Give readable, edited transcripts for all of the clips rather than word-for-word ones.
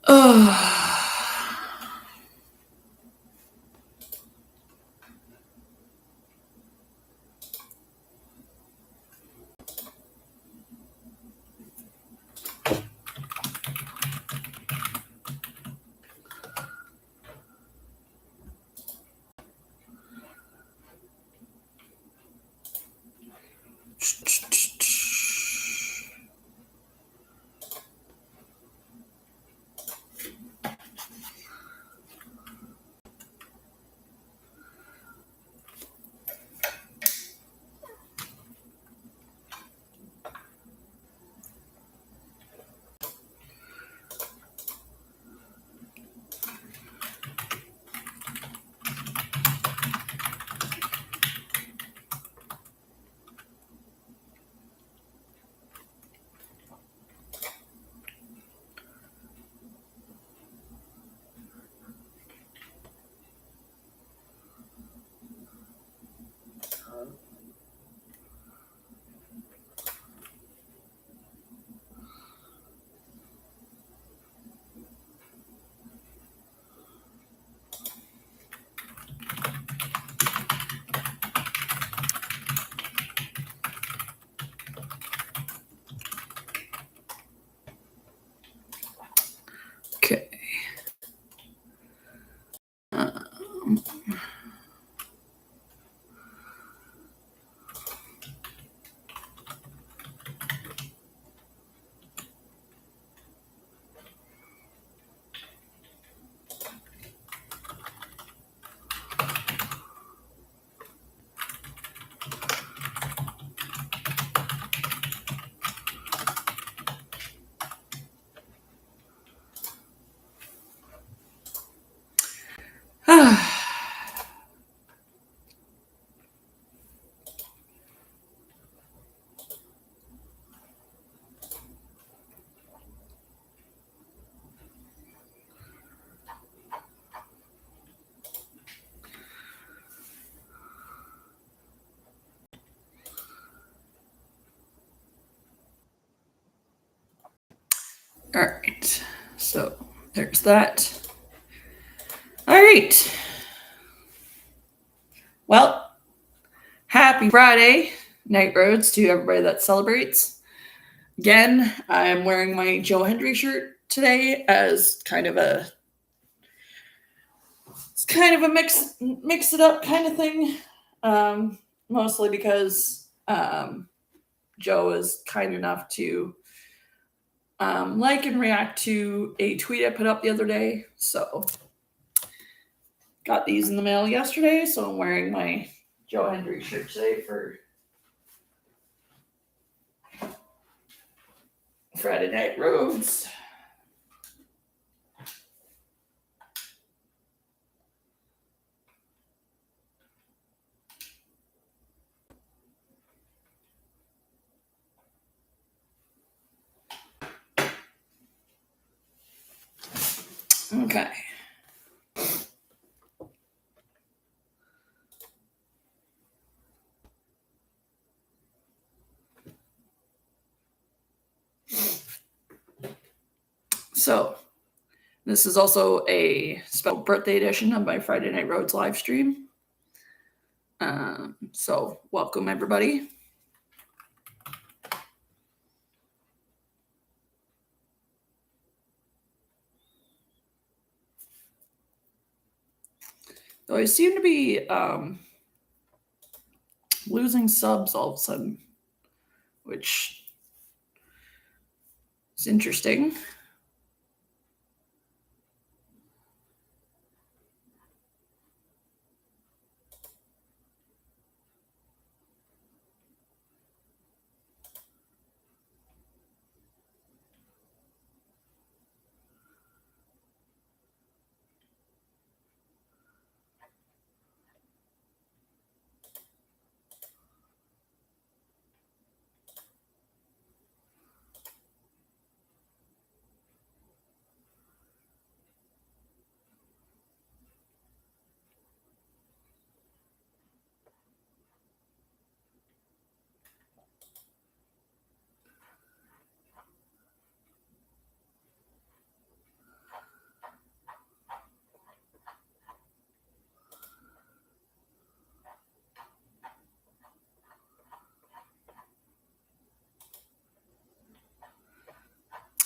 Oh. Okay. All right. So there's that. All right. Well, happy Friday, Night Rhodes, to everybody that celebrates. Again, I'm wearing my Joe Hendry shirt today as kind of a mix it up kind of thing. Mostly because Joe is kind enough to like and react to a tweet I put up the other day. So got these in the mail yesterday, so I'm wearing my Joe Hendry shirt today for Friday Night Rhodes. Okay. So this is also a special birthday edition of my Friday Night Rhodes live stream. So welcome everybody. Though I seem to be losing subs all of a sudden, which is interesting.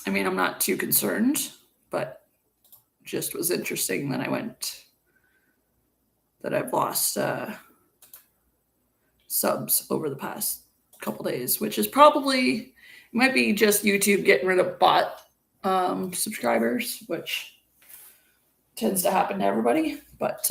I mean, I'm not too concerned, but just was interesting that I've lost subs over the past couple days, which is probably, might be just YouTube getting rid of bot subscribers, which tends to happen to everybody. But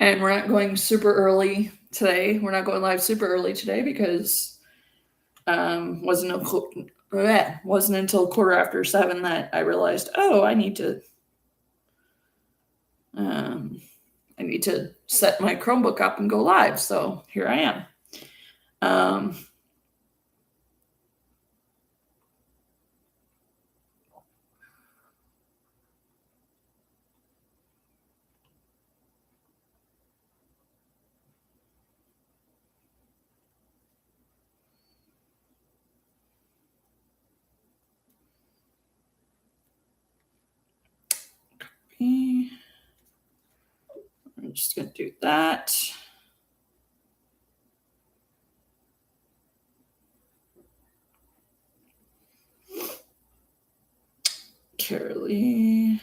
and we're not going super early today. We're not going live super early today because wasn't until 7:15 that I realized, oh, I need to set my Chromebook up and go live. So here I am. I'm just going to do that. Carolee.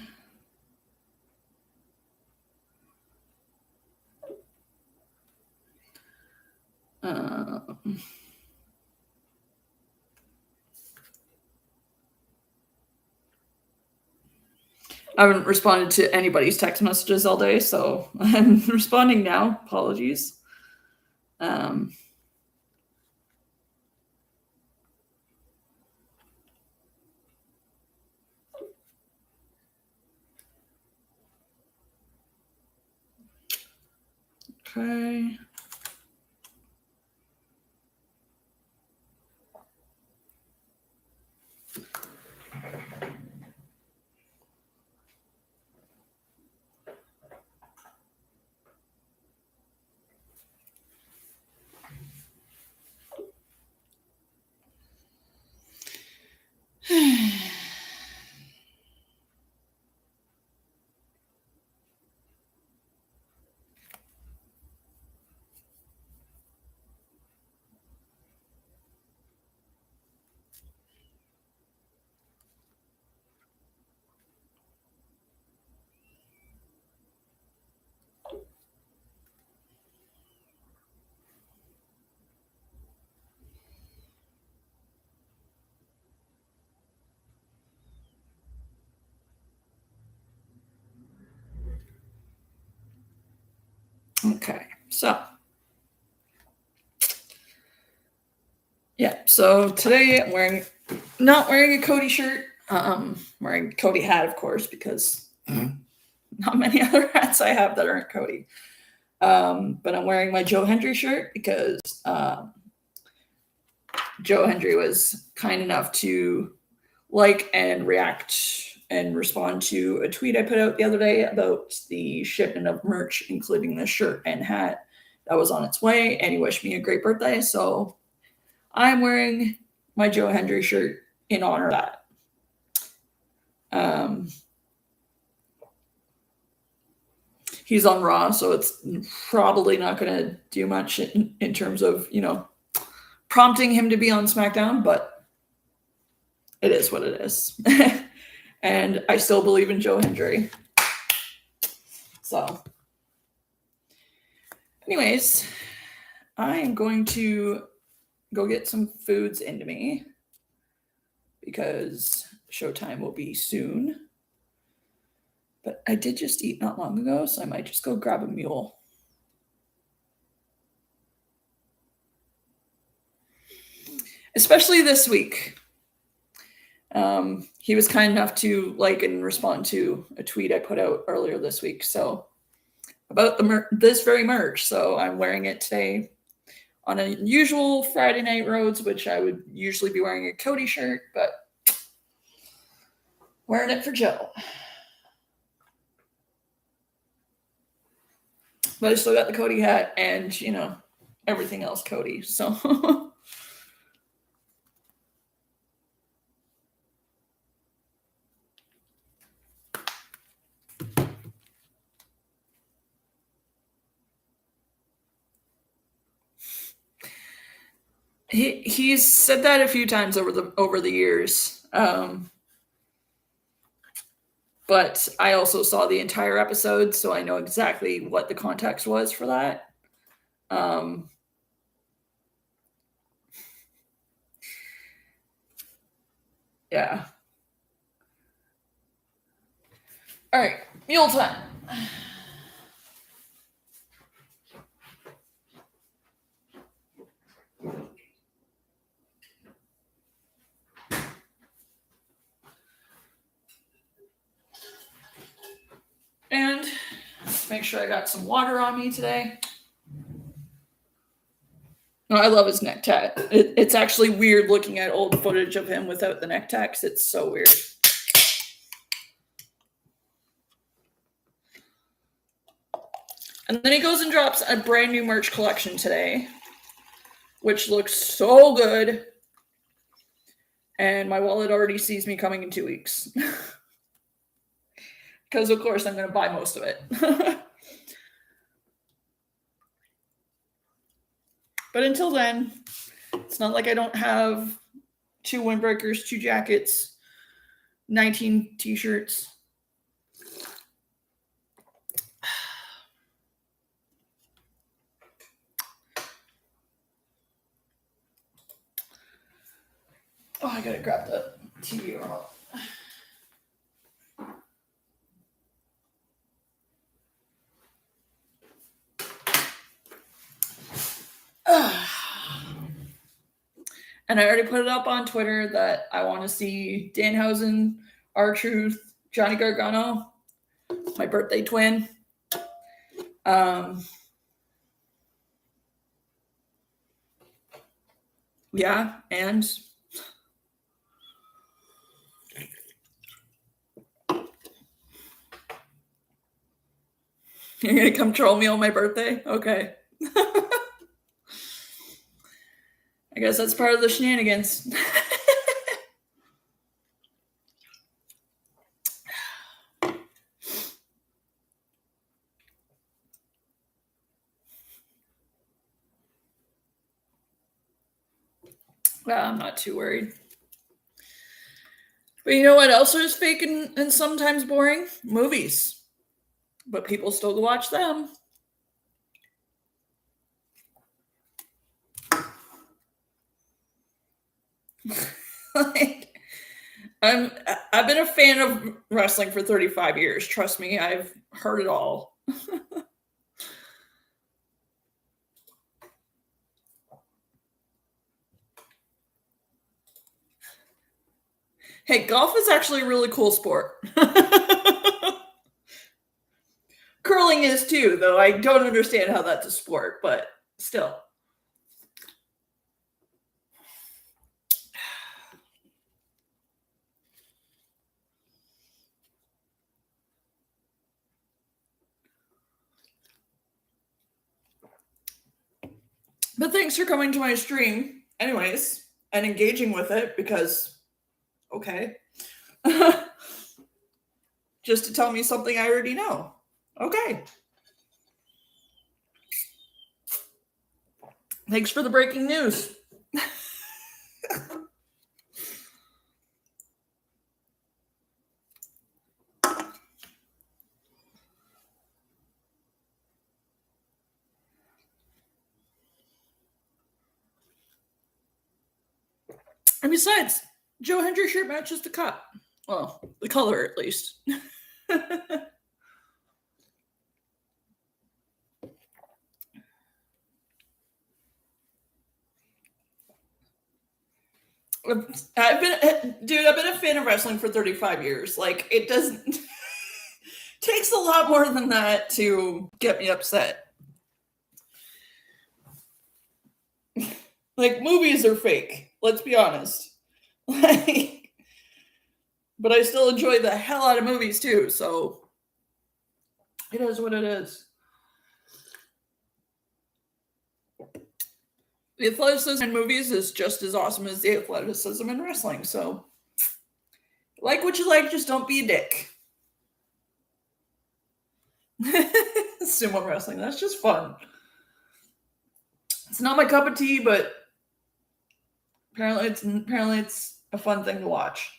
I haven't responded to anybody's text messages all day, so I'm responding now. Apologies. Okay. Okay, so yeah, so today I'm not wearing a Cody shirt. Wearing a Cody hat, of course, because not many other hats I have that aren't Cody. But I'm wearing my Joe Hendry shirt because Joe Hendry was kind enough to like and react and respond to a tweet I put out the other day about the shipment of merch, including the shirt and hat that was on its way, and he wished me a great birthday. So I'm wearing my Joe Hendry shirt in honor of that. He's on Raw, so it's probably not going to do much in terms of, prompting him to be on SmackDown, but it is what it is. And I still believe in Joe Hendry. So, anyways, I am going to go get some foods into me because showtime will be soon. But I did just eat not long ago, so I might just go grab a mule. Especially this week. He was kind enough to like and respond to a tweet I put out earlier this week. So about this very merch. So I'm wearing it today on a usual Friday Night Rhodes, which I would usually be wearing a Cody shirt, but wearing it for Joe. But I still got the Cody hat and, you know, everything else Cody. So he's said that a few times over the years. But I also saw the entire episode, so I know exactly what the context was for that. Yeah. All right, meal time. And let's make sure I got some water on me today. No, I love his neck tat. It's actually weird looking at old footage of him without the neck tats. It's so weird. And then he goes and drops a brand new merch collection today, which looks so good. And my wallet already sees me coming in 2 weeks. Because, of course, I'm going to buy most of it. But until then, it's not like I don't have 2 windbreakers, 2 jackets, 19 t-shirts. Oh, I gotta grab the TV remote. And I already put it up on Twitter that I want to see Danhausen, R-Truth, Johnny Gargano, my birthday twin. Yeah, and you're gonna come troll me on my birthday? Okay. I guess that's part of the shenanigans. Well, I'm not too worried. But you know what else is fake and sometimes boring? Movies. But people still go watch them. Like, I've been a fan of wrestling for 35 years. Trust me, I've heard it all. Hey, golf is actually a really cool sport. Curling is too, though I don't understand how that's a sport, but still. But thanks for coming to my stream, anyways, and engaging with it because, okay. Just to tell me something I already know. Okay. Thanks for the breaking news. And besides, Joe Hendry shirt matches the cup. Well, the color at least. I've been a fan of wrestling for 35 years. Like, it doesn't takes a lot more than that to get me upset. Like, movies are fake. Let's be honest. Like, but I still enjoy the hell out of movies too. So it is what it is. The athleticism in movies is just as awesome as the athleticism in wrestling. So, like what you like, just don't be a dick. Sumo wrestling, that's just fun. It's not my cup of tea, but apparently it's a fun thing to watch.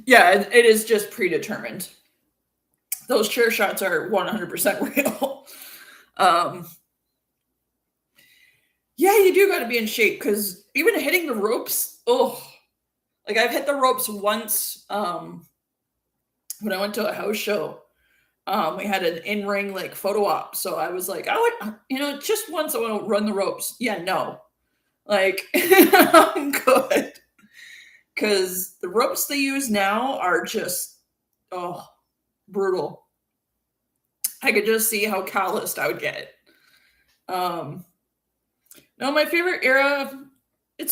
Yeah, it is just predetermined. Those chair shots are 100% real. Yeah, you do got to be in shape because even hitting the ropes, like I've hit the ropes once when I went to a house show. We had an in-ring like photo op, so I was like, I would, just once I want to run the ropes. Yeah, no, like I'm good because the ropes they use now are just brutal. I could just see how calloused I would get. No, my favorite era, I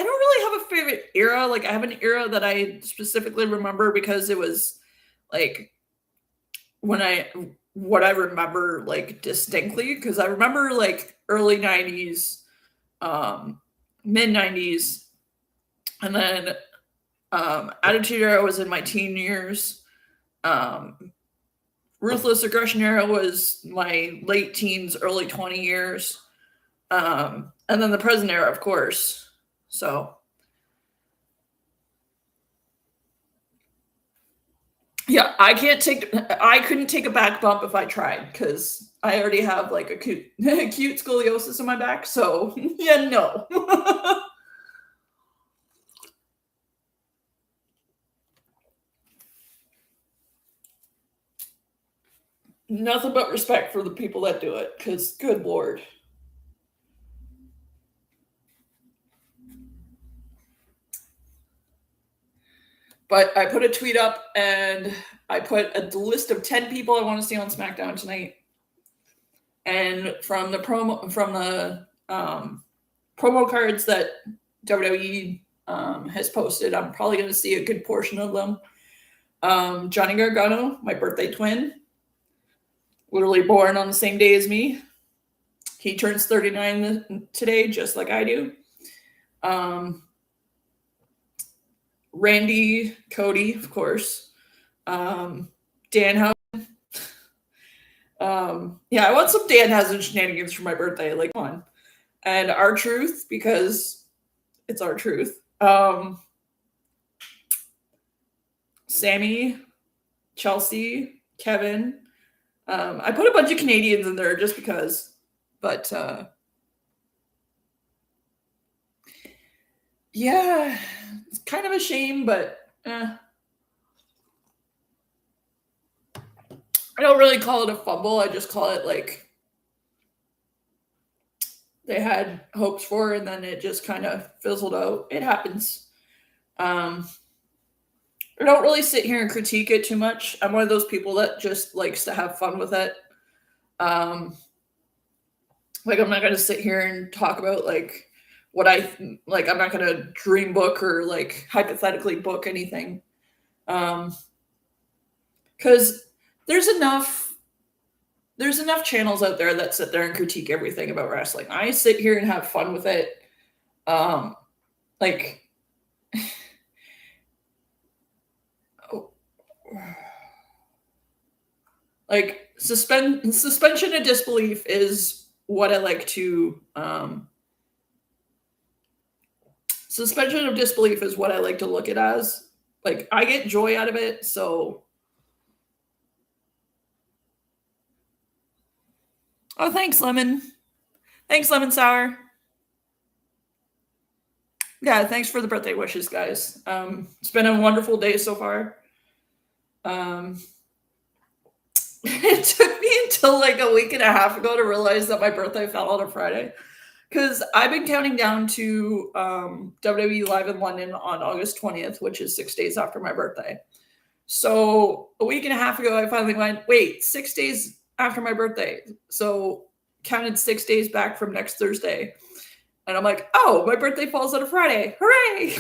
don't really have a favorite era. Like, I have an era that I specifically remember because it was like what I remember like distinctly, because I remember like early 90s, mid 90s, and then Attitude Era was in my teen years. Ruthless Aggression Era was my late teens, early 20 years. And then the present era, of course. So, yeah, I couldn't take a back bump if I tried because I already have like a cute scoliosis in my back. So, yeah, no. Nothing but respect for the people that do it because, good Lord. But I put a tweet up and I put a list of 10 people I want to see on SmackDown tonight. And from the promo cards that WWE has posted, I'm probably going to see a good portion of them. Johnny Gargano, my birthday twin, literally born on the same day as me. He turns 39 today, just like I do. Randy, Cody, of course. Danhausen. Yeah, I want some Danhausen shenanigans for my birthday. Like, come on. And R-Truth, because it's R-Truth. Sammy, Chelsea, Kevin. I put a bunch of Canadians in there just because. But, yeah, it's kind of a shame, but I don't really call it a fumble. I just call it like they had hopes for, and then it just kind of fizzled out. It happens. I don't really sit here and critique it too much. I'm one of those people that just likes to have fun with it. Like, I'm not going to sit here and talk about like what I'm not going to dream book or like hypothetically book anything. Because there's enough channels out there that sit there and critique everything about wrestling. I sit here and have fun with it. Like, like suspension of disbelief is what I like to suspension of disbelief is what I like to look at as. Like, I get joy out of it, so. Oh, thanks, Lemon. Thanks, Lemon Sour. Yeah, thanks for the birthday wishes, guys. It's been a wonderful day so far. It took me until like a week and a half ago to realize that my birthday fell on a Friday. Because I've been counting down to WWE Live in London on August 20th, which is 6 days after my birthday. So a week and a half ago, I finally went, wait, 6 days after my birthday. So counted 6 days back from next Thursday. And I'm like, oh, my birthday falls on a Friday. Hooray!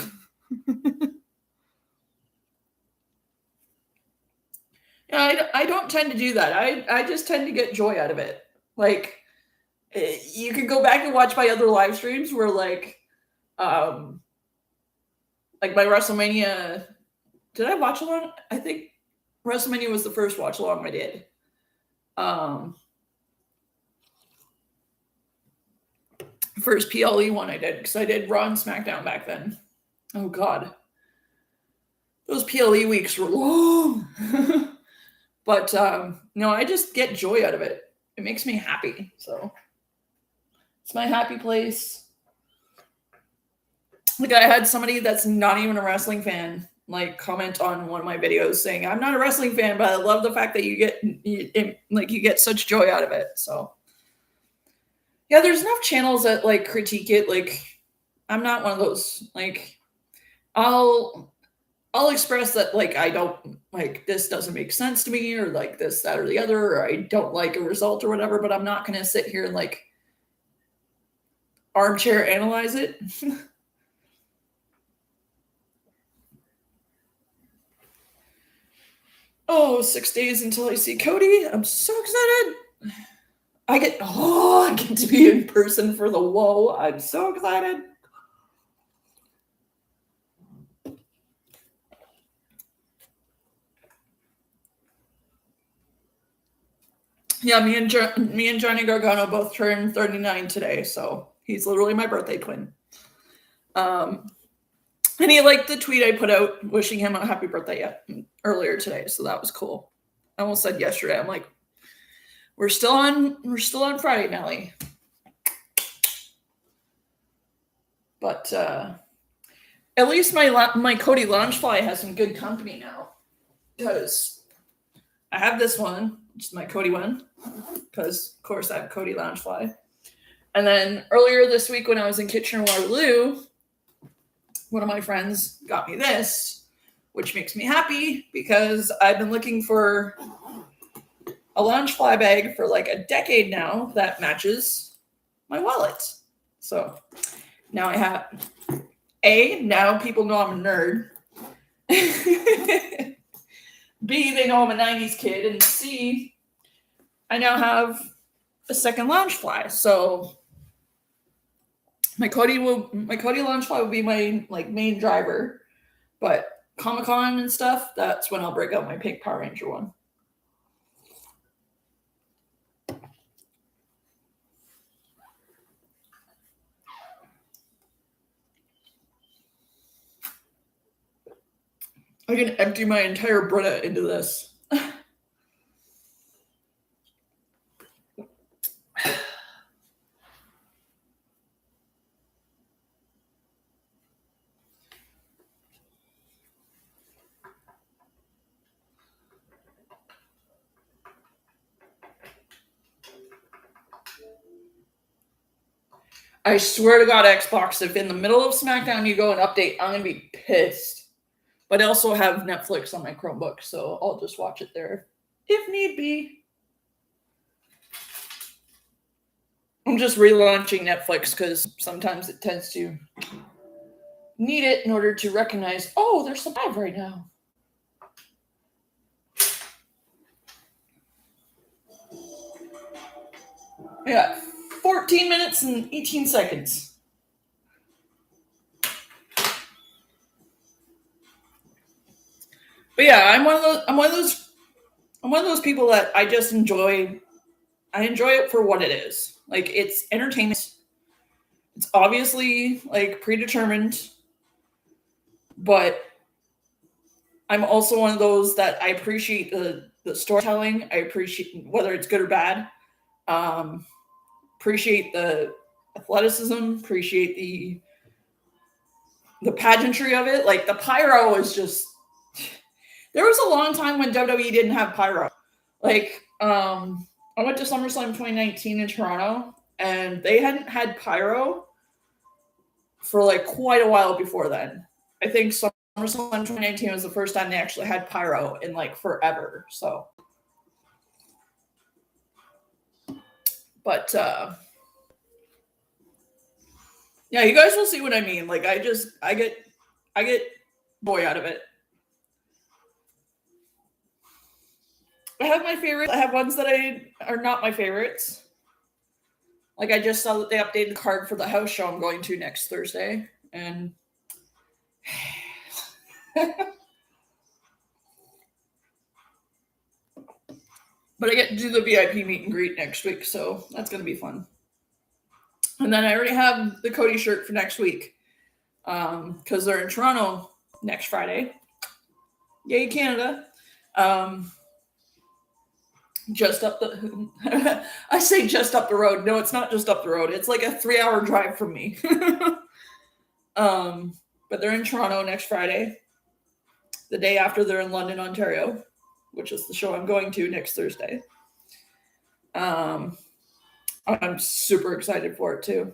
Yeah, I don't tend to do that. I just tend to get joy out of it. Like, you can go back and watch my other live streams where like my WrestleMania. Did I watch along? I think WrestleMania was the first watch along I did. First PLE one I did because I did Raw and SmackDown back then. Oh God, those PLE weeks were long. But no, I just get joy out of it. It makes me happy. So it's my happy place. Like, I had somebody that's not even a wrestling fan like comment on one of my videos saying, I'm not a wrestling fan, but I love the fact that you get such joy out of it. So yeah, there's enough channels that like critique it. Like, I'm not one of those. Like, I'll express that like I don't like this, doesn't make sense to me, or like this, that, or the other, or I don't like a result or whatever, but I'm not gonna sit here and like armchair analyze it. Oh, 6 days until I see Cody. I'm so excited. I get to be in person for the whoa. I'm so excited. Yeah, me and Johnny Gargano both turned 39 today, so he's literally my birthday twin. And he liked the tweet I put out wishing him a happy birthday earlier today, so that was cool. I almost said yesterday. I'm like, we're still on Friday, Nelly. But at least my Cody Loungefly has some good company now, because I have this one, which is my Cody one, because of course I have Cody Loungefly. And then earlier this week when I was in Kitchener-Waterloo, one of my friends got me this, which makes me happy because I've been looking for a Loungefly bag for like a decade now that matches my wallet. So now I have now people know I'm a nerd. B, they know I'm a 90s kid, and C, I now have a second Loungefly. So my Cody Loungefly will be my like main driver, but Comic-Con and stuff, that's when I'll break out my pink Power Ranger one. I can empty my entire Brita into this. I swear to God, Xbox, if in the middle of SmackDown you go and update, I'm going to be pissed. But I also have Netflix on my Chromebook, so I'll just watch it there if need be. I'm just relaunching Netflix because sometimes it tends to need it in order to recognize, oh, there's some live right now. Yeah, 14 minutes and 18 seconds. But yeah, I'm one of those people that I just enjoy. I enjoy it for what it is. Like, it's entertainment. It's obviously like predetermined, but I'm also one of those that I appreciate the storytelling. I appreciate whether it's good or bad. Um, Appreciate the athleticism. Appreciate the pageantry of it. Like, the pyro is just. There was a long time when WWE didn't have pyro. Like, I went to SummerSlam 2019 in Toronto, and they hadn't had pyro for like quite a while before then. I think SummerSlam 2019 was the first time they actually had pyro in like forever. So, but yeah, you guys will see what I mean. Like, I get boy out of it. I have my favorites. I have ones that are not my favorites. Like, I just saw that they updated the card for the house show I'm going to next Thursday, and but I get to do the VIP meet and greet next week, so that's going to be fun. And then I already have the Cody shirt for next week, because they're in Toronto next Friday. Yay, Canada. Just up the I say just up the road. No, it's not just up the road. It's like a 3-hour drive from me. But they're in Toronto next Friday. The day after, they're in London, Ontario, which is the show I'm going to next Thursday. I'm super excited for it too.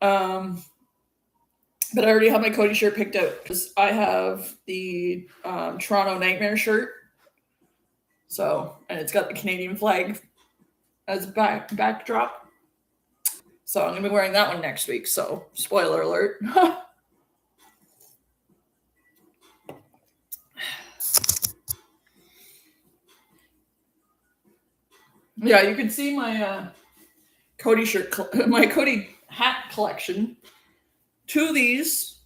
But I already have my Cody shirt picked out because I have the Toronto Nightmare shirt. So, and it's got the Canadian flag as a backdrop. So I'm going to be wearing that one next week. So, spoiler alert. Yeah, you can see my Cody shirt, my Cody hat collection. 2 of these,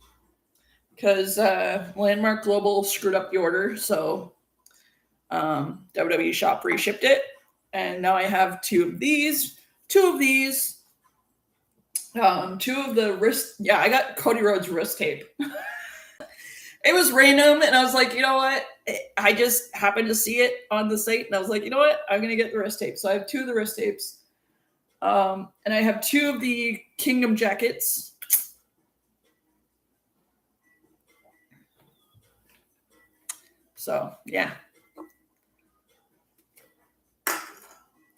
because Landmark Global screwed up the order. So WWE Shop reshipped it. And now I have 2 of these. 2 of these. 2 of the wrist. Yeah, I got Cody Rhodes wrist tape. It was random, and I was like, you know what? I just happened to see it on the site, and I was like, you know what? I'm going to get the wrist tape. So I have 2 of the wrist tapes. And I have 2 of the Kingdom jackets. So, yeah.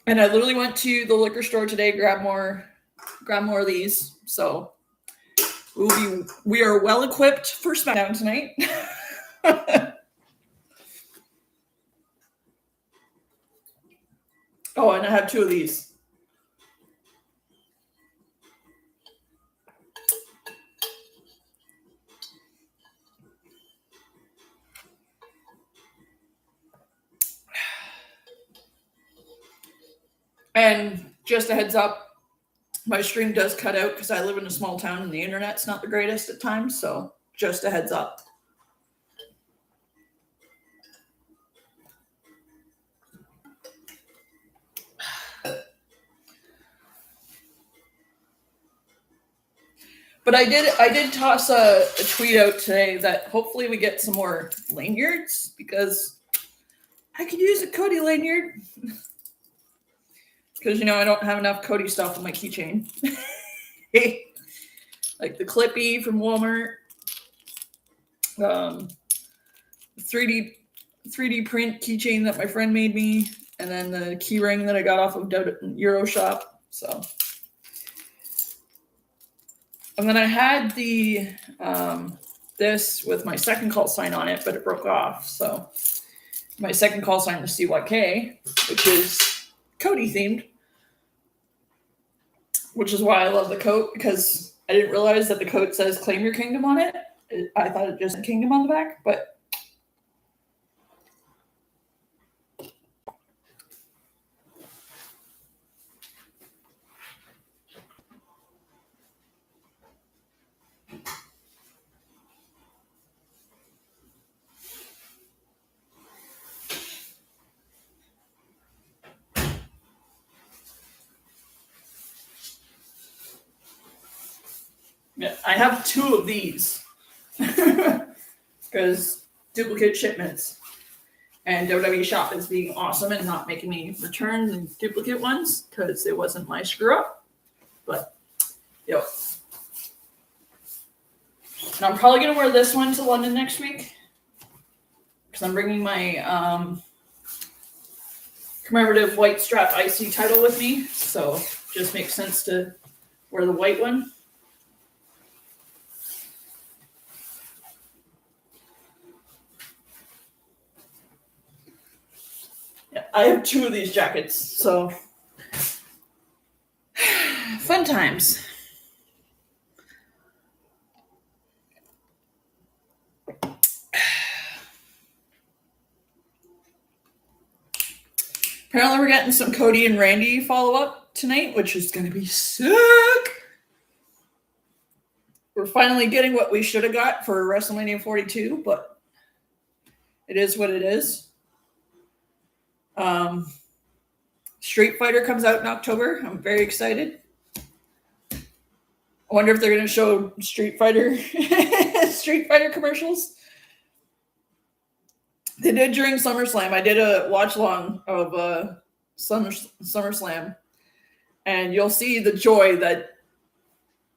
And I literally went to the liquor store today, grab more of these. So we are well equipped for SmackDown tonight. Oh, and I have 2 of these. And just a heads up, my stream does cut out because I live in a small town and the internet's not the greatest at times. So just a heads up. But I did toss a tweet out today that hopefully we get some more lanyards because I could use a Cody lanyard. Because, I don't have enough Cody stuff on my keychain. Like the Clippy from Walmart. 3D print keychain that my friend made me. And then the key ring that I got off of Euroshop. So. And then I had the this with my second call sign on it, but it broke off. So my second call sign was CYK, which is Cody themed. Which is why I love the coat, because I didn't realize that the coat says "Claim Your Kingdom" on it. I thought it just said "Kingdom" on the back, but Yeah, I have 2 of these because duplicate shipments. And WWE Shop is being awesome and not making me return the duplicate ones because it wasn't my screw up. But, yo. And I'm probably going to wear this one to London next week because I'm bringing my commemorative white strap IC title with me. So, just makes sense to wear the white one. Yeah, I have 2 of these jackets, so fun times. Apparently we're getting some Cody and Randy follow-up tonight, which is going to be sick. We're finally getting what we should have got for WrestleMania 42, but it is what it is. Street Fighter comes out in October. I'm very excited. I wonder if they're going to show Street Fighter commercials. They did during SummerSlam. I did a watch along of SummerSlam, and you'll see the joy that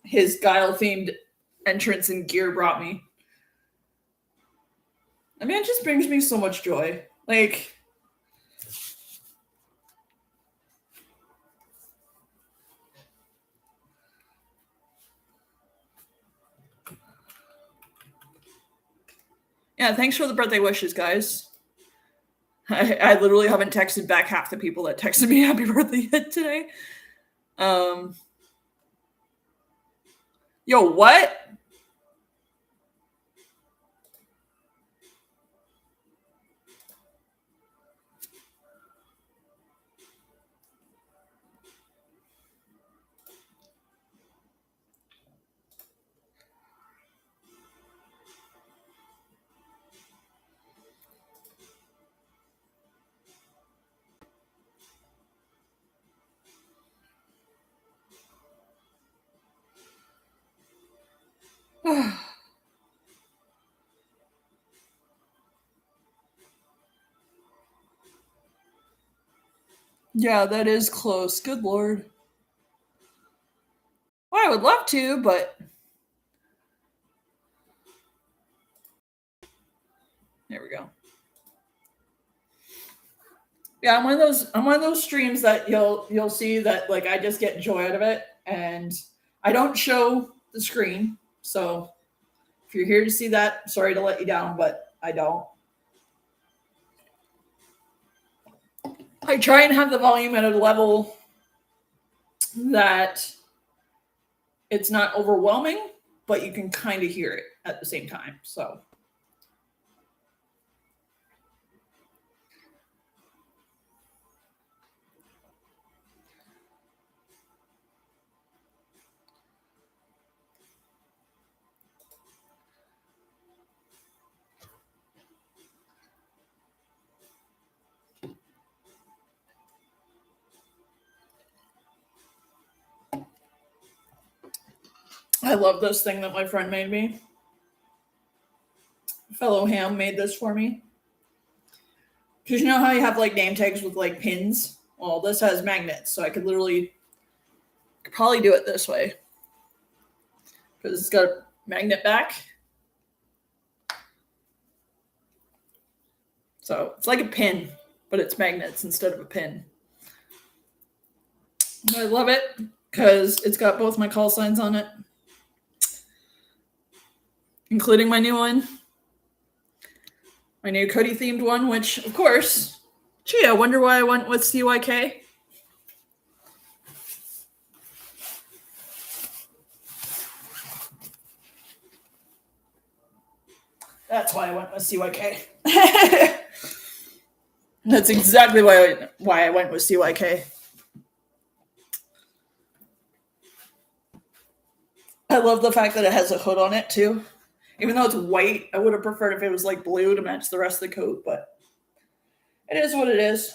his Guile-themed entrance and gear brought me. I mean, it just brings me so much joy. Like, yeah, thanks for the birthday wishes, guys. I literally haven't texted back half the people that texted me happy birthday yet today. Yo, what? Yeah, that is close. Good Lord. Well, I would love to, but there we go. Yeah, I'm one of those streams that you'll see that like I just get joy out of it, and I don't show the screen. So if you're here to see that, sorry to let you down, but I don't. I try and have the volume at a level that it's not overwhelming, but you can kind of hear it at the same time. So I love this thing that my friend made me. Fellow Ham made this for me. Because you know how you have like name tags with like pins? Well, this has magnets, so I could probably do it this way. Because it's got a magnet back. So it's like a pin, but it's magnets instead of a pin. I love it because it's got both my call signs on it, including my new one. My new Cody themed one, which, of course, gee, I wonder why I went with CYK. That's why I went with CYK. That's exactly why I went with CYK. I love the fact that it has a hood on it, too. Even though it's white, I would have preferred if it was like blue to match the rest of the coat, but it is what it is.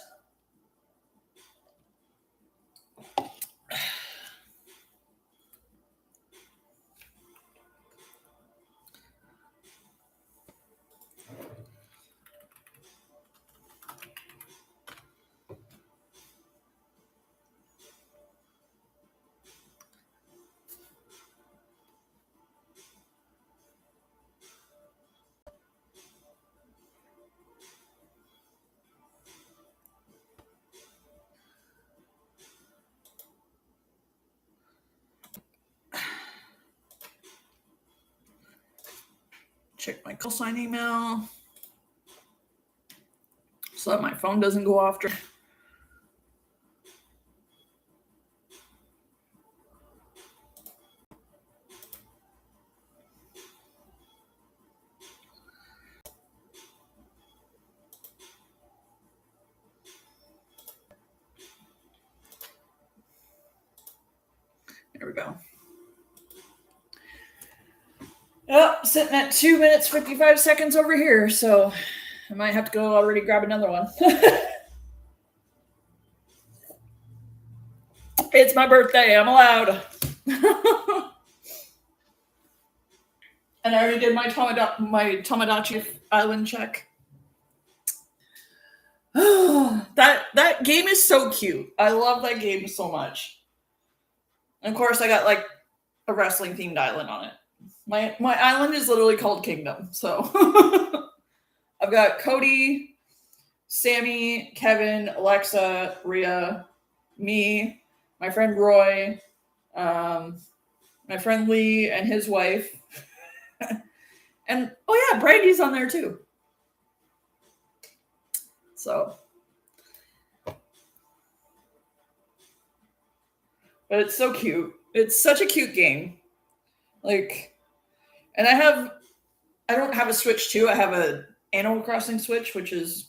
check my call sign email so that my phone doesn't go off. There we go. Yep, sitting at 2 minutes, 55 seconds over here, so I might have to go already grab another one. It's my birthday. I'm allowed. And I already did my Tomodachi Island check. That game is so cute. I love that game so much. And of course, I got like a wrestling themed island on it. My island is literally called Kingdom. So I've got Cody, Sammy, Kevin, Alexa, Rhea, me, my friend Roy, my friend Lee and his wife. And oh yeah, Brandy's on there too. So, but it's so cute. It's such a cute game. Like, and I don't have a Switch 2. I have a Animal Crossing Switch, which is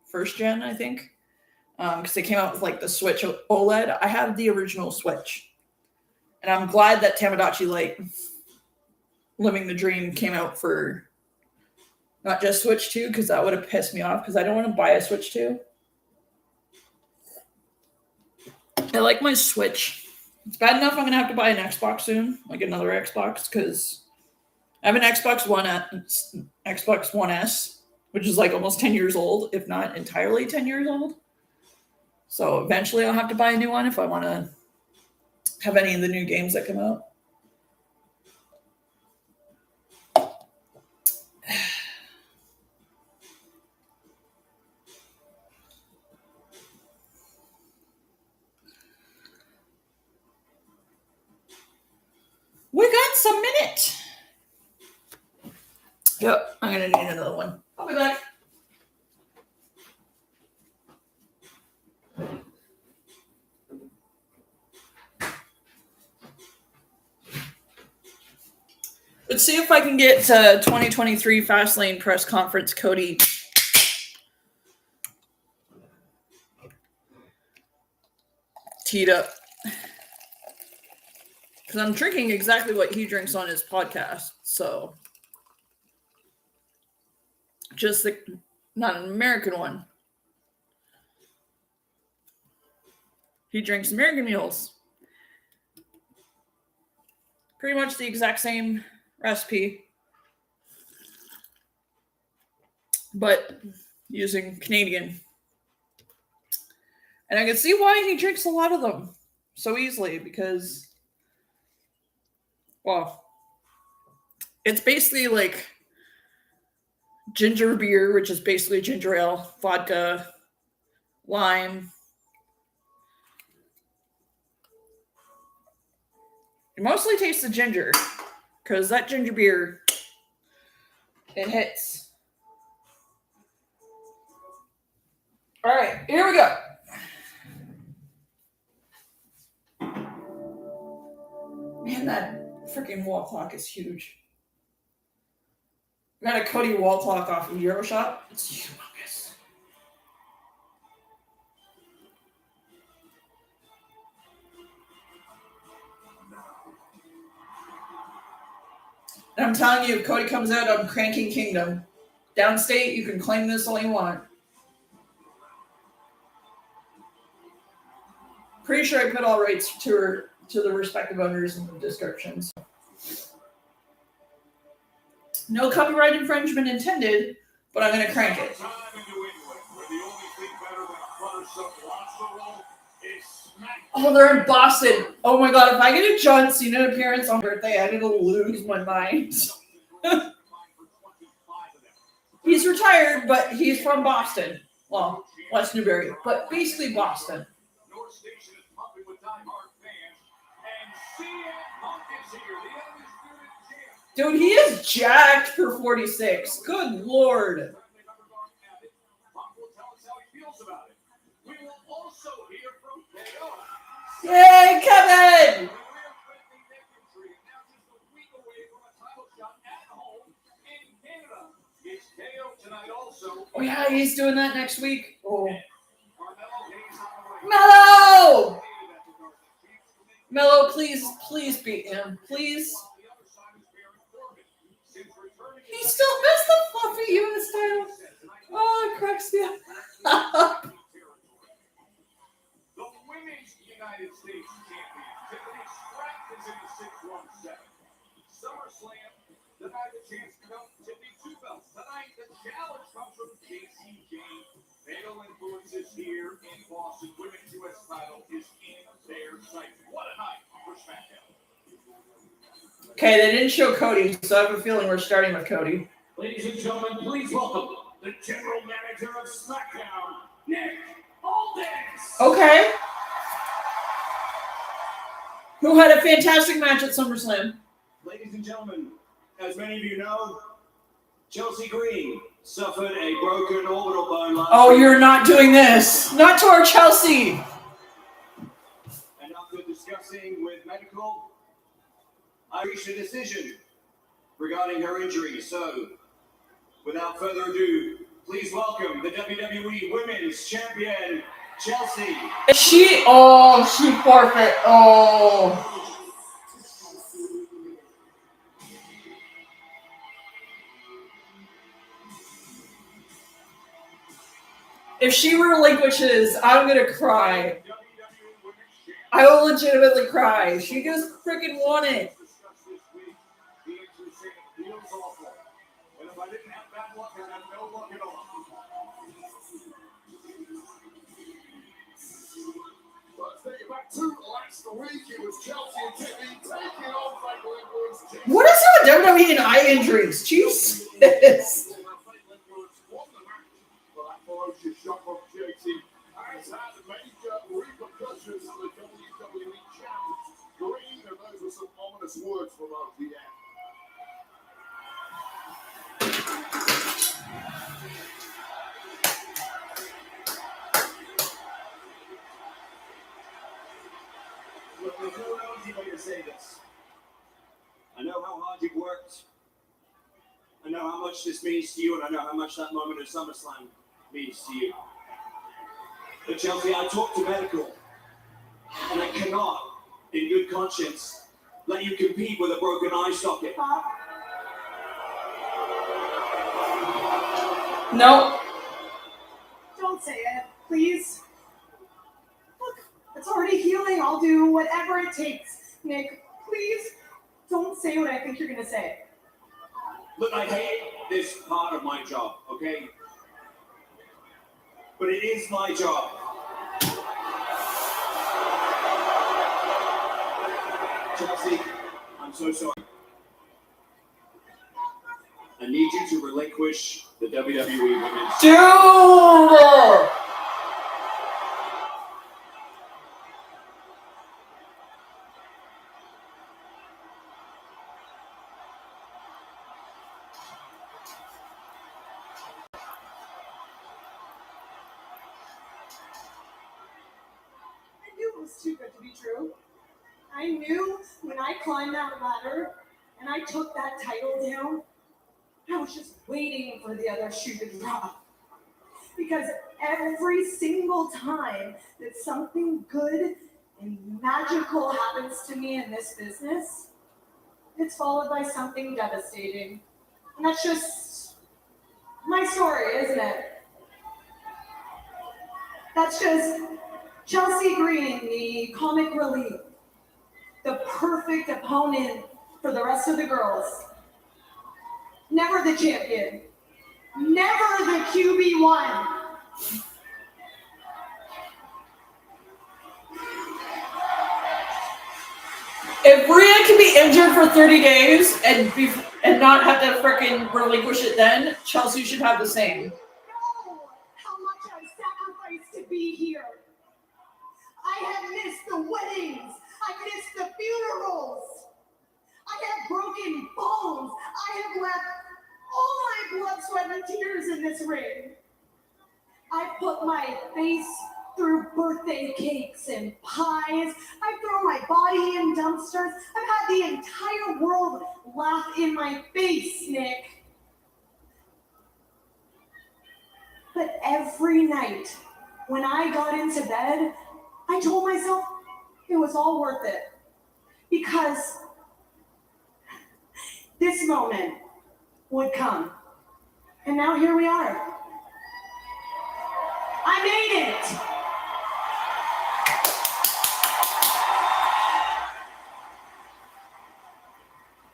first gen, I think. Because they came out with like the Switch OLED. I have the original Switch. And I'm glad that Tamagotchi Light Living the Dream came out for not just Switch 2, because that would have pissed me off, because I don't want to buy a Switch 2. I like my Switch. It's bad enough I'm going to have to buy an Xbox soon, like another Xbox, because I have an Xbox One S, which is like almost 10 years old, if not entirely 10 years old. So eventually I'll have to buy a new one if I want to have any of the new games that come out. We got some minute. Yep, I'm going to need another one. I'll be back. Let's see if I can get 2023 Fastlane press conference Cody teed up. Because I'm drinking exactly what he drinks on his podcast. So, just not an American one. He drinks American meals. Pretty much the exact same recipe, but using Canadian. And I can see why he drinks a lot of them so easily, because, well, it's basically like ginger beer, which is basically ginger ale, vodka, lime. You mostly taste the ginger, because that ginger beer, it hits. All right, here we go. Man, that freaking wall clock is huge. I got a Cody wall clock off of Euroshop. It's humongous. And I'm telling you, if Cody comes out, I'm cranking Kingdom. Downstate, you can claim this all you want. Pretty sure I put all rights to the respective owners in the descriptions. No copyright infringement intended, but I'm going to crank it. Oh, they're in Boston. Oh my God, if I get a John Cena appearance on birthday, I'm going to lose my mind. He's retired, but he's from Boston. Well, West Newbury, but basically Boston. Dude, he is jacked for 46. Good lord. Yay, Kevin! Oh yeah, he's doing that next week. Oh. Mello! Mello, please beat him. Please. He still missed the fluffy US title. Oh, it cracks me up. The Women's United States Champion, Tiffany Stratton is in the 617. SummerSlam, the night the chance to come Tiffany two belts. Tonight, the challenge comes from Casey Jane. Fatal influences here in Boston. Women's U.S. title is in their sights. What a night for Smackdown. Okay, they didn't show Cody, so I have a feeling we're starting with Cody. Ladies and gentlemen, please welcome the General Manager of Smackdown, Nick Aldis. Okay. Who had a fantastic match at SummerSlam. Ladies and gentlemen, as many of you know, Chelsea Green suffered a broken orbital bone last Oh, week. you're not doing this. Not to our Chelsea. And after discussing with medical, I reached a decision regarding her injury. So, without further ado, please welcome the WWE Women's Champion, Chelsea. She forfeit. Oh. If she relinquishes, I'm gonna cry. I will legitimately cry. She just freaking won it. What is it with WWE and eye injuries? Jesus. Words from RTM. Look, there's no easy way to say this. I know how hard you've worked. I know how much this means to you, and I know how much that moment at SummerSlam means to you. But Chelsea, I talked to medical, and I cannot, in good conscience, let you compete with a broken eye socket. No. Don't say it, please. Look, it's already healing. I'll do whatever it takes. Nick, please don't say what I think you're gonna say. Look, I hate this part of my job, okay? But it is my job. Chelsea, I'm so sorry. I need you to relinquish the WWE Women's. Dude! I knew it was too good to be true. I knew when I climbed that ladder and I took that title down, I was just waiting for the other shoe to drop. Because every single time that something good and magical happens to me in this business, it's followed by something devastating. And that's just my story, isn't it? That's just Chelsea Green, the comic relief, the perfect opponent for the rest of the girls. Never the champion. Never the QB1. If Rhea can be injured for 30 days and not have to freaking relinquish it then, Chelsea should have the same. You know how much I've sacrificed to be here. I have missed the weddings. I've missed the funerals. I have broken bones. I have left all my blood, sweat, and tears in this ring. I put my face through birthday cakes and pies. I've thrown my body in dumpsters. I've had the entire world laugh in my face, Nick. But every night when I got into bed, I told myself it was all worth it. Because this moment would come. And now here we are. I made it!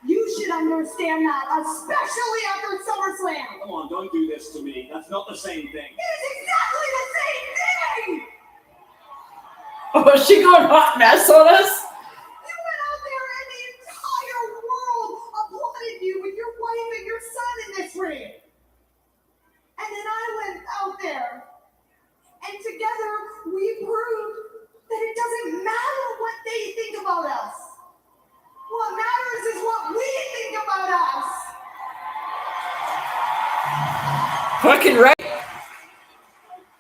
You should understand that, especially after SummerSlam. Come on, don't do this to me. That's not the same thing. It is exactly the same thing! Oh, is she going hot mess on us? You went out there and the entire world applauded you with your wife and your son in this ring. And then I went out there, and together we proved that it doesn't matter what they think about us. What matters is what we think about us. Fucking right.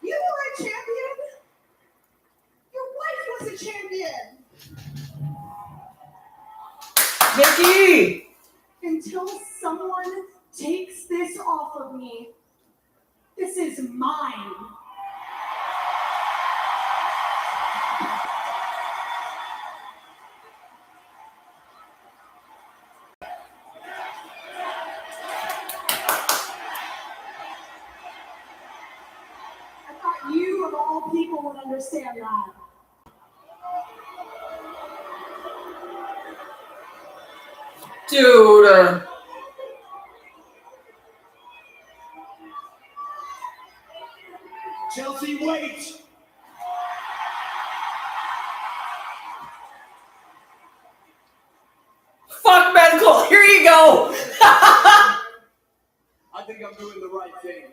You were a champion. Your wife was a champion. Nikki! Until someone takes this off of me, this is mine. I thought you, of all people, would understand that. Dude. Chelsea, wait! Fuck medical. Here you go. I think I'm doing the right thing.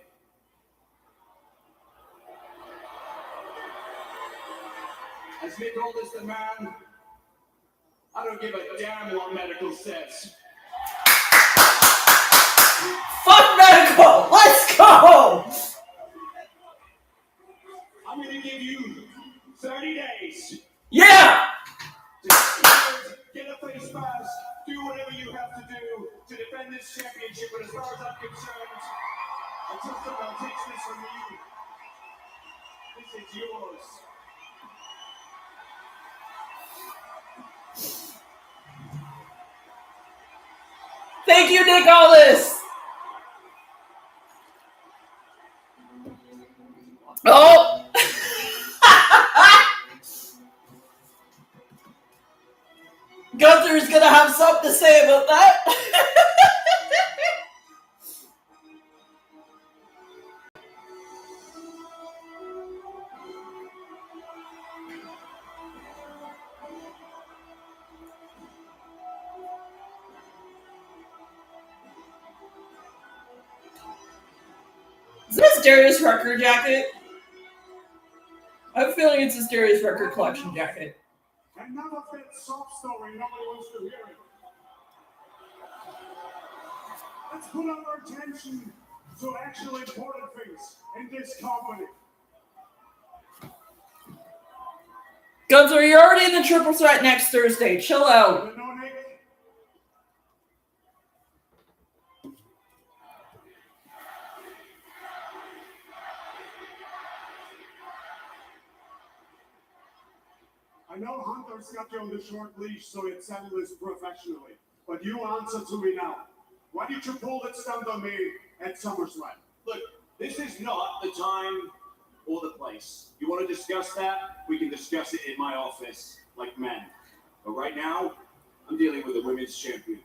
As Nick Rhodes the man, I don't give a damn what medical says. Fuck medical. Let's go. I'm gonna give you 30 days. Yeah. To get a face mask, do whatever you have to do to defend this championship. But as far as I'm concerned, until someone takes this from you, this is yours. Thank you, Nick Aldis. Oh. Gunther's gonna have something to say about that. Is this Darius Rucker jacket? I have a feeling it's his Darius Rucker collection jacket. And none of that sob story nobody wants to hear it. Let's put our attention to actual important things in this company. Gunther, you're already in the triple threat next Thursday. Chill out. You know, Nick? I know Hunter's got you on the short leash, so it's settled this professionally. But you answer to me now. Why did you pull that stunt on me at SummerSlam? Look, this is not the time or the place. You want to discuss that? We can discuss it in my office, like men. But right now, I'm dealing with a women's champion.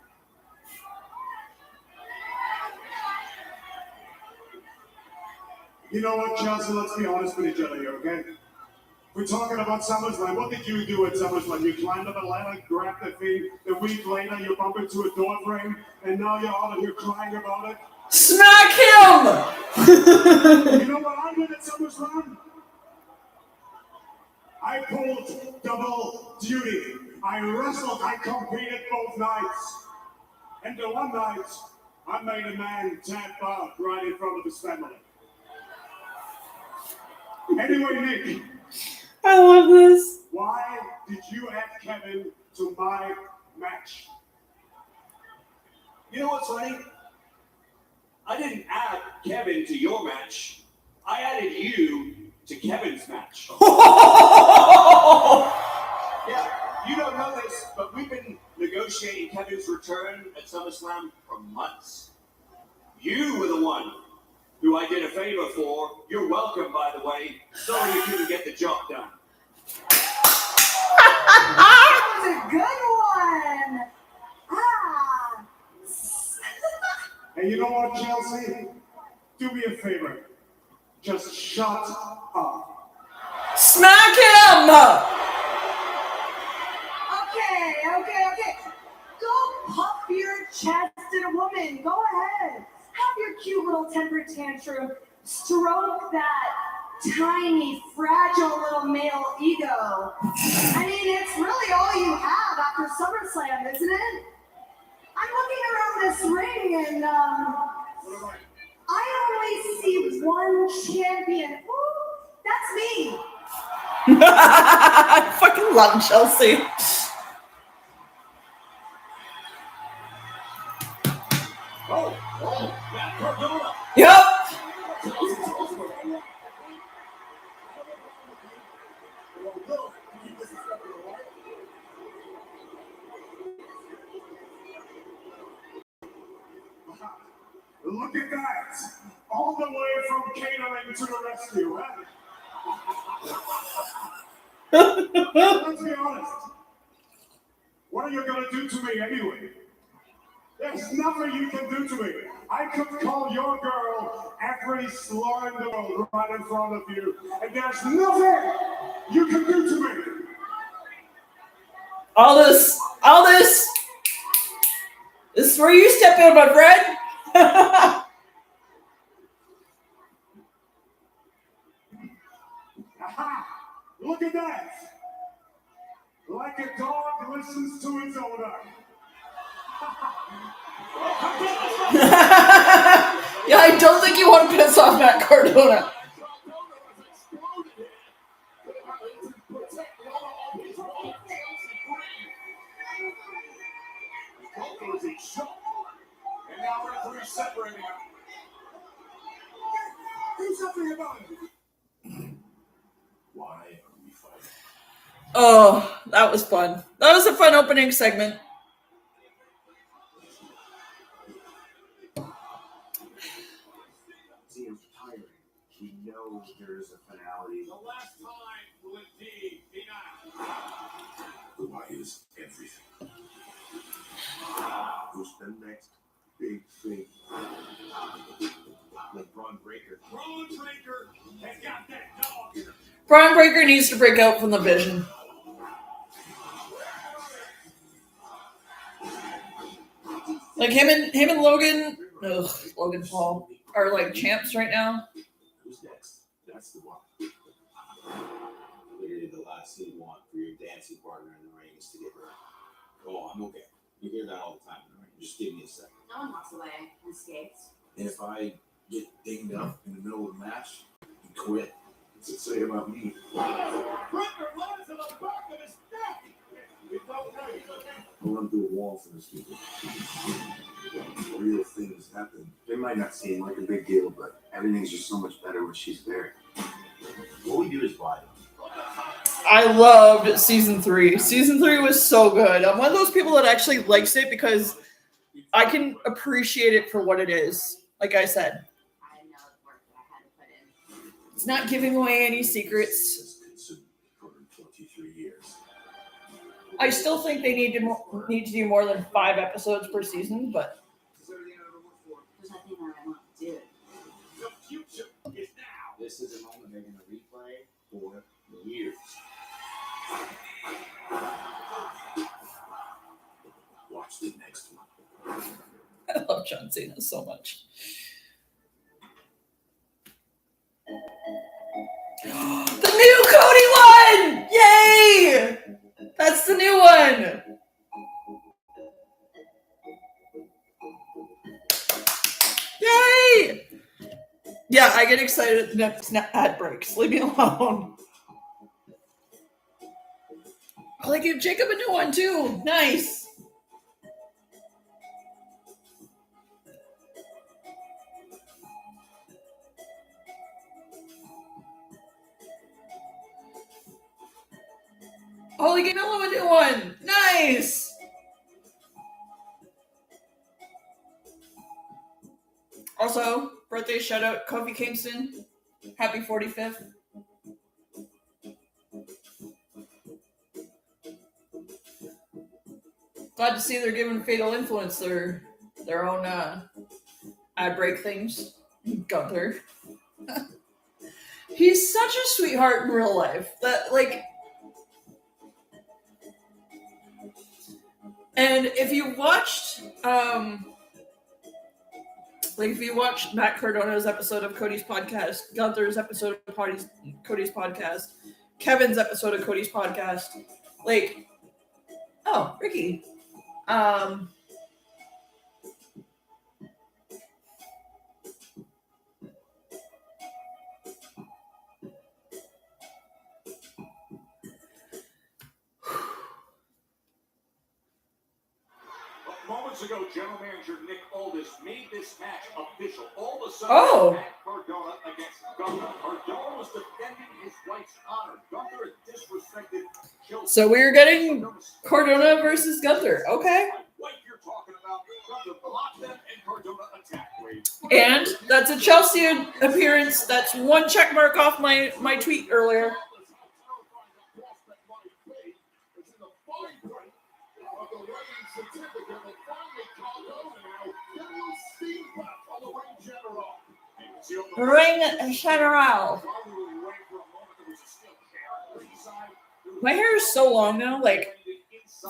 You know what, Chelsea? Let's be honest with each other here, okay? We're talking about SummerSlam. What did you do at SummerSlam? You climbed up a ladder, grabbed the thing. A week later, you bump into a door frame, and now you're out of here crying about it. Smack him! You know what I did at SummerSlam? I pulled double duty. I wrestled. I competed both nights. And the one night, I made a man tap out right in front of his family. Anyway, Nick, I love this. why did you add Kevin to my match? You know what's funny? I didn't add Kevin to your match. I added you to Kevin's match. Yeah, you don't know this, but we've been negotiating Kevin's return at SummerSlam for months. You were the one who I did a favor for. You're welcome, by the way. Sorry you couldn't get the job done. That was a good one. Ah. And you know what, Chelsea? Do me a favor. Just shut up. Smack him! Okay. Go puff your chest at a woman. Go ahead. Have your cute little temper tantrum. Stroke that tiny, fragile little male ego. I mean, it's really all you have after SummerSlam, isn't it? I'm looking around this ring and I only see one champion. Ooh, that's me. I fucking love Chelsea. Matt Cardona. Yep. Look at that! All the way from catering to the rescue, huh? Let's be honest. What are you gonna do to me anyway? There's nothing you can do to me. I could call your girl every slur in the world right in front of you, and there's nothing you can do to me. All this. This is where you step in, my friend. Aha! Look at that! Like a dog listens to its owner. Yeah, I don't think you want to piss off Matt Cardona. And now we're separating them. Do something about it. Why are we fighting? Oh, that was fun. That was a fun opening segment. Seems tiring. We know there is a finality. The last time will indeed be now. Why is everything? Who's the next big thing? Like Braun Breaker. Braun Breaker has got that dog in him. Braun Breaker needs to break out from the Vision. Like him and Logan, Logan Paul are like champs right now. Who's next? That's the one. Literally the last thing you want for your dancing partner in the ring is to get hurt. Oh, I'm okay. You hear that all the time in the ring. Just give me a second. No one walks away and skates. And if I get dinged up in the middle of the match and quit, what's it say about me? Breaker lands on the back of his neck. I'll run through a wall for this people. Real things happen. It might not seem like a big deal, but everything's just so much better when she's there. What we do is vital. I loved season 3. Season 3 was so good. I'm one of those people that actually likes it because I can appreciate it for what it is. Like I said, I know the work that I had to put in. it's not giving away any secrets. It's consumed for 23 years. I still think they need to do more than 5 episodes per season, but There's nothing that I want to do. The future is now. This is a moment they're going to replay for years. Watch the next one. I love John Cena so much. The new Cody one! Yay! That's the new one. excited at the next ad breaks. Leave me alone. Oh, they gave Jacob a new one too. Nice. Oh, they gave Milo a new one. Nice. Also, birthday shout out Kofi Kingston. Happy 45th. Glad to see they're giving Fatal Influence their own ad break things. Gunther. He's such a sweetheart in real life. That and if you watched if you watched Matt Cardona's episode of Cody's podcast, Gunther's episode of Cody's podcast, Kevin's episode of Cody's podcast, Ricky. Moments ago, General Manager Nick Aldis made this match official. All of a sudden, Matt Cardona against Gunther. Cardona was defending his wife's honor. Gunther disrespected Chelsea. So we're getting Cardona versus Gunther. Okay. What you're talking about, Gunther blocked them and Cardona attacked. And that's a Chelsea appearance. That's one check mark off my tweet earlier. Ring General. My hair is so long now. If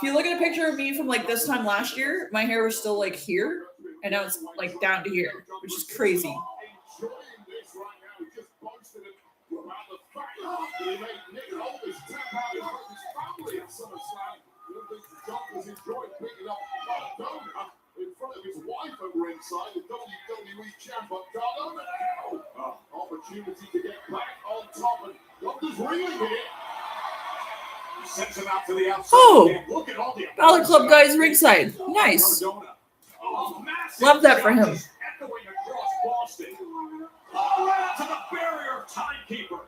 you look at a picture of me from this time last year, my hair was still here, and now it's down to here, which is crazy. In front of his wife at ringside, the WWE champ, but Gargano now. Opportunity to get back on top, and Gunther's reeling here. He sends him out to the outside. Oh, look at all the Balor Club guys ringside. Nice. Love that for him. Echoing across Boston. All out to the barrier of Timekeeper.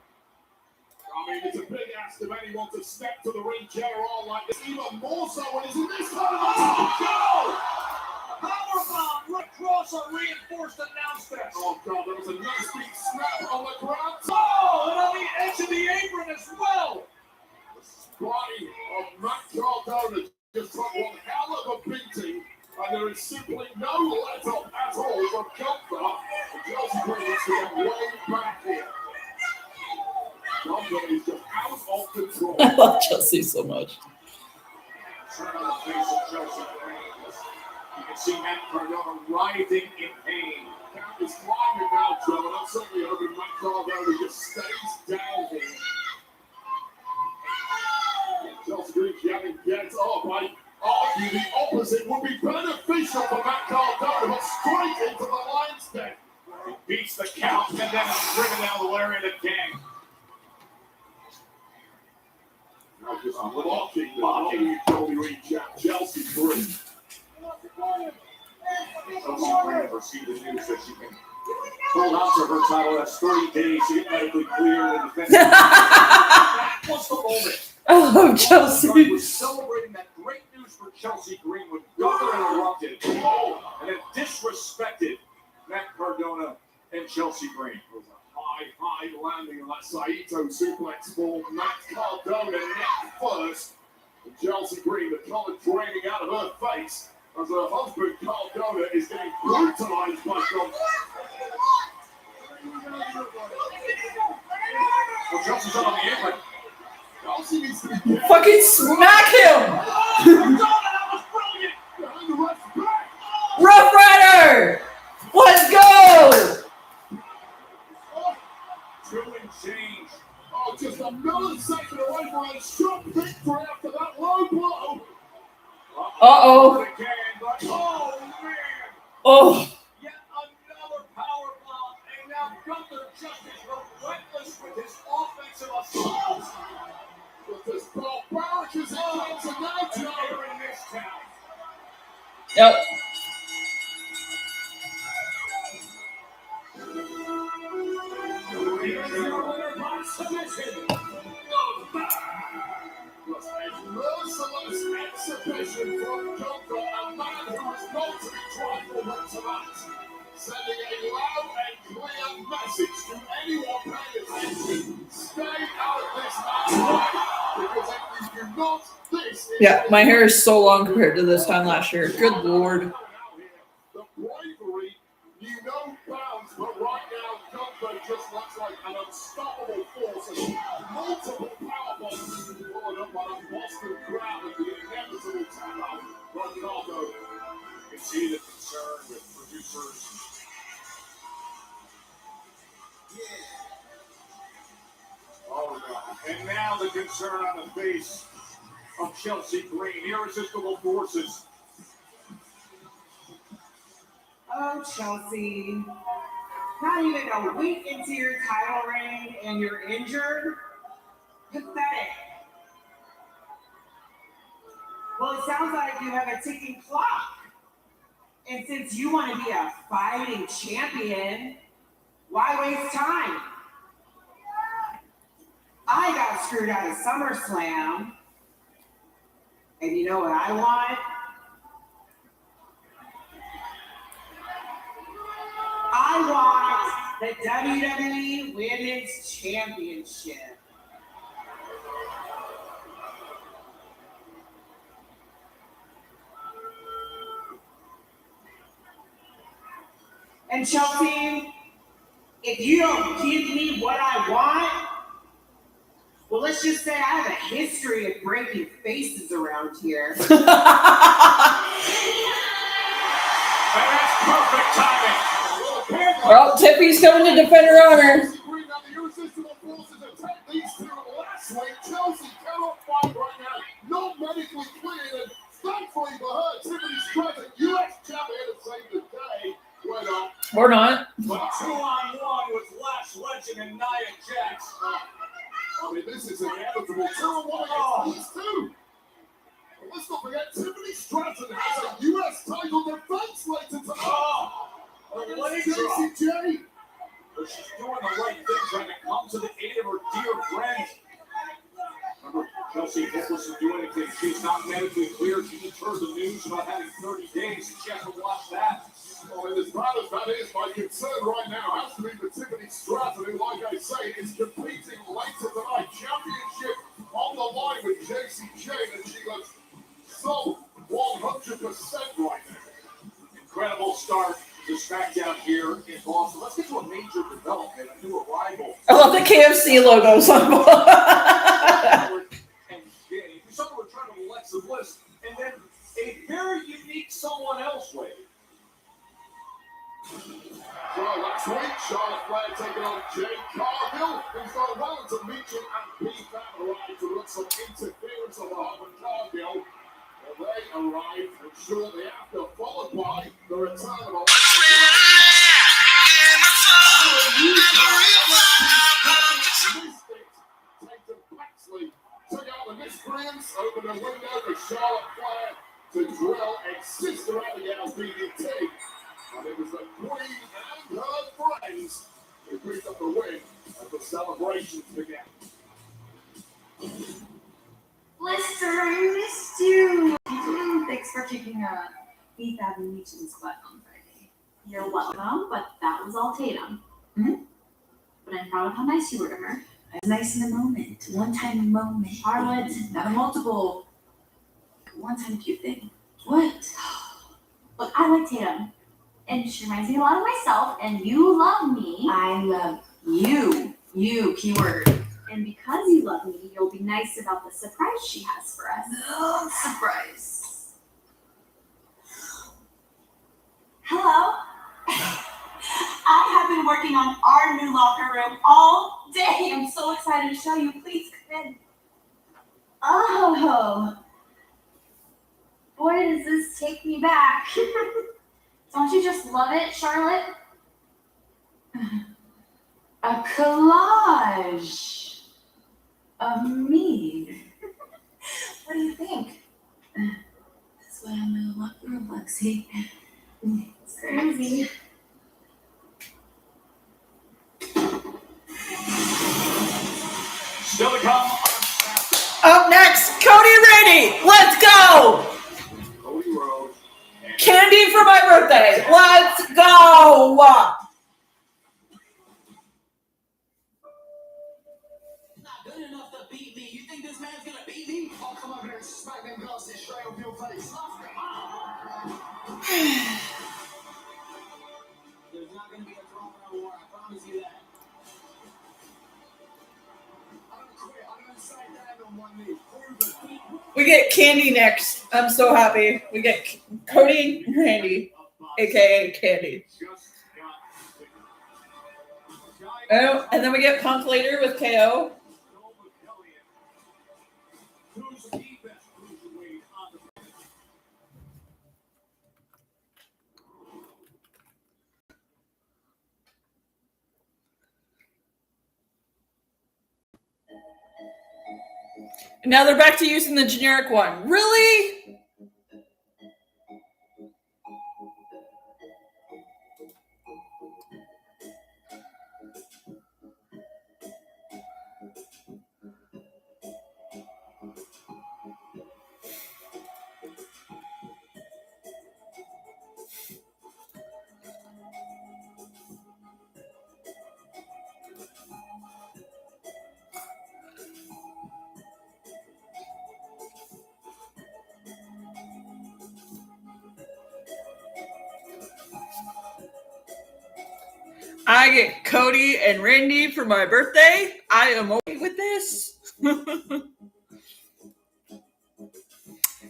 It's a big ask of anyone to step to the ring general like this, even more so when he's in this kind of powerbomb right across a reinforced announce desk. Oh God, there was a nice big snap on the ground. Oh, and on the edge of the apron as well. The body of Matt Cardona just took one hell of a beating, and there is simply no let up at all from Gunther. Chelsea Green is to get way back here. Gunther is just out of control. I love Chelsea so much. Turn on the face of Chelsea Green. You can see Matt Cardona writhing in pain. Count is climbing now, Joe, and I'm certainly hoping Matt Cardona just stays down here. Chelsea Green gets up. I argue the opposite would be beneficial for Matt Cardona, but straight into the lion's den. He beats the count and then is driven down the lariat again. Now just blocking the WWE champ, Chelsea Green. Chelsea Green received the news that she can hold on to her title. That's 30 days to get medically cleared and defend. That was the moment. I love Chelsea. We're celebrating that great news for Chelsea Green when Gunther interrupted and then disrespected Matt Cardona and Chelsea Green. It was a high landing on that Saito suplex for Matt Cardona neck first. And Chelsea Green, the color draining out of her face as her husband Cardona is getting brutalized by Gunther. Well, Chelsea's up on the apron. Chelsea needs to be careful. Fucking smack him! That was brilliant! Behind the ref's back. Rough Rider! Let's go! Two and change. Oh, just a millisecond away from a shot victory after that low blow. Uh-oh. Again, but, oh, man. Oh. Yet another power bomb. And now Gunther just as relentless with his offensive assault. But this barbaric as it comes and now, And Joe. here in this town. Yep. Winner by submission. Was a merciless exhibition from Joker, a man who is not to be trifled with tonight. Sending a loud and clear message to anyone paying attention. Stay out of this match, because if you do not, this is Yeah, my hair is so long compared to this time last year. Good lord. The bravery knew no bounds, but right now, Gunther just looks like an unstoppable force and multiple powerbombs followed up by a Boston crowd at the inevitable tap-out by Gargano. You can see the concern with producers. All right. And now the concern on the face of Chelsea Green. Irresistible forces. Oh, Chelsea. Not even a week into your title reign and you're injured? Pathetic. Well, it sounds like you have a ticking clock. And since you want to be a fighting champion, why waste time? I got screwed out of SummerSlam. And you know what I want? I want the WWE Women's Championship. And Chelsea, if you don't give me what I want, well, let's just say I have a history of breaking faces around here. And that's perfect timing. Well, Tippy's coming to defend her honor. Chelsea Green now the irresistible forces attack these two last week. Chelsea cannot fight right now. Not medically cleared, and thankfully for her, Tiffany Stratton, U.S. champion, to save the day. Went up. Or not. But 2-on-1 with Lash Legend and Nia Jax. I mean, this is inevitable. 2-on-1 against these two. But let's not forget, Tiffany Stratton has a U.S. title defense later tonight. Oh, a leg drop. Stacey J. But she's doing the right thing, trying to come to the aid of her dear friend. Remember, Chelsea doesn't do anything. She's not medically cleared. She just heard the news about having 30 days. She has to watch that. Well, and as bad as that is, my concern right now has to be for Tiffany Stratton, who, like I say, is competing later tonight. Championship on the line with J.C. Jane, and she looks so 100% right now. Incredible start to Smackdown here in Boston. Let's get to a major development, a new arrival. I love the KFC logos on both. And Jay, someone were trying to Alexa Bliss, and then a very unique someone else way. So last week, Charlotte Flair taking on Jade Cargill, who's got a well to Mitchell and Pete Van arrived to run some interference on behalf of Cargill. Well, they arrived, and shortly after, followed by the return of Alexa Bliss. Took out the miscreants, opened a window for Charlotte Flair to drill a Sister Abigail's DDT. And it was the Queen and her friends who picked up the win as the celebrations began. Lister, I missed you. Thanks for kicking Beef Avenue Meecham's butt on Friday. You're welcome, but that was all Tatum. Mhm. But I'm proud of how nice you were to her. I was nice in the moment, one-time moment. Charlotte, Not a multiple, one-time cute thing. what? Look, I like Tatum. And she reminds me a lot of myself, and you love me. I love you. You, keyword. And because you love me, you'll be nice about the surprise she has for us. No surprise. Hello. I have been working on our new locker room all day. I'm so excited to show you. Please come in. Oh. Boy, does this take me back. Don't you just love it, Charlotte? A collage of me. What do you think? That's why I'm in luck room, Lexi. It's crazy. Still to come. Up next, Cody Randy. Let's go. Cody Rhodes. Candy for my birthday. Let's go. Not good enough to beat me. You think this man's gonna beat me? I'll come up here and smack them glasses straight up your face. There's not gonna be a throne round war, I promise you that. I'm gonna quit. I'm gonna slide down on one knee. Prove it. We get Candy next. I'm so happy. We get Cody Randy, aka Candy. Oh, and then we get Punk later with KO. Who's the best cruiserweight on the Now they're back to using the generic one. Really? I get Cody and Randy for my birthday. I am okay with this.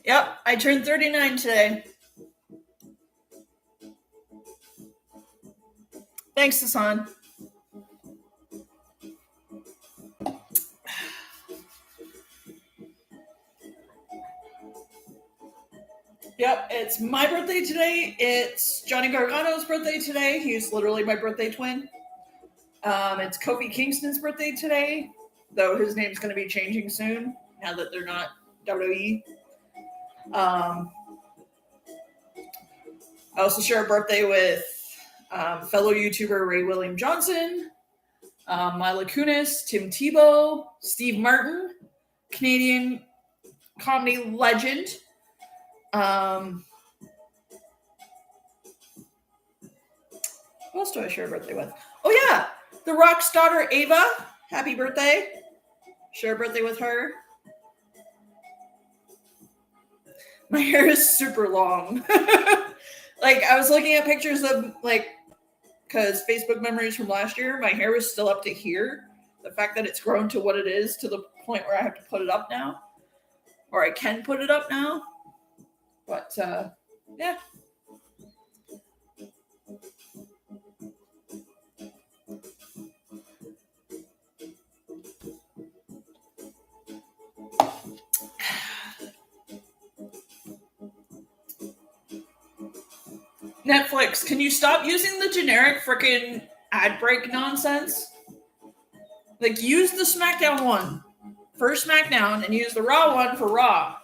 Yep, I turned 39 today. Thanks, Hassan. Yep, it's my birthday today. It's Johnny Gargano's birthday today. He's literally my birthday twin. It's Kofi Kingston's birthday today, though his name's going to be changing soon now that they're not WWE. I also share a birthday with fellow YouTuber Ray William Johnson, Mila Kunis, Tim Tebow, Steve Martin, Canadian comedy legend. Who else do I share a birthday with? Oh yeah, The Rock's daughter Ava. Happy birthday. Share a birthday with her. My hair is super long. Like, I was looking at pictures of, like, because Facebook memories from last year, my hair was still up to here. The fact that it's grown to what it is to the point where I have to put it up now. Or I can put it up now. But, yeah. Netflix, can you stop using the generic freaking ad break nonsense? Like, use the SmackDown one for SmackDown and use the Raw one for Raw.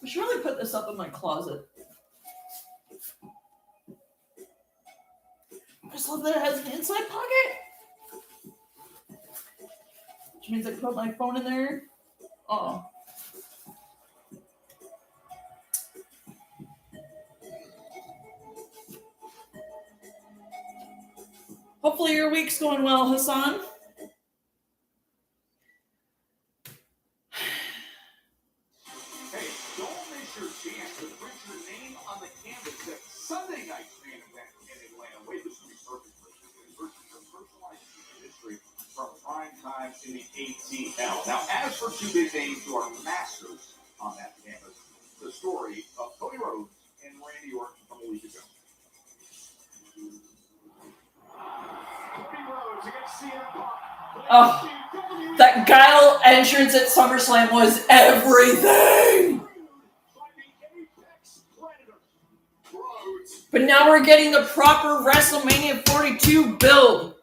I should really put this up in my closet. I just love that it has an inside pocket. Which means I can put my phone in there. Oh. Hopefully your week's going well, Hassan. Hey, don't miss your chance to print your name on the canvas at Sunday night's main event in Atlanta. Wait, this will be perfect for you. Versus your personalized history from prime time in the ATL. Now, as for two big names who are masters on that canvas, the story of Cody Rhodes and Randy Orton from a week ago. Oh, that Guile entrance at SummerSlam was everything. But now we're getting the proper WrestleMania 42 build.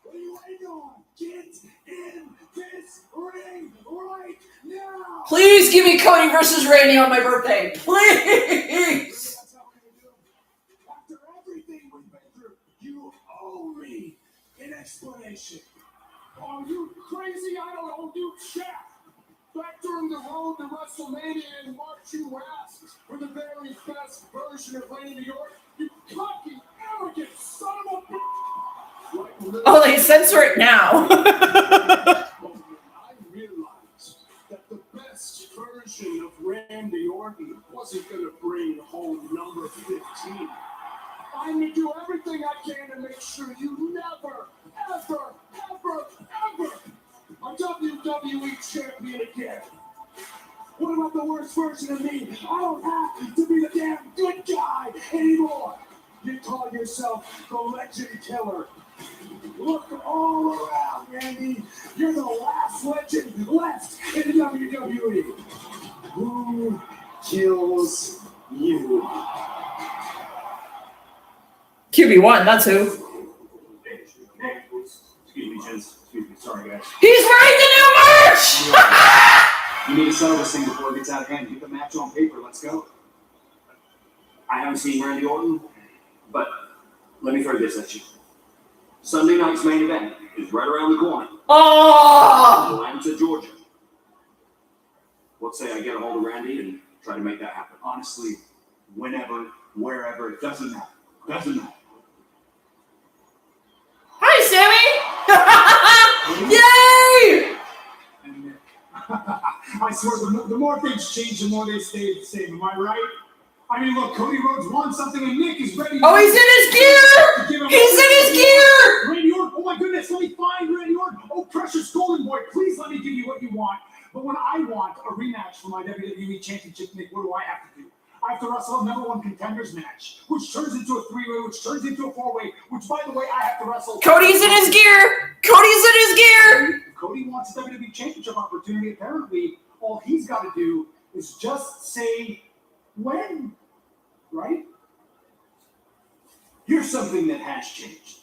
What are you waiting on? Get in this ring right now! Please give me Cody versus Randy on my birthday. Please. That's how we're gonna do it. After everything we've been through, you owe me an explanation. Are you crazy? I don't owe you shit. Back during the road to WrestleMania in March, you asked for the very best version of Randy Orton. You cocky, arrogant son of a bitch. Oh, they censor it now. I realized that the best version of Randy Orton wasn't going to bring home number 15. I'm going to do everything I can to make sure you never, ever, ever, ever are WWE champion again. What about the worst version of me? I don't have to be the damn good guy anymore. You call yourself the Legend Killer. Look all around, Randy. You're the last legend left in the WWE. Who kills you? QB1, that's who. Excuse me, gents. Excuse me. Sorry, guys. He's wearing the new merch! You need to settle this thing before it gets out of hand. Get the match on paper. Let's go. I haven't seen Randy Orton, but let me throw this at you. Sunday night's main event is right around the corner. Oh! Atlanta, Georgia. Let's say I get a hold of Randy and try to make that happen. Honestly, whenever, wherever, it doesn't matter. Doesn't matter. Hi, Sammy! Yay! And I swear, the more things change, the more they stay the same. Am I right? I mean, look, Cody Rhodes won something, and Nick is ready. Oh, he's in his gear! He's in his gear! Randy Orton, oh my goodness, let me find Randy Orton. Oh, precious golden boy, please let me give you what you want. But when I want a rematch for my WWE Championship, Nick, what do I have to do? I have to wrestle a number one contenders match, which turns into a three-way, which turns into a four-way, which, by the way, I have to wrestle. Cody's in his gear! Cody's in his gear! If Cody wants a WWE Championship opportunity, apparently all he's got to do is just say when, right? Here's something that has changed.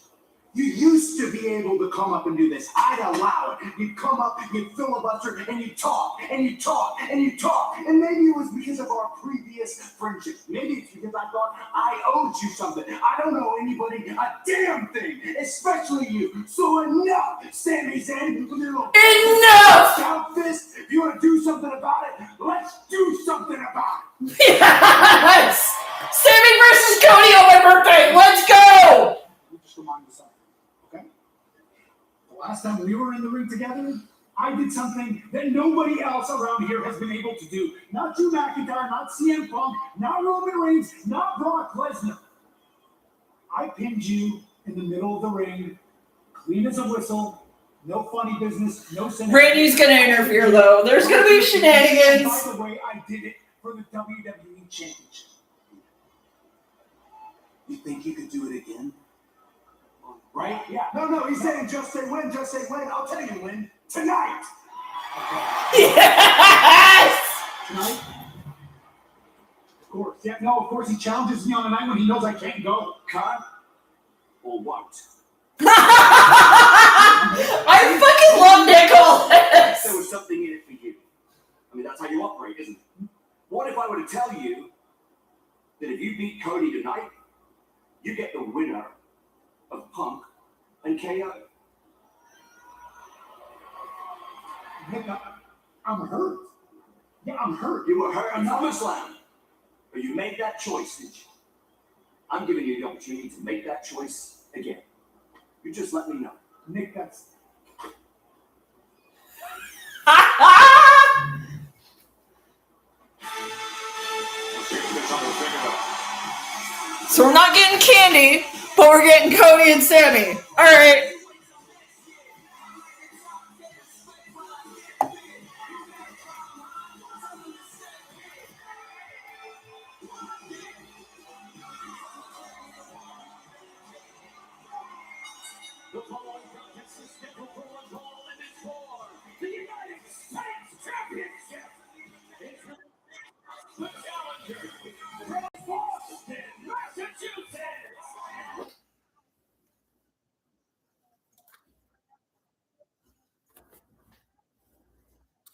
You used to be able to come up and do this. I'd allow it. You'd come up, you'd filibuster, and you'd talk, and you'd talk, and you'd talk. And maybe it was because of our previous friendship. Maybe it's because I thought I owed you something. I don't owe anybody a damn thing, especially you. So enough, Sami Zayn. Enough! Shout this. If you want to do something about it, let's do something about it. Yes! Sammy versus Cody on my birthday! Let's go! You just remind me something, okay? The last time we were in the ring together, I did something that nobody else around here has been able to do. Not Drew McIntyre, not CM Punk, not Roman Reigns, not Brock Lesnar. I pinned you in the middle of the ring, clean as a whistle, no funny business, no shenanigans. Randy's gonna interfere though. There's gonna be shenanigans. By the way, I did it for the WWE Championship. You think you could do it again? Right? Yeah. No, he's saying just say when, I'll tell you when. Tonight! Yes! Tonight? Of course. Yeah, no, of course he challenges me on the night when he knows I can't go. Cut or what? I fucking love Nicholas! There was something in it for you. I mean, that's how you operate, isn't it? What if I were to tell you that if you beat Cody tonight, you get the winner of Punk and KO? Nick, I'm hurt. Yeah, I'm hurt. You were hurt in SummerSlam, but you made that choice, didn't you? I'm giving you the opportunity to make that choice again. You just let me know. Nick, that's... So we're not getting candy, but we're getting Cody and Sammy. Alright. The following contest is scheduled for one fall and is for the United States Championship. It's the challenger from Boston, Massachusetts.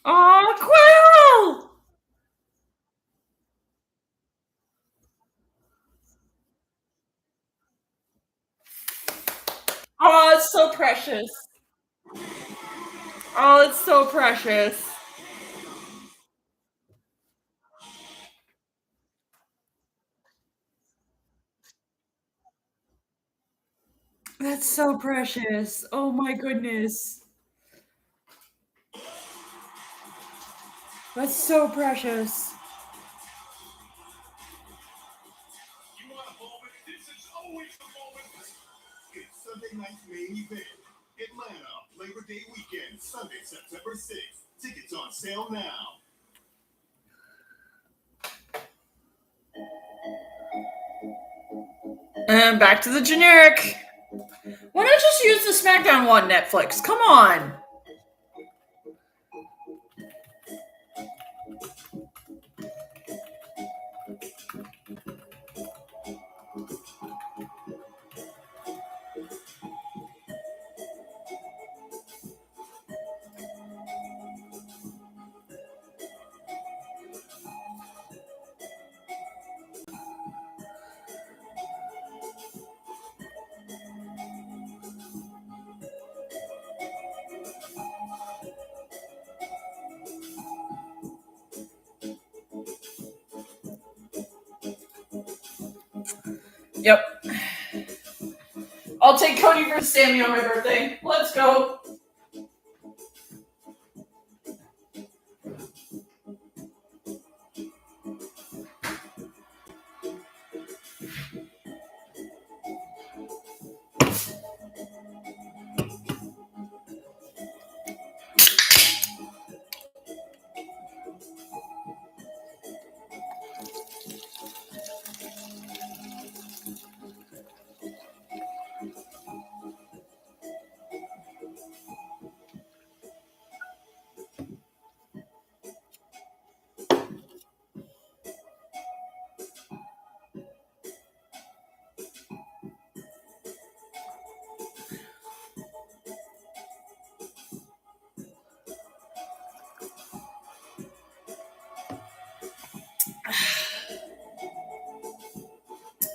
Aw, Quill! Oh, it's so precious. Oh, it's so precious. That's so precious. Oh my goodness. That's so precious. You want a moment? This is always a moment. It's Sunday night's main event. Atlanta, Labor Day weekend, Sunday, September 6th. Tickets on sale now. And back to the generic. Why not just use the Smackdown one, Netflix? Come on. Yep. I'll take Cody versus Sammy on my birthday. Let's go.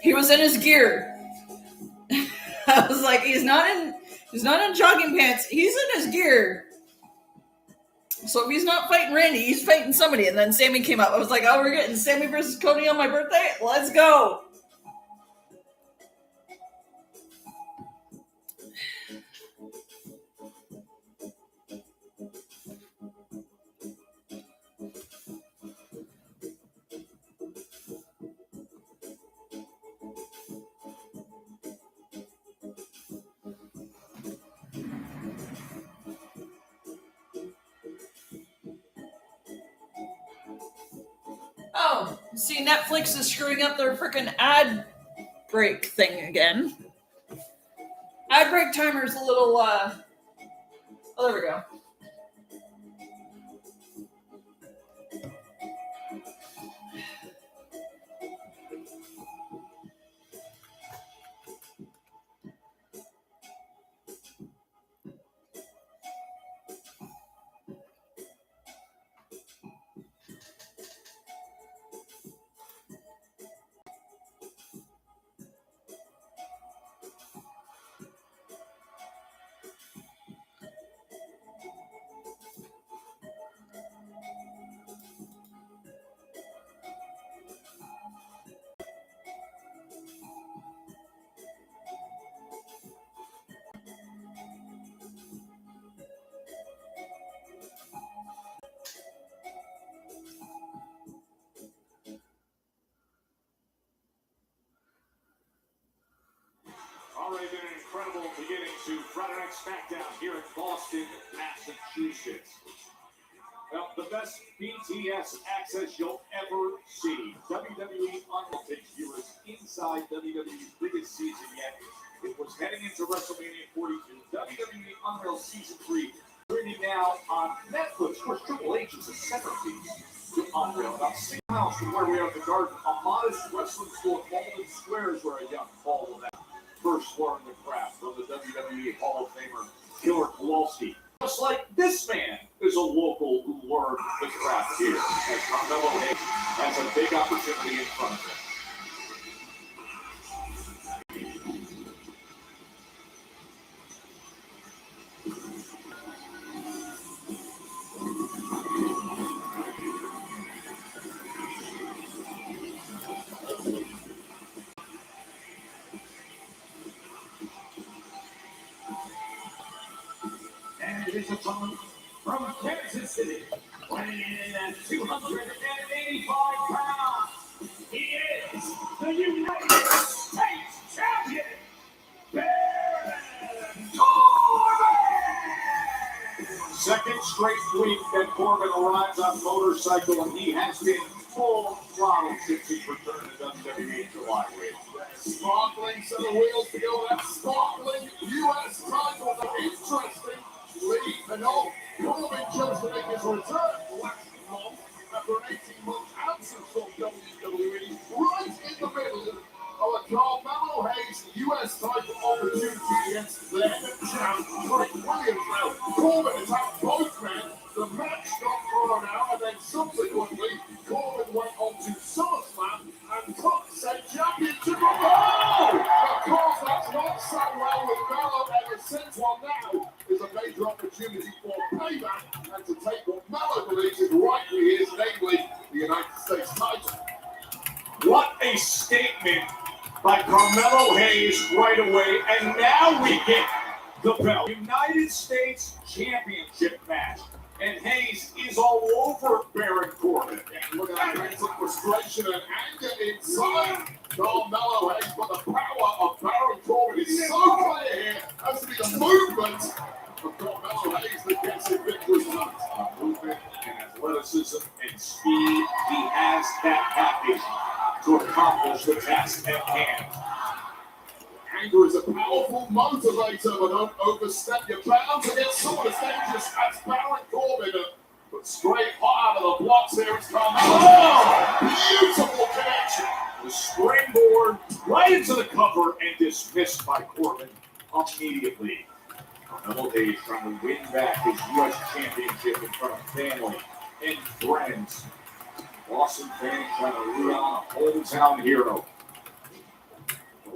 He was in his gear. I was like, he's not in jogging pants. He's in his gear. So if he's not fighting Randy, he's fighting somebody. And then Sammy came up. I was like, oh, we're getting Sammy versus Cody on my birthday? Let's go. Oh, see, Netflix is screwing up their freaking ad break thing again. Ad break timer's a little, oh, there we go. Already been an incredible beginning to Friday Night Smackdown here in Boston, Massachusetts. Well, the best BTS access you'll ever see. WWE Unreal takes viewers inside WWE's biggest season yet. It was heading into WrestleMania 42. WWE Unreal Season 3 streaming now on Netflix. Of course, Triple H is a centerpiece to Unreal. About 6 miles from where we are at the Garden, a modest wrestling school at Malden Square is where a young Paul Levesque first learned the craft from the WWE Hall of Famer Killer Kowalski. Just like this man is a local who learned the craft here, as Carmelo Hayes has a big opportunity in front of him. And it is a opponent from Kansas City, weighing in at 285 pounds. He is the United States Champion, Baron Corbin! Second straight week that Corbin arrives on motorcycle, and he has been full throttle since his return to WWE in July. Sparkling set of wheels to go. That sparkling U.S. title. The interesting lead and all. Corbin chose to make his return last month after an 18-month absence from WWE, right in the middle of a Carmelo Hayes U.S. title opportunity against the champ Trick Williams. Now, Corbin attacked both men. The match got thrown out, and then subsequently, Corbin went on to SummerSlam and took said championship on the road. Of course, that's not sat well with Melo ever since. One now is a major opportunity for payback and to take what Melo believes is rightly his, namely the United States title. What a statement by Carmelo Hayes right away, and now we get the belt. United States Championship match. And Hayes is all over Baron Corbin. And look at that raise of frustration and anger inside Carmelo Hayes, but the power of Baron Corbin is so clear here as to be the movement of Carmelo Hayes that gets him victory tonight. Movement and athleticism and speed, he has that package to accomplish the task at hand. Anger is a powerful motivator, but don't overstep your bounds against someone as dangerous as Baron Corbin. But straight hot out of the blocks here, it's Carmelo. Oh, beautiful connection. The springboard right into the cover and dismissed by Corbin immediately. Carmelo Hayes trying to win back his U.S. Championship in front of family and friends. Boston fans trying to root on a hometown hero.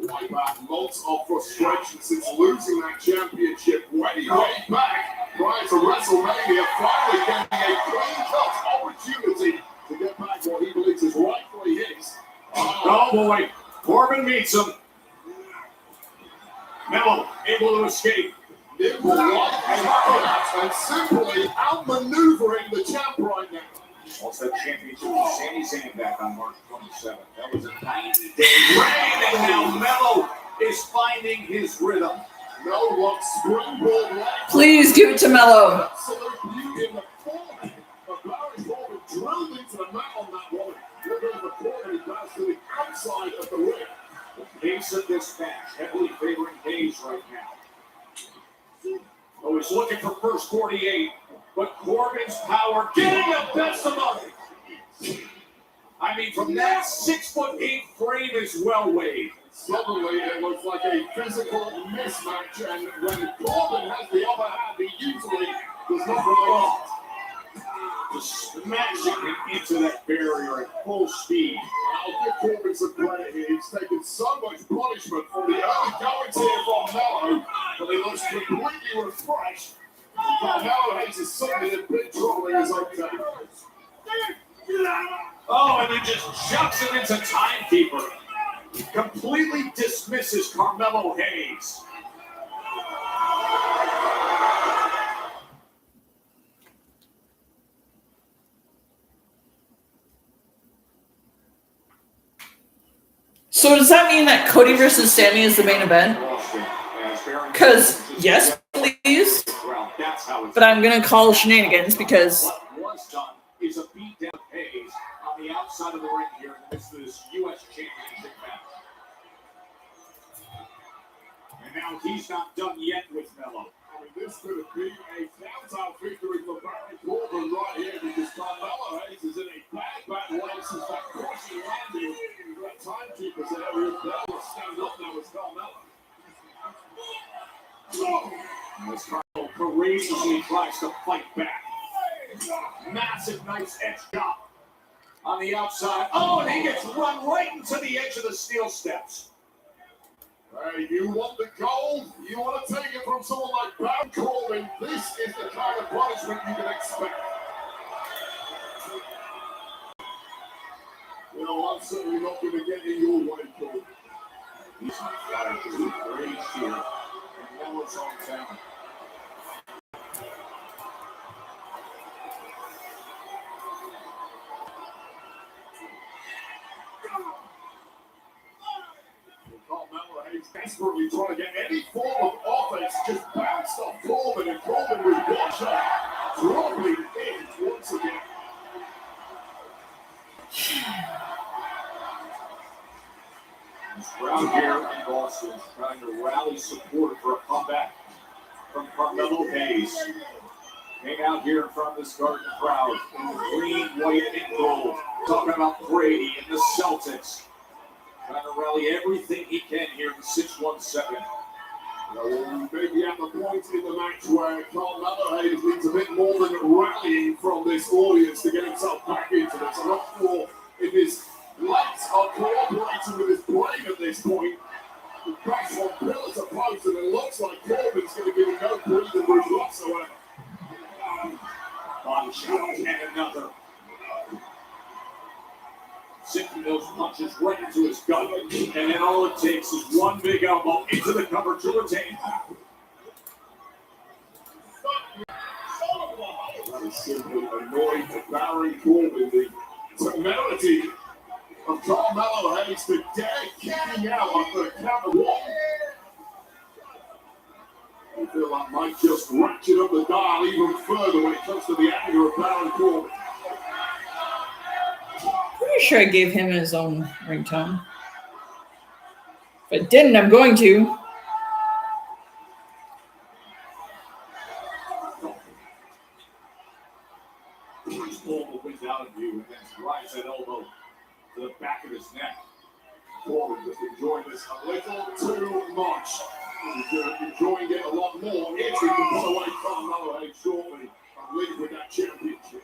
Wipe out months of frustration since losing that championship way back prior to WrestleMania, finally getting a clean-cut opportunity to get back what he believes is rightfully his. Oh boy, Corbin meets him. Melo able to escape. Nimble, light, and simply outmaneuvering the champ right now. Also championship with Sami Zayn back on March 27th. That was a 90-day reign, and now Melo is finding his rhythm. No luck, springboard leg. Please give it to Melo. Absolute beauty in the forehead. But Baron Corbin drilled into the mat on that one. Look over Corbin, he goes to the outside of the ring. The pace of this match heavily favoring Hayes right now. Oh, he's looking for first 48. But Corbin's power getting the best of him. I mean, from that 6'8" frame is well weighed. Suddenly, it looks like a physical mismatch, and when Corbin has the upper hand, he usually does not rely. Just smashing him into that barrier at full speed. I'll give Corbin some credit here. He's taken so much punishment from the early goings here from Melo, but he looks completely refreshed. Carmelo Hayes is certainly in big trouble in his own town. Oh, and he just chucks him into timekeeper. Completely dismisses Carmelo Hayes. So does that mean that Cody versus Sammy is the main event? Because yes, please. Well, that's how it's But I'm gonna call shenanigans because what was done outside of the ring here in the midst of this U.S. Championship match. And now he's not done yet with Mello. I mean, this could have been a count-out victory for Baron Corbin right here because Carmelo Hayes is in a bad way since that crushing landing. That timekeeper's area. Bell will stand up now as Carmelo. As Carmelo courageously tries to fight back. Massive nice edge chop on the outside. Oh, and he gets run right into the edge of the steel steps. Hey, you want the gold? You want to take it from someone like Baron Corbin? This is the kind of punishment you can expect. You know, I'm certainly not going to get in your way, Corbin. He's on fire because he's raged here. And now it's on town. Carmelo Hayes desperately trying to get any form of offense, just bounced off Corbin, and Corbin with one shot, dropping in once again. This crowd here in Boston is trying to rally support for a comeback from Carmelo Hayes. Came out here in front of this Garden crowd in the green, white, and gold, talking about Brady and the Celtics. Trying to rally everything he can here in the 617. We may be at the point in the match where Carmelo Hayes needs a bit more than rallying from this audience to get himself back into this. I'm not sure if his legs are cooperating with his brain at this point. The back's on pillars of posts, and it looks like Corbin's going to give him no breathing room whatsoever. Body shot and another. Sinking those punches right into his gut. And then all it takes is one big elbow into the cover to retain. That is simply annoying to Baron Corbin. The temerity of Carmelo Hayes to dare kicking out after the count of one. I feel like might just ratchet up the dial even further when it comes to the anger of Baron Corbin. Pretty sure I gave him his own ringtone. If I didn't, I'm going to. He's pulled the wind out of you and then drives that elbow to the back of his neck. Corbin just enjoying this a little too much. He's enjoying it a lot more if he can put away Carmelo Hayes shortly and leave with that championship.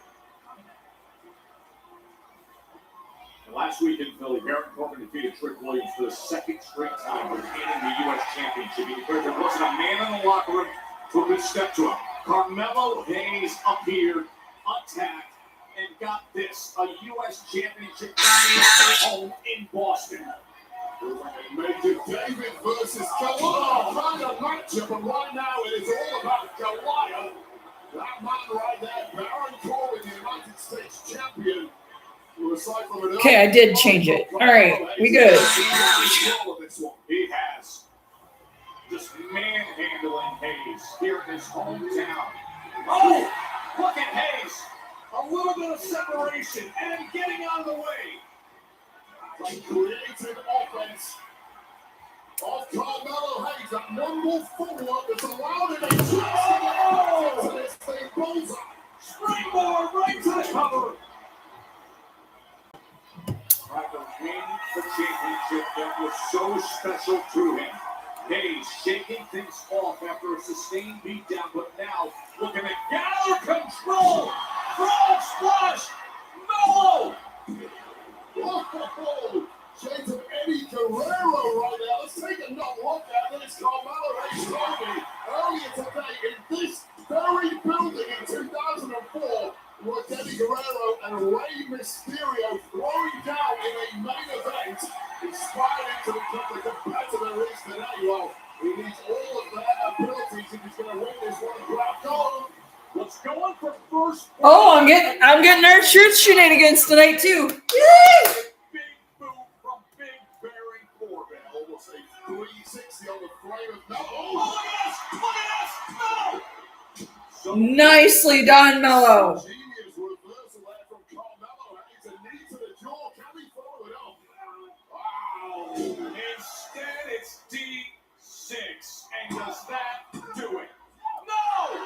Last week in Philly, Baron Corbin defeated Trick Williams for the second straight time, retaining the U.S. Championship. He declared there wasn't a man in the locker room who could step to him. Carmelo Hayes appeared, attacked, and got this, a U.S. Championship home in Boston. It was like a major David versus Goliath kind of matchup, and right now it is all about Goliath. That man right there, Baron Corbin, the United States champion. Okay, I did change it. All right, we good. He has just manhandling Hayes here in his hometown. Oh, look at Hayes. A little bit of separation and getting out of the way. Like creative offense of Carmelo Hayes. That one move forward that's allowed him a chance to this thing bullseye. Springboard right to the cover. Tried to win the championship that was so special to him. Hayes shaking things off after a sustained beatdown, but now looking at gather control. Frog splash. Mello. Whoa! Shades of Eddie Guerrero right now. Let's take another look at this Carmelo Hayes trophy. Earlier today in this very building in 2004 was Eddie Guerrero and Rey Mysterio throwing down in a main event, inspired him to become the competitor he is today. Well, he needs all of their abilities if he's going to win this one. Black Gold. What's going for first? Oh, I'm getting our shirts shenanigans tonight too. Yay! Big move from Big Baron Corbin. Almost a 360 on the frame of no. Oh, yes! No! Nicely done, Mello. Genius reversal there from Carmelo Hayes, a knee to the jaw Does that do it? No!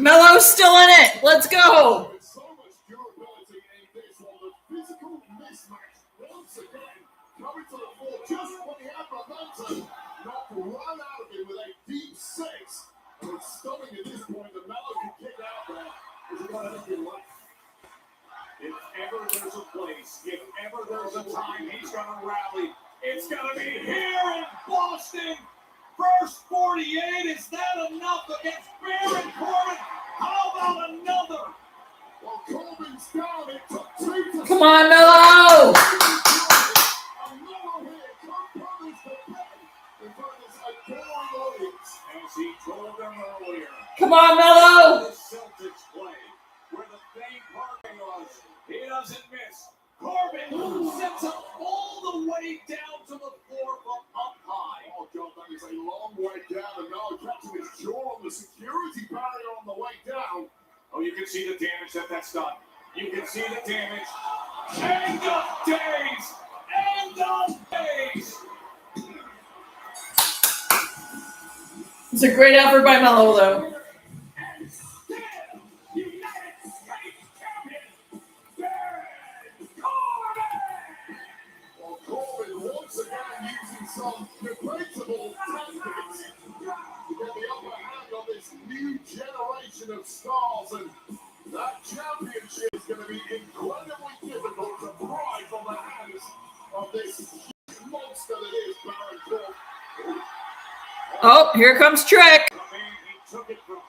Mello's still in it. Let's go. There's so much durability in this one. The physical mismatch once again coming to the fore just when he had momentum. Knocked right out of him with a deep six. And it's stunning at this point that Mello can kick out there. He's got anything left. If ever there's a place, if ever there's a time he's going to rally, it's going to be here in Boston. First 48, is that enough against Baron Corbin? How about another? Well, Corbin's down. It took two to Come on, Mello. and Mello here can't punish the pen in front of this adoring audience. As he told them earlier, Come on, Mello. the Celtics play, where the famed parking was, he doesn't miss. Corbin sets him all the way down to the floor from up high. Oh, God, that is a long way down, and Mello catching his jaw on the security barrier on the way down. Oh, you can see the damage that's done. You can see the damage. End of days! End of days! It's a great effort by Mello, though. And still, United States champion, Baron Corbin! Well, Corbin once again using some debatable tactics to get the upper hand on this new generation of stars, and that championship is going to be incredibly difficult to pry from the hands of this monster that is Baron Corbin. Oh, here comes Trick. The man he took it from.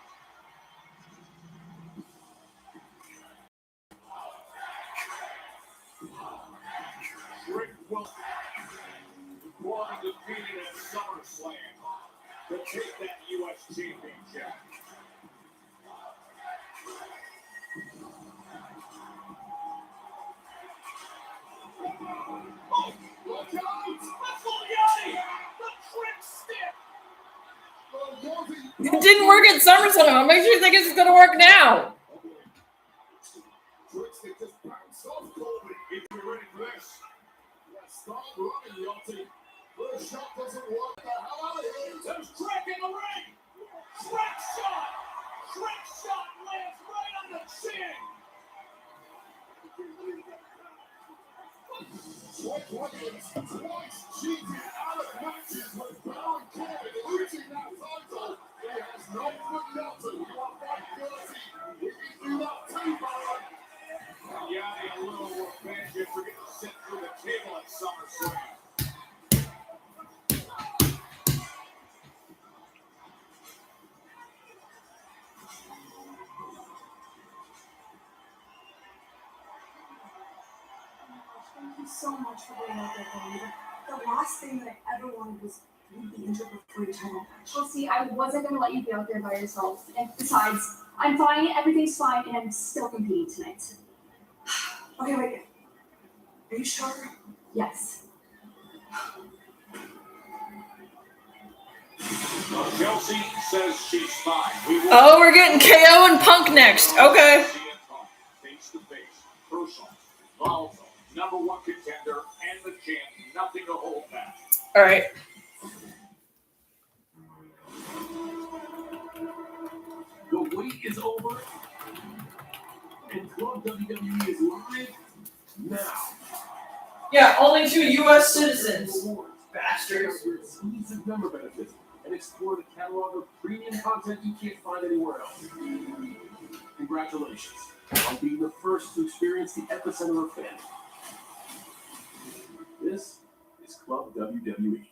Rick Wilson, Corbin defeated at SummerSlam to take that U.S. championship. Oh, look out! That's Giuliani! The trick stick! It didn't work at SummerSlam. I'll make sure you think it's going to work now. Trickstick just bounced off Corbin. If you're ready for this, Yeah, start running, Yachty. First shot doesn't work. The hell out of here. there's Trick in the ring! Trick shot! Trick shot lands right on the chin! Trick Williams twice cheated out of matches with Baron Corbin losing that title. He has not forgotten. You are 530. You can do that too, Baron. Giuliani a little revenge after getting sent through the table at SummerSlam. Thank you so much for being out there for me. The last thing that I ever wanted was to be injured before your title match. Well, see, I wasn't going to let you be out there by yourself. And besides, I'm fine, everything's fine, and I'm still competing tonight. Okay, wait. Are you sure? Yes. Chelsea says she's fine. We will Oh, we're getting KO and Punk next. Okay. face to face. Crucial. Volatile. Number one contender and the champ. Nothing to hold back. All right. The wait is over, and Club WWE is live now. Yeah, only 2 U.S. citizens. Rewards, Bastards. your exclusive member benefits, and explore the catalog of premium content you can't find anywhere else. Congratulations on being the first to experience the epicenter of fandom. This is Club WWE.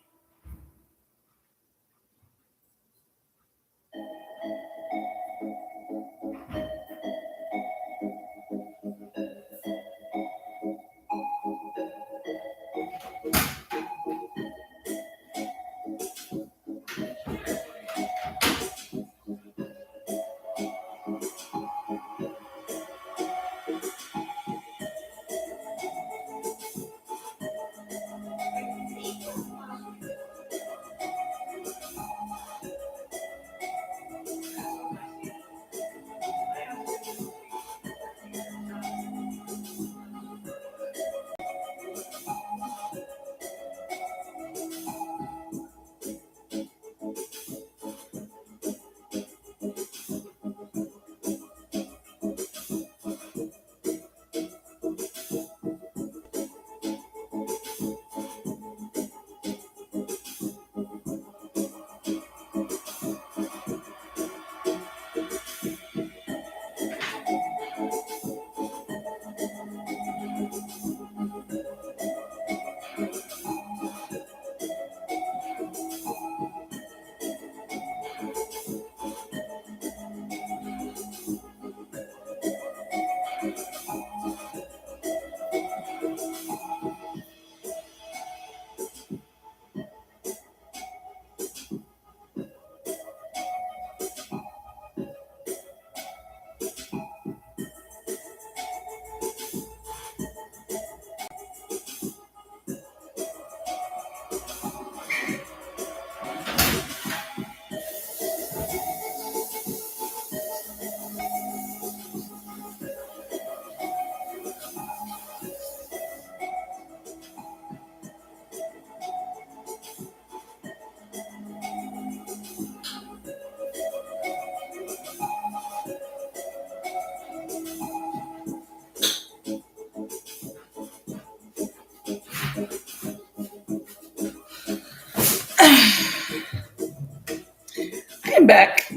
back.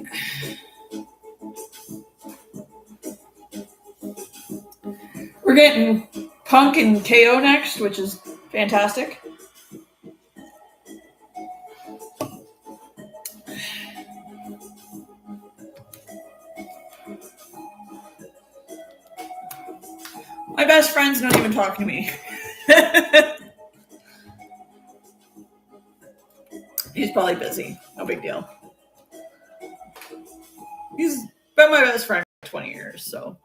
We're getting Punk and KO next, which is fantastic. My best friend's not even talking to me. He's probably busy. No big deal. He's been my best friend for 20 years, so.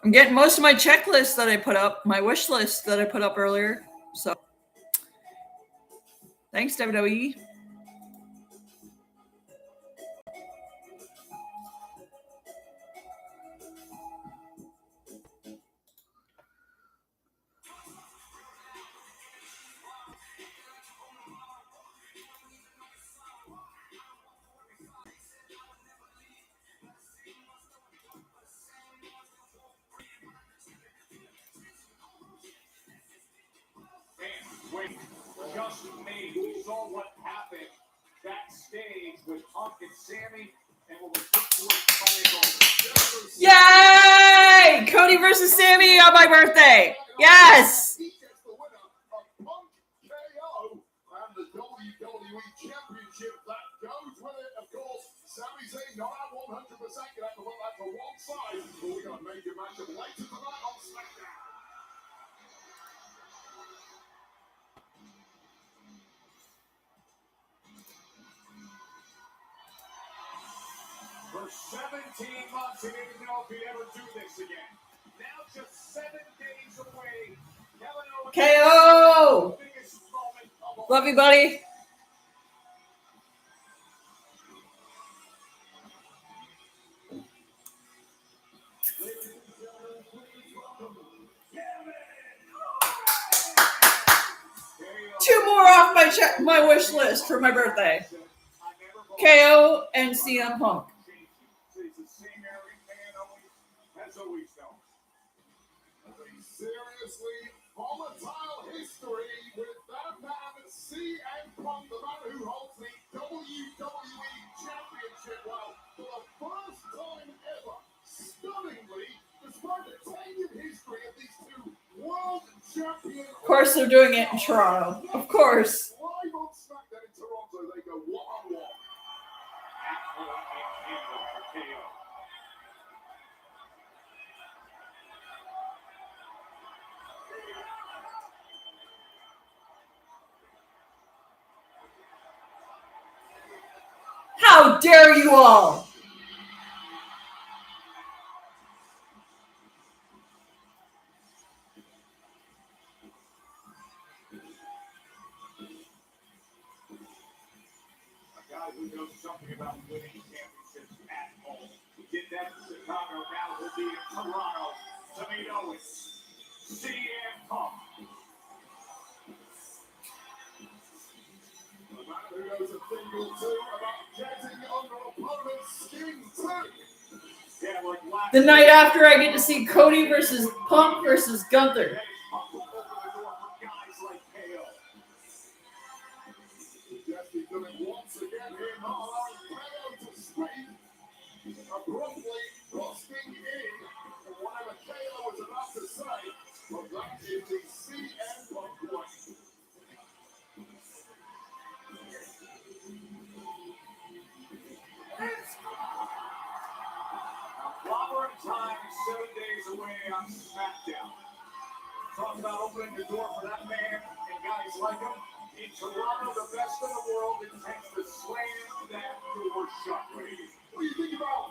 I'm getting most of my checklist that I put up, my wish list that I put up earlier. So thanks, WWE. Wait, just me. We saw what happened backstage with Punk and Sammy, and what was Yay! Cody versus Sammy on my birthday. Yes. He gets the winner of Punk KO and the WWE Championship. That goes with it, of course. Sami Zayn not at 100%. Gonna have to put that to one side. But we got a major matchup later tonight on Smackdown. For 17 months, he didn't know if he'd ever do this again. Now, just 7 days away. KO! Love you, buddy. Two more off my wish list for my birthday. KO and CM Punk. Seriously volatile history with that man, CM Punk, the man who holds the WWE Championship. Well, for the first time ever, stunningly, despite the tainted history of these two world champions. Of course, they're doing it in Toronto. Of course. Live on Smackdown in Toronto, they go one-on-one. How dare you all? A guy who knows something about winning championships at home. He did that in Chicago, now he'll be in Toronto. Tomato is CM Punk. The man who knows a thing or two about getting under opponent's skin too. Yeah, like last The night after I get to see Cody versus Punk versus Gunther. Punk will open the door for guys like KO. Jesse doing it once again here, not allowing KO to speak. Abruptly busting in and whatever KO was about to say, but that is the CM Punk way. Clobbering time, 7 days away on Smackdown. Talk about opening the door for that man and guys like him. In Toronto, the best in the world intends to slam that door shut, ladies. What do you think about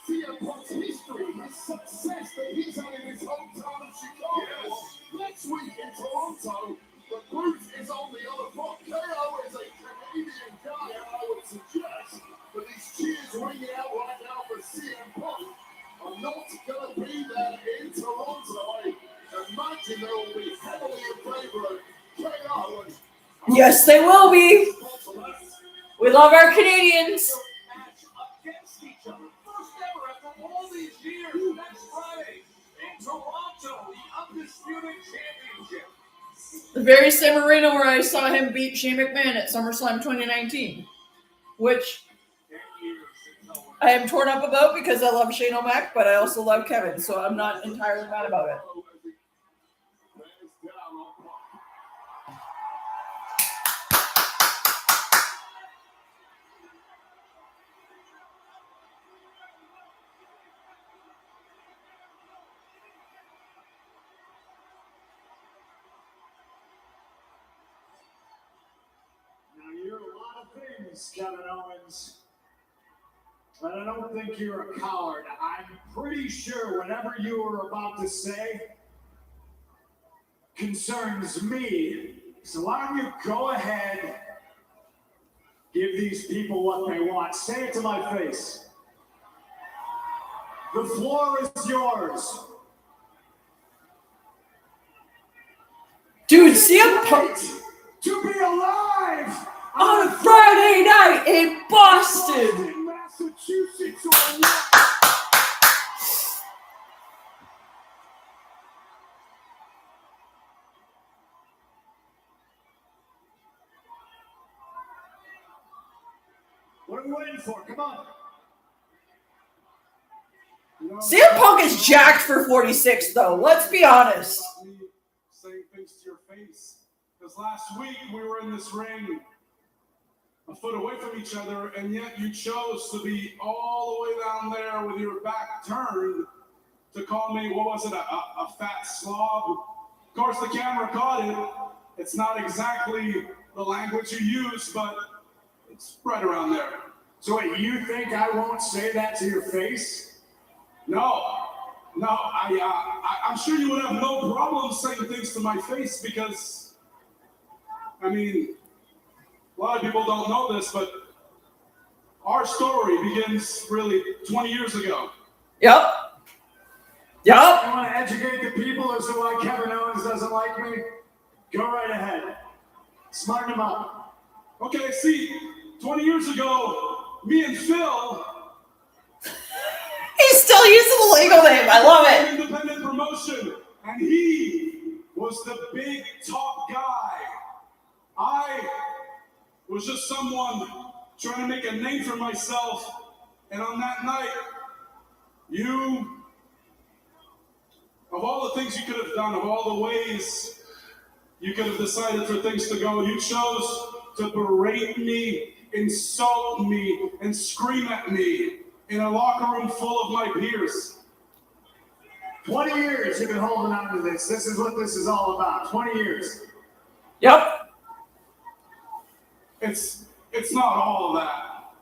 CM Punk's history, his success that he's had in his hometown of Chicago? Yes. Next week in Toronto, the boot is on the other foot. KO is a Canadian guy, and I would suggest that these cheers ringing out right now for CM Punk are not going to be there in Toronto. A imagine they will be heavily in favor of KO. Yes, they will be. We love our Canadians. Match against each other. First ever after all these years. Next Friday in Toronto, the Undisputed Championship. The very same arena where I saw him beat Shane McMahon at SummerSlam 2019, which I am torn up about because I love Shane O'Mac, but I also love Kevin, so I'm not entirely mad about it. Now, you're a lot of things, Kevin Owens. But I don't think you're a coward. I'm pretty sure whatever you were about to say concerns me. So why don't you go ahead, give these people what they want. Say it to my face. The floor is yours. Dude, CM Punk To be alive on a Friday night in Boston. Massachusetts, what are we waiting for? Come on. CM Punk is jacked for 46, though. Let's be honest. Saying things to your face. Because last week we were in this ring a foot away from each other, and yet you chose to be all the way down there with your back turned to call me, what was it, a fat slob? Of course, the camera caught it. It's not exactly the language you use, but it's right around there. So wait, you think I won't say that to your face? No, I'm sure you would have no problem saying things to my face because, I mean, a lot of people don't know this, but our story begins really 20 years ago. Yep. You want to educate the people as to why Kevin Owens doesn't like me? Go right ahead. Smarten them up. Okay, see, 20 years ago, me and Phil... He's still using the legal name. I love it. Independent promotion, and he was the big top guy. I was just someone trying to make a name for myself, and on that night, you, of all the things you could have done, of all the ways you could have decided for things to go, you chose to berate me, insult me, and scream at me in a locker room full of my peers. 20 years you've been holding on to this. This is what this is all about. 20 years. Yep. It's not all of that.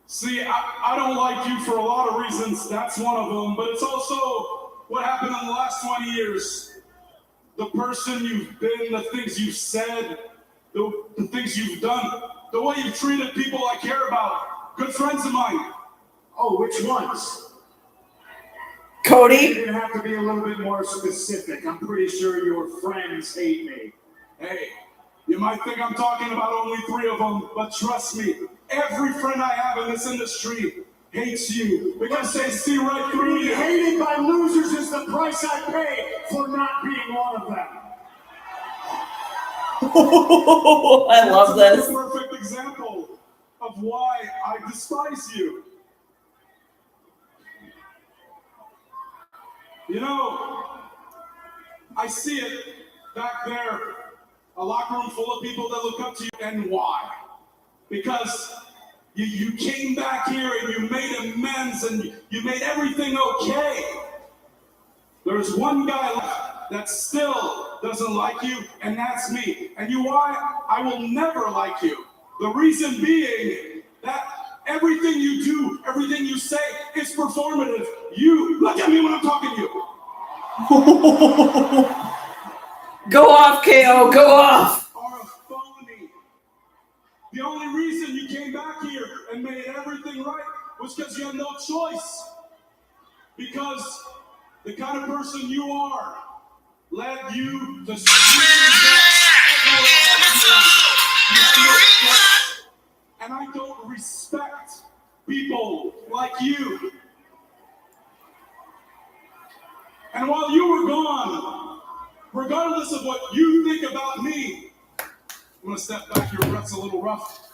See, I don't like you for a lot of reasons. That's one of them. But it's also what happened in the last 20 years. The person you've been, the things you've said, the things you've done, the way you've treated people I care about, good friends of mine. Oh, which ones? Cody? You're going to have to be a little bit more specific. I'm pretty sure your friends hate me. Hey, you might think I'm talking about only 3 of them, but trust me, every friend I have in this industry hates you because they see right through you. Hated by losers is the price I pay for not being one of them. I love this. That's a perfect example of why I despise you. You know, I see it back there, a locker room full of people that look up to you, and why? Because you came back here and you made amends and you made everything okay. There's one guy left that still doesn't like you, and that's me. And you know why? I will never like you. The reason being that everything you do, everything you say is performative. You, look at me when I'm talking to you. Go off, KO, go off. Are a phony. The only reason you came back here and made everything right was because you had no choice. Because the kind of person you are, led you to and I don't respect people like you. And while you were gone, regardless of what you think about me, I'm gonna step back, your breath's a little rough.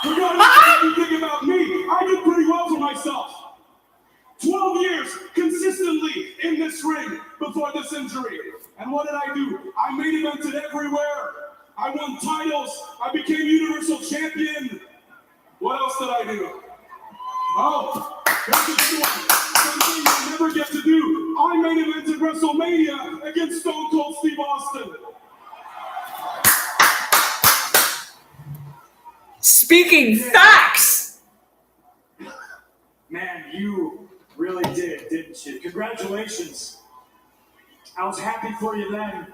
Regardless of what you think about me, I did pretty well for myself. 12 years consistently in this ring before this injury. And what did I do? I main evented everywhere. I won titles. I became Universal Champion. What else did I do? Oh, here's the big one. Something you'll never get to do. I main evented WrestleMania against Stone Cold Steve Austin. Speaking facts. Man, you really did, didn't you? Congratulations. I was happy for you then.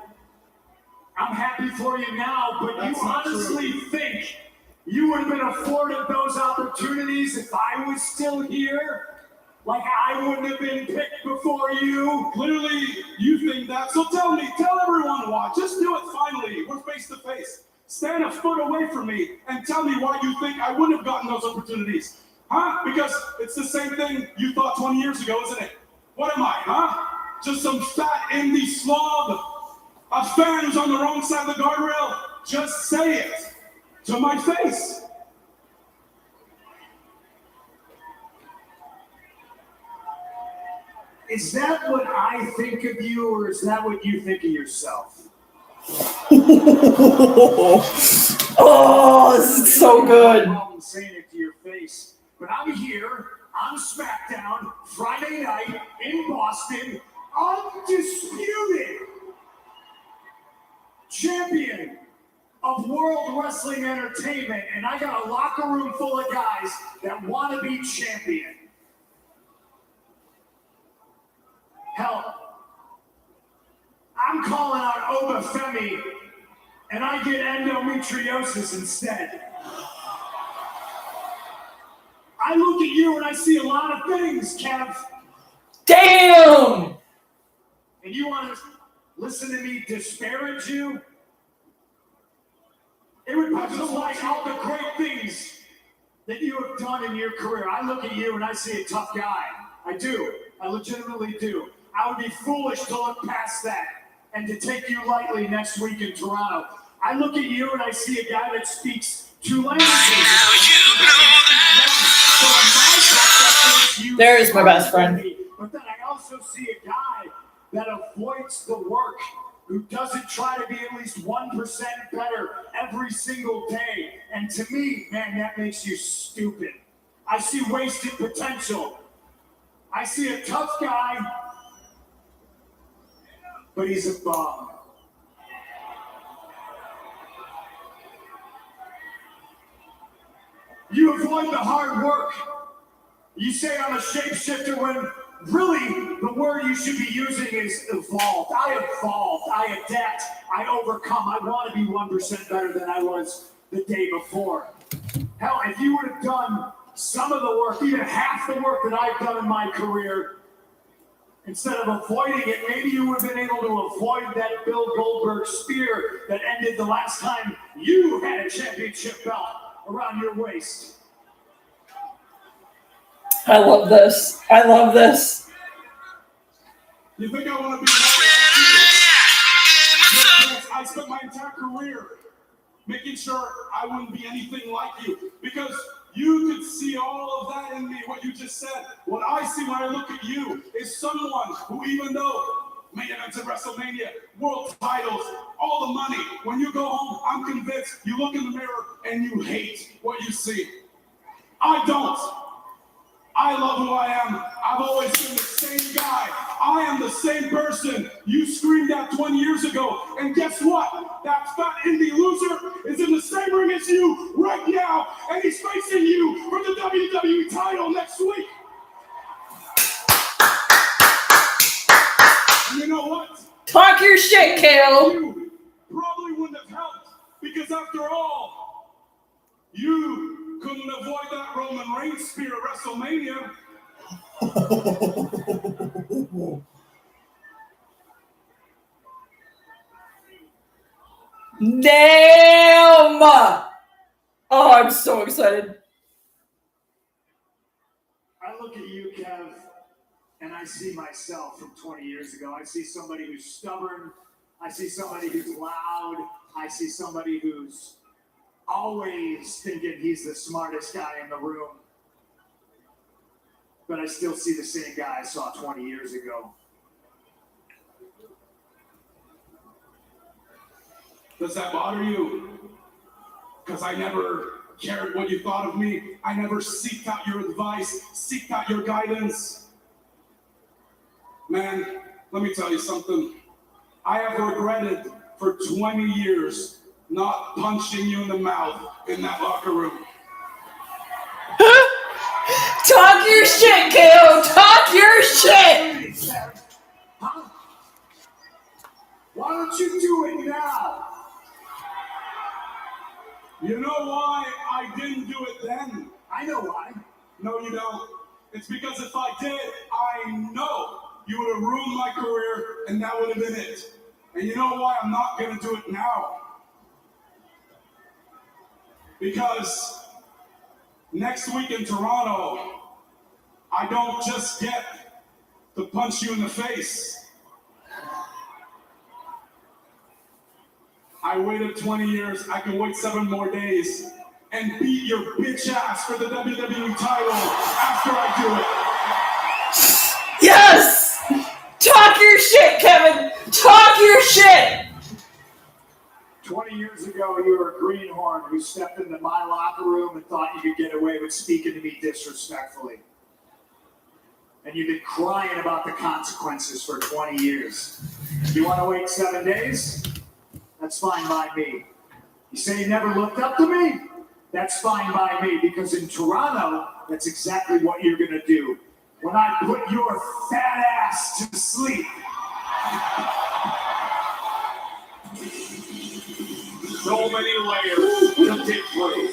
I'm happy for you now, but That's you honestly think you would have been afforded those opportunities if I was still here? Like I wouldn't have been picked before you? Clearly, you think that. So tell me, tell everyone to watch. Just do it finally. We're face to face. Stand a foot away from me and tell me why you think I wouldn't have gotten those opportunities. Huh? Because it's the same thing you thought 20 years ago, isn't it? What am I, huh? Just some fat indie slob? A fan who's on the wrong side of the guardrail? Just say it to my face. Is that what I think of you, or is that what you think of yourself? Oh, this is so good. I'm saying it to your face, but I'm here on SmackDown Friday night in Boston, undisputed champion of World Wrestling Entertainment, and I got a locker room full of guys that want to be champion. Hell, I'm calling out Obafemi, and I get endometriosis instead. I look at you and I see a lot of things, Kev. Damn! And you want to listen to me disparage you? It would put to light all the great things that you have done in your career. I look at you and I see a tough guy. I do. I legitimately do. I would be foolish to look past that and to take you lightly next week in Toronto. I look at you and I see a guy that speaks 2 languages. There is my best friend. But then I also see a guy that avoids the work, who doesn't try to be at least 1% better every single day. And to me, man, that makes you stupid. I see wasted potential. I see a tough guy, but he's a bum. You avoid the hard work. You say I'm a shapeshifter when really the word you should be using is evolved. I evolved, I adapt, I overcome. I want to be 1% better than I was the day before. Hell, if you would have done some of the work, even half the work that I've done in my career, instead of avoiding it, maybe you would have been able to avoid that Bill Goldberg spear that ended the last time you had a championship belt around your waist. I love this. I love this. You think I want to be more like you? I spent my entire career making sure I wouldn't be anything like you, because you could see all of that in me, what you just said. What I see when I look at you is someone who, even though main events at WrestleMania, world titles, all the money, when you go home, I'm convinced you look in the mirror and you hate what you see. I don't. I love who I am. I've always been the same guy. I am the same person you screamed at 20 years ago. And guess what? That fat indie loser is in the same ring as you right now. And he's facing you for the WWE title next week. And you know what? Talk your shit, KO. You probably wouldn't have helped, because after all, you couldn't avoid that Roman Reigns spear at WrestleMania. Damn! Oh, I'm so excited. I look at you, Kev, and I see myself from 20 years ago. I see somebody who's stubborn. I see somebody who's loud. I see somebody who's always thinking he's the smartest guy in the room. But I still see the same guy I saw 20 years ago. Does that bother you? Because I never cared what you thought of me. I never seeked out your advice, seeked out your guidance. Man, let me tell you something. I have regretted for 20 years not punching you in the mouth in that locker room. Talk your shit, KO! Talk your shit! Huh? Why don't you do it now? You know why I didn't do it then? I know why. No, you don't. It's because if I did, I know you would have ruined my career, and that would have been it. And you know why I'm not going to do it now? Because next week in Toronto, I don't just get to punch you in the face. I waited 20 years, I can wait 7 more days and beat your bitch ass for the WWE title after I do it. Yes! Talk your shit, Kevin! Talk your shit! 20 years ago, you were a greenhorn who stepped into my locker room and thought you could get away with speaking to me disrespectfully. And you've been crying about the consequences for 20 years. You want to wait 7 days? That's fine by me. You say you never looked up to me? That's fine by me, because in Toronto, that's exactly what you're going to do. When I put your fat ass to sleep. So many layers to dig through.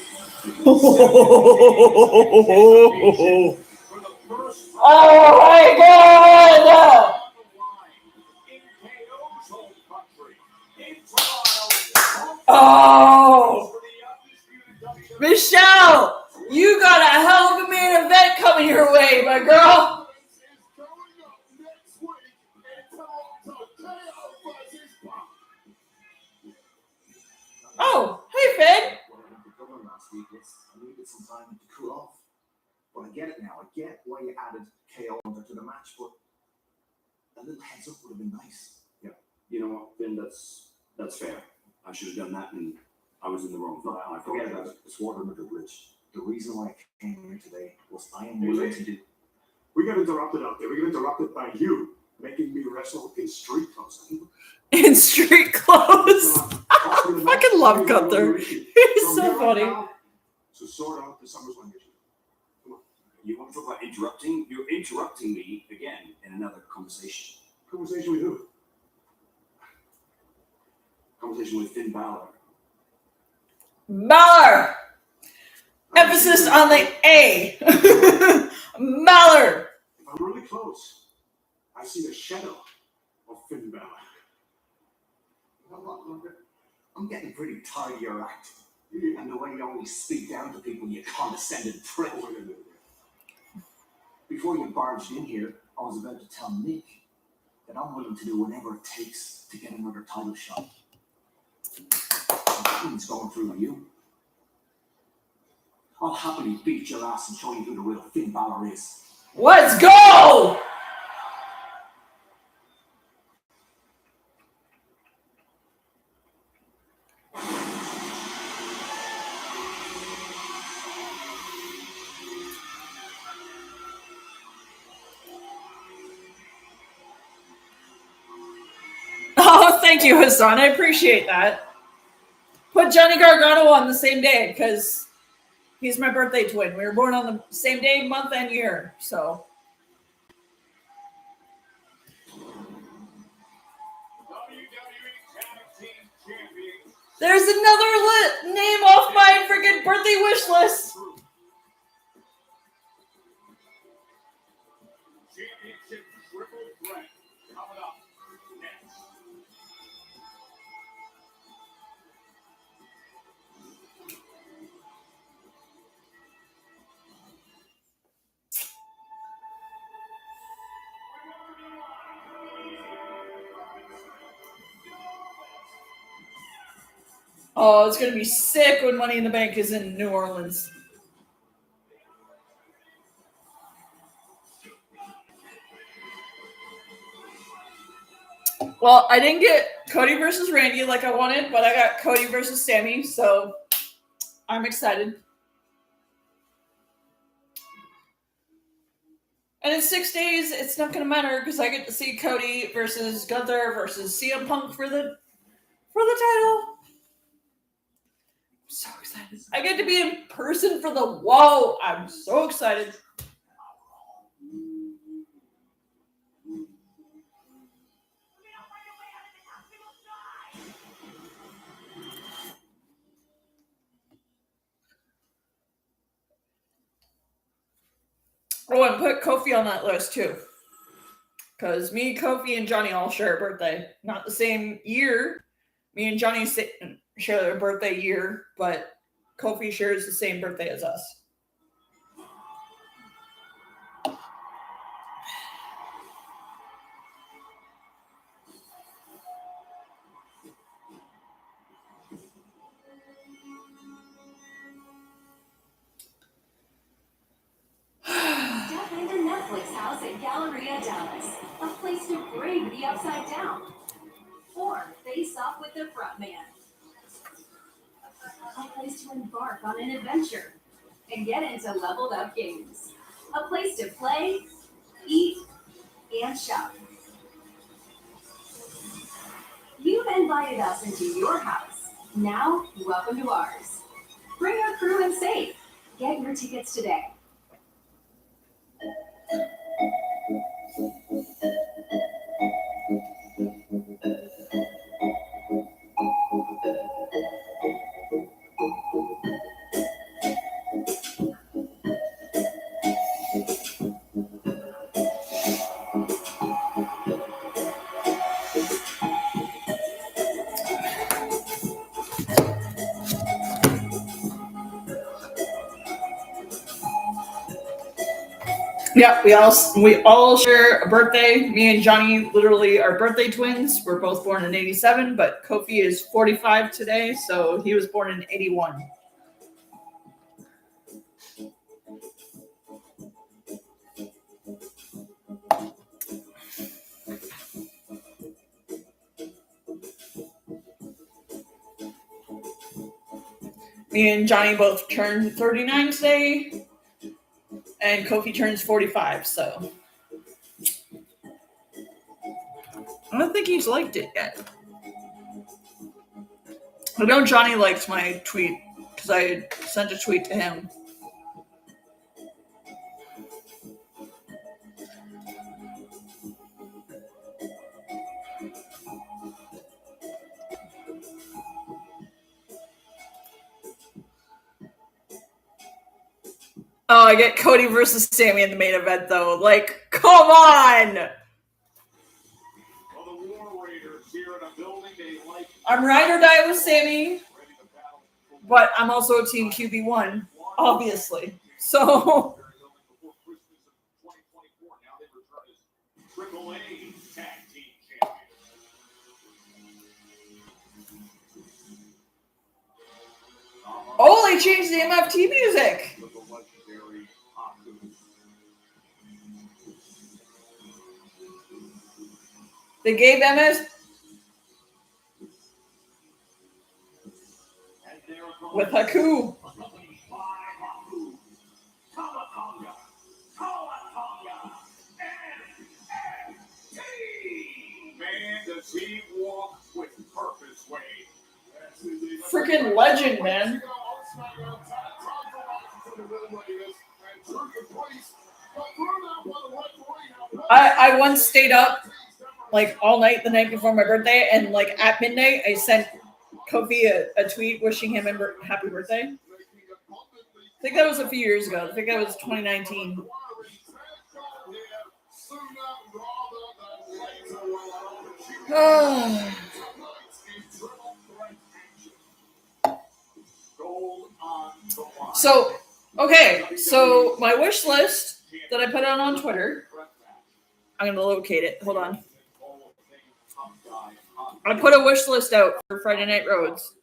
Oh my god! Oh! Michelle! You got a hell of a main event coming your way, my girl! Oh, hey, Finn! Last week, I needed some time to cool off. But I get it now. I get why you added KO to the match, but a little heads up would have been nice. Yeah, you know what, Finn, that's fair. I should have done that, and I was in the wrong. No, I forget forget about about it. It's water under the bridge. The reason why I came here today was I am willing to do. We got interrupted out there. We got interrupted by you making me wrestle in street clothes. In street clothes. I fucking love Gunther. He's so funny. To sort out the SummerSlam issue. Come on. You want to talk about interrupting? You're interrupting me again in another conversation. Conversation with who? Conversation with Finn Balor. Balor! Emphasis on the A. Balor! If I'm really close, I see the shadow of Finn Balor. I'm getting pretty tired of your act. And the way you always speak down to people, you condescending prick. Before you barged in here, I was about to tell Nick that I'm willing to do whatever it takes to get another title shot. Nothing's going through you. I'll happily beat your ass and show you who the real Finn Balor is. Let's go! Oh, thank you, Hassan. I appreciate that. Put Johnny Gargano on the same day because he's my birthday twin. We were born on the same day, month, and year. So there's another name off my freaking birthday wish list. Championship triple threat coming up next. Oh, it's going to be sick when Money in the Bank is in New Orleans. Well, I didn't get Cody versus Randy like I wanted, but I got Cody versus Sammy, so I'm excited. And in 6 days, it's not going to matter because I get to see Cody versus Gunther versus CM Punk for the title. I'm so excited. I get to be in person for the whoa. I'm so excited. Oh, and put Kofi on that list too. Because me, Kofi, and Johnny all share a birthday. Not the same year. Me and Johnny share their birthday year, but Kofi shares the same birthday as us. Step into Netflix House in Galleria, Dallas. A place to brave the upside down. Or face off with the front man. A place to embark on an adventure and get into leveled up games. A place to play, eat, and shop. You've invited us into your house. Now, welcome to ours. Bring your crew and safe. Get your tickets today. Yeah, we all share a birthday. Me and Johnny literally are birthday twins. We're both born in 87, but Kofi is 45 today, so he was born in 81. Me and Johnny both turned 39 today. And Kofi turns 45, so I don't think he's liked it yet. I know Johnny liked my tweet because I sent a tweet to him. Oh, I get Cody versus Sammy in the main event, though. Like, come on! I'm ride or die with Sammy, but I'm also Team QB1, obviously. So, oh, they changed the MFT music. They gave MS with Haku. Man, does he walk with purpose, Wade. Freaking legend, man. I once stayed up like all night the night before my birthday, and like at midnight I sent Kofi a tweet wishing him a happy birthday. I think that was a few years ago. I think that was 2019. So my wish list that I put out on Twitter, I'm going to locate it. Hold on. I put a wish list out for Friday Night Rhodes.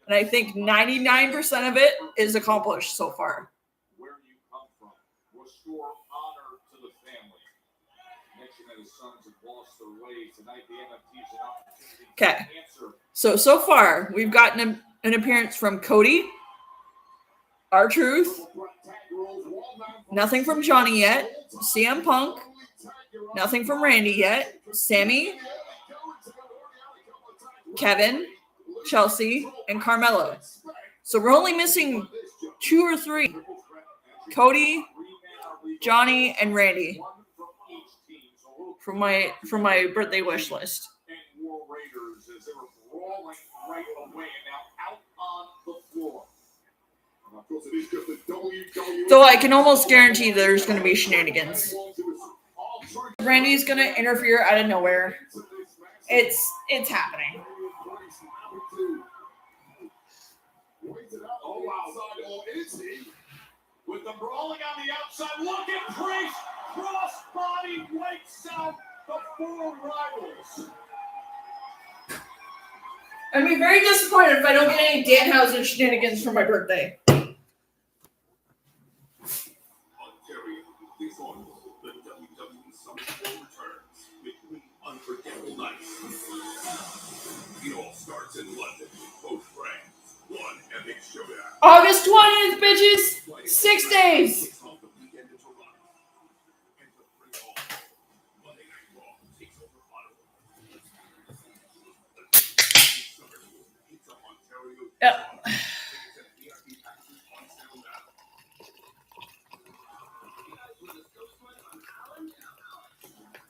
And I think 99% of it is accomplished so far. Where you come from. Restore honor to the family. Mention that his sons have lost their way. Tonight the MFT's an opportunity to answer. So far, we've gotten an appearance from Cody, R-Truth, nothing from Johnny yet, CM Punk, nothing from Randy yet, Sammy, Kevin, Chelsea, and Carmelo. So we're only missing 2 or 3. Cody, Johnny, and Randy from my birthday wish list. Right away and now out on the floor. Though I can almost guarantee there's going to be shenanigans. Randy's going to interfere out of nowhere. It's happening. Oh wow! With the brawling on the outside, look at Priest cross-body wipes out the 4 rivals. I'd be very disappointed if I don't get any Danhausen shenanigans for my birthday. Ontario, please on the WWE Smackdown returns with 3 unforgettable nights. It all starts in London. Both brands, 1 epic showdown. August 20th, bitches! 6 days! Kicks off the weekend in Toronto. And to bring all, Monday Night Raw takes over Ottawa. It's up Ontario. Yep. Tickets at VIP packages on sale now.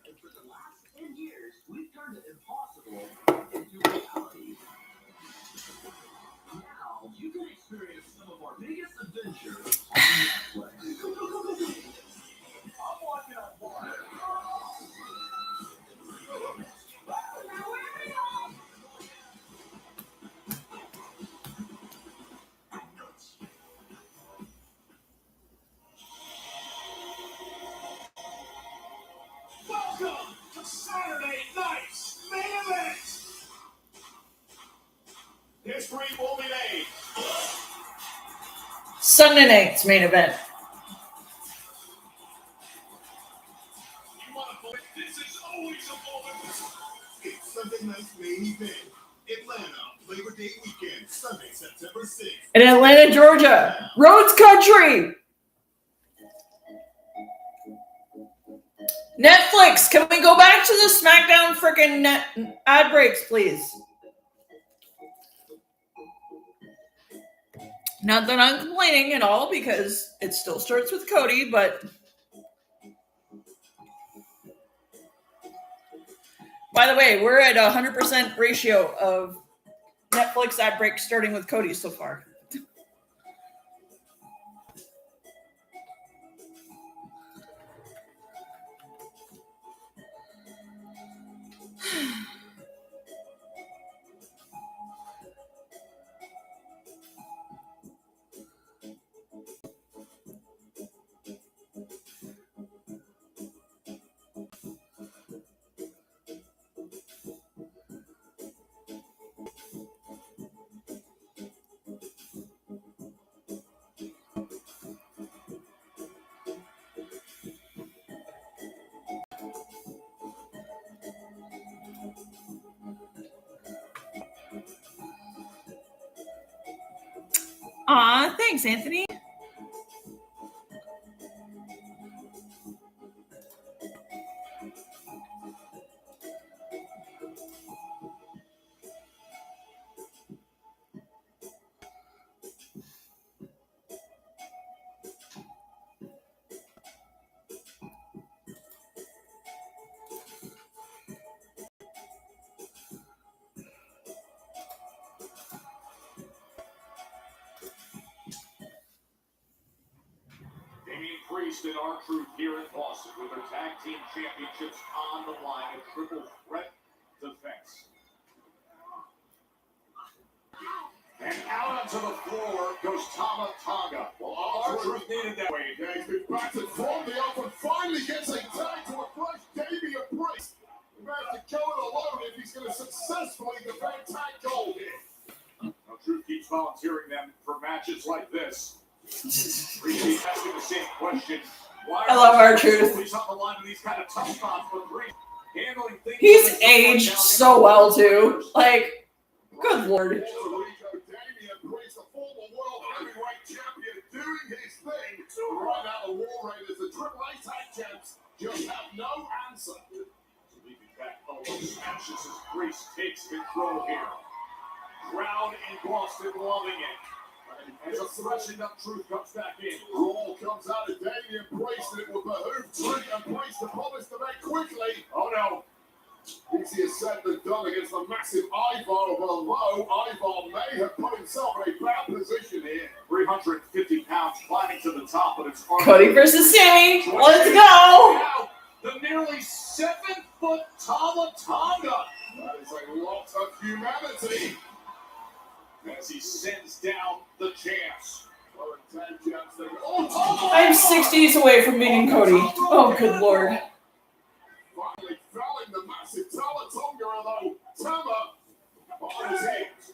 And for the last 10 years, we've turned the impossible into reality. Now you can experience some of our biggest adventures on Netflix. I'm walking on water. Welcome to Saturday night's main event. History will be made. Sunday night's main event. You want to believe this is always a moment. It's Sunday night's main event. Atlanta, Labor Day weekend, Sunday, September 6th. In Atlanta, Georgia. Rhodes Country! Netflix, can we go back to the Smackdown freaking ad breaks, please? Not that I'm complaining at all, because it still starts with Cody, but by the way, we're at 100% ratio of Netflix ad breaks starting with Cody so far. Aw, thanks, Anthony. Priest and R-Truth here in Boston with their tag team championships on the line, a triple threat defense. And out onto the floor goes Tama Tonga. Well, R-Truth needed that way. He's been battered from the up and finally gets a tag to a fresh debut of Priest. He may have to go it alone if he's going to successfully defend tag gold here. R-Truth keeps he's volunteering them for matches like this. Reese's asking the same question. Why I love R-Truth. He's on the line with these kind of tough spots, but handling things. He's aged so well too. Like, good lord. Doing his thing right now. The War Raiders, the Triple A tag champs, just have no answer. Leaving back all those matches as Grace takes control here. Crowd in Boston loving it. As a freshened up Truth comes back in. Raw comes out of Damian Priest, and it will behoove Truth and Priest to promise to make quickly. Oh no. Easier said than done against the massive Ivar, although Ivar may have put himself in a bad position here. 350 pounds climbing to the top, but it's hard. Cody versus Sammy. Let's go. Now, the nearly 7-foot Tama Tonga. That is a lot of humanity. As he sends down the champs. I'm 6 days away from beating Cody. Oh, good lord. Finally felling the massive Tama Tonga, although Tama on his heels.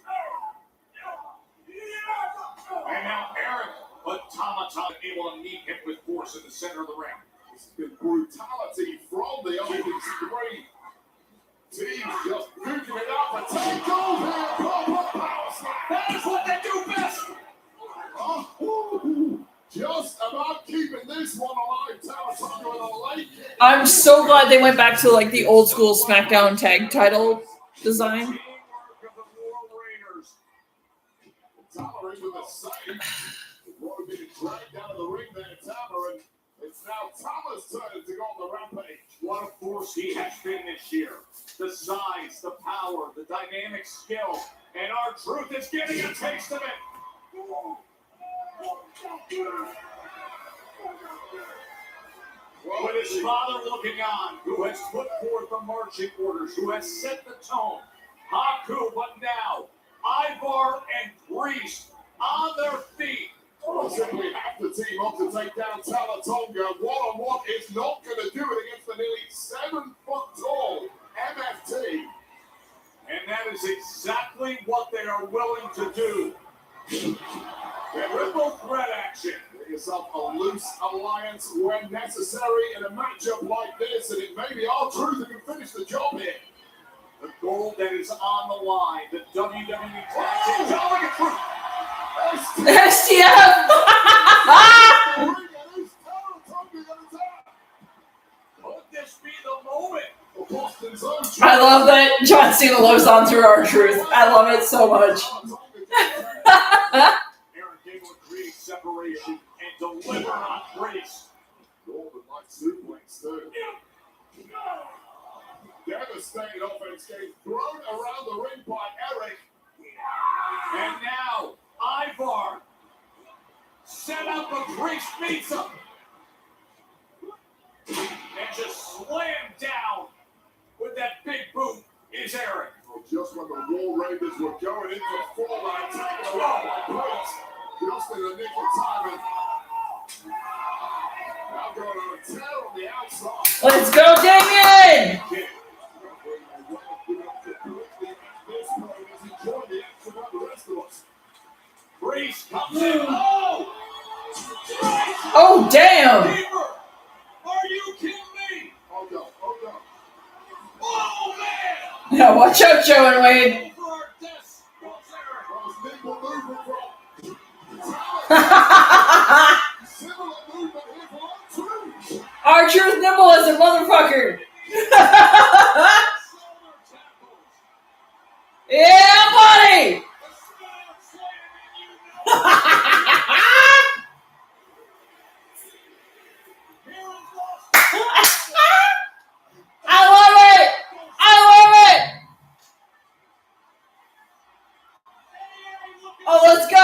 And now Eric, but Tama Tonga able to meet him with force in the center of the ring. The brutality from the opening screen. Teams just duking it out for takeover here. Proper power slam. That is what they do best. Just about keeping this one alive. Tama Tonga with a late kick. I'm so glad they went back to like the old school SmackDown tag title design. Teamwork of the War Raiders. Tama into the save. Road being dragged out of the ring there, Tama, and it's now Tama's turn to go on the rampage. What a force he has been this year. The size, the power, the dynamic skill, and R-Truth is getting a taste of it. With his father looking on, who has put forth the marching orders, who has set the tone. Haku, but now, Ivar and Priest on their feet. Well, simply have to team up to take down Tama Tonga. One-on-one is not going to do it against the nearly 7-foot-tall MFT. And that is exactly what they are willing to do. The triple threat action. Get yourself a loose alliance when necessary in a matchup like this, and it may be R-Truth who can finish the job here. The gold that is on the line, the WWE Classic. Telling it through. STF! Could this be the moment? I love that John Cena loves on through R-Truth. I love it so much. Aaron able to create separation and deliver on Priest. Golden like suplex too. Devastating offense game thrown around the ring by Eric. And now, Ivar set up a Priest beats him. And just slam down with that big boot is Eric. Well, just when the War Raiders were going into fallout, taken away by Priest, just in the nick of time. Now going on a tear on the outside. Let's go, Damien! Priest comes in. Oh! Oh, damn! Are you kidding me? Oh no, oh no. Oh, man! Yeah, watch out, Joe and Wade. Over our desk goes Eric. Those nimble movement from similar movement here for R-Truth. R-Truth nimble as a motherfucker. Yeah, buddy! I love it! I love it! Oh, let's go!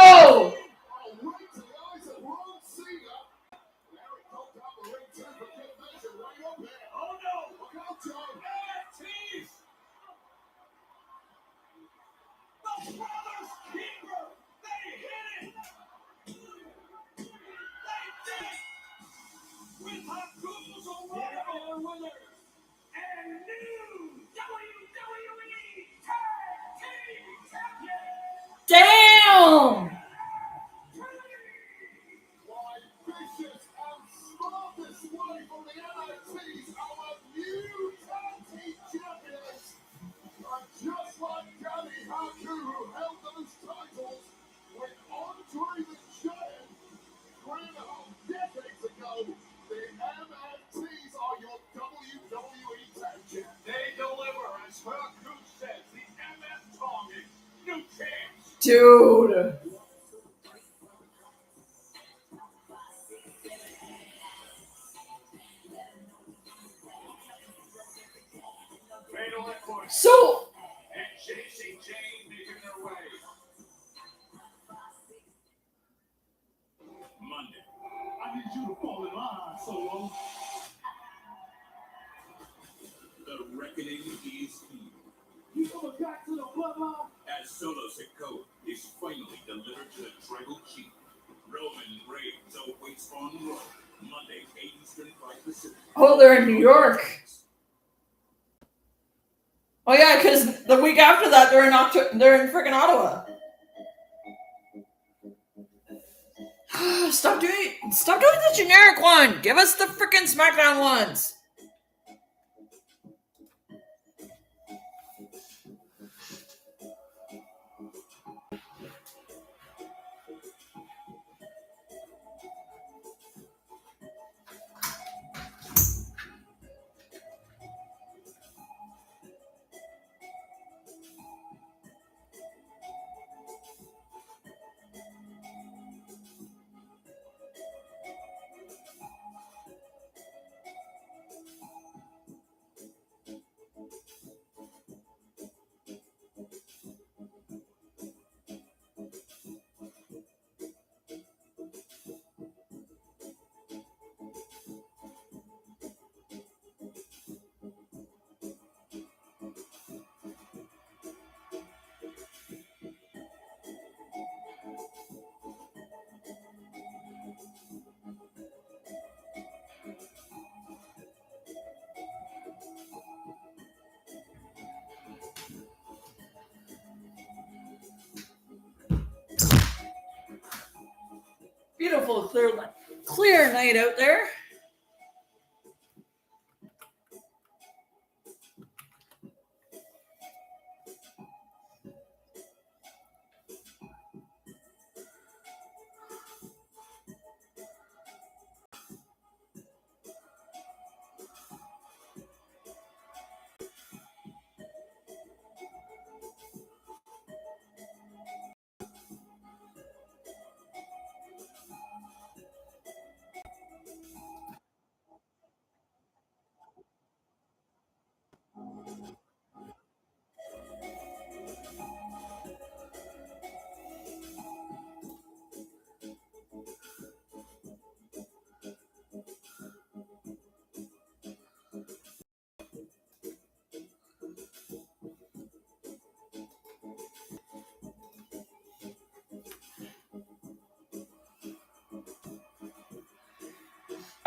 Damn! Dude. Fatal Influence So, and Chasing Jane making their way. Monday. I need you to fall in line, Solo. The reckoning is here. You coming back to the bloodline? As Solo's head coach is finally delivered to the tribal chief. Roman Reigns awaits on Raw Monday, 8 Eastern, 5 Pacific. oh, they're in New York. Oh yeah, because the week after that they're in freaking Ottawa. Stop doing the generic one. Give us the freaking SmackDown ones. Beautiful, clear night out there.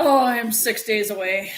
Oh, I am 6 days away.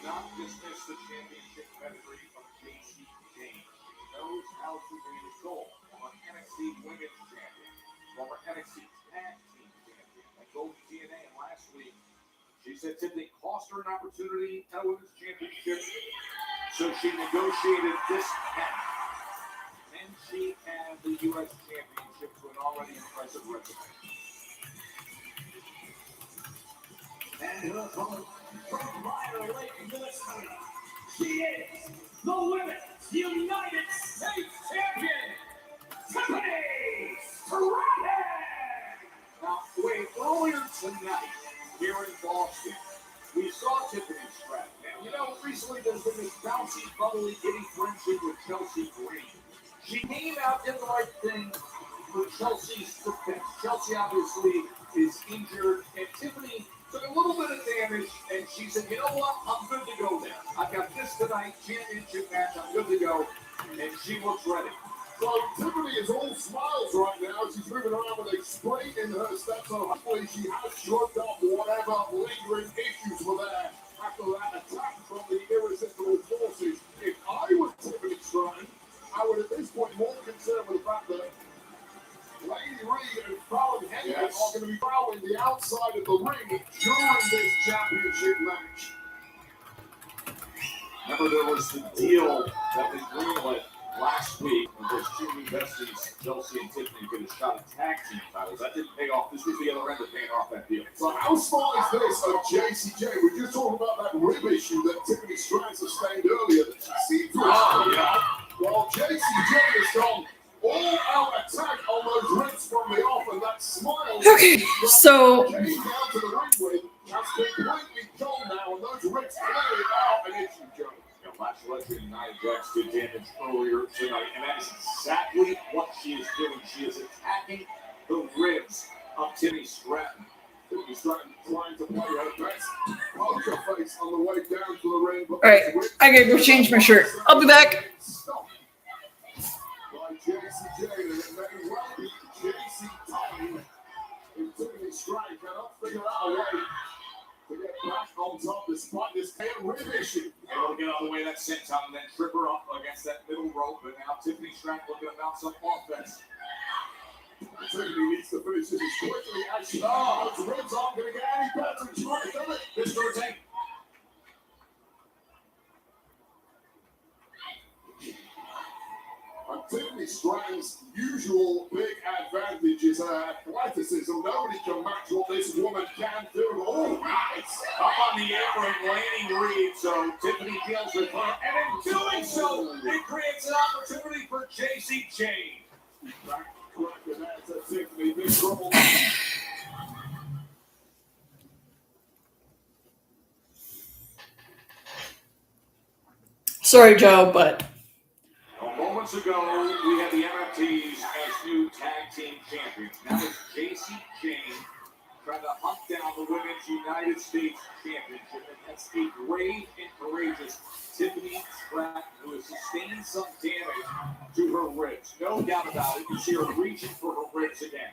Not dismiss the championship pedigree of J.C. James. He knows how to win gold. Former NXT Women's Champion, former NXT Tag Team Champion, and Golden TNA last week. She said Tiffany cost her an opportunity at a Women's Championship, so she negotiated this path. And she had the U.S. Championship to an already impressive resume. And her opponent from Minor Lake, Minnesota. She is the Women's United States Champion, Tiffany Stratton. Now, wait, earlier tonight, here in Boston, we saw Tiffany Stratton. And, you know, recently there's been this bouncy, bubbly, giddy friendship with Chelsea Green. She came out, did the right thing for Chelsea's defense. Chelsea obviously is injured, and Tiffany took a little bit of damage, and she said, you know what, I'm good to go there. I've got this tonight, championship match, I'm good to go, and she looks ready. So Tiffany is all smiles right now. She's moving around with a spring in her step, so hopefully she has shrugged off whatever lingering issues were there after that attack from the irresistible forces. If I was Tiffany Stratton, I would at this point more concerned with the fact that Lady Reed and Fallon Henry are going to be fouling the outside of the ring during this championship match. Remember, there was the deal that was greenlit last week when those two new besties, Chelsea and Tiffany, could have shot a tag team titles. That didn't pay off. This was the other end of paying off that deal. So how smart is this of JCJ? We're just talking about that rib issue that Tiffany Stratton sustained earlier that she seemed to have. Well, JCJ has gone all-out attack on those ribs from the off, and that smile Okay, so came down to the ring with has completely gone now, and those ribs clearly are an issue, Joe. Match legend Nia Jax did damage earlier tonight, and that is exactly what she is doing. She is attacking the ribs of Tiffany Stratton. Tiffany Stratton trying to play her best poker face on the way down to the ring. all right, I gotta go change my shirt. I'll be back. Stop. By JCJ, and it may well be JC time. If Tiffany Stratton cannot figure out a way to get back on top despite this rib issue. Able to get out of the way of that senton and then trip her up against that middle rope. But now Tiffany Stratton looking to mount some offense. Tiffany needs to finish this as quickly as she can. Those ribs aren't going to get any better. She's trying to do it. Mr. Ortega. Tiffany Stratton's usual big advantage is her athleticism. Nobody can match what this woman can do. Oh, nice. Up on the apron, Laney Reed, so Tiffany deals with her, and in doing so, it creates an opportunity for JCJ. Back cracker there to Tiffany, big trouble. Sorry, Joe, but Moments ago, we had the MFTs as new tag team champions. Now it's JCJ trying to hunt down the Women's United States Championship. And that's a brave and courageous Tiffany Stratton, who has sustained some damage to her ribs. No doubt about it. You see her reaching for her ribs again.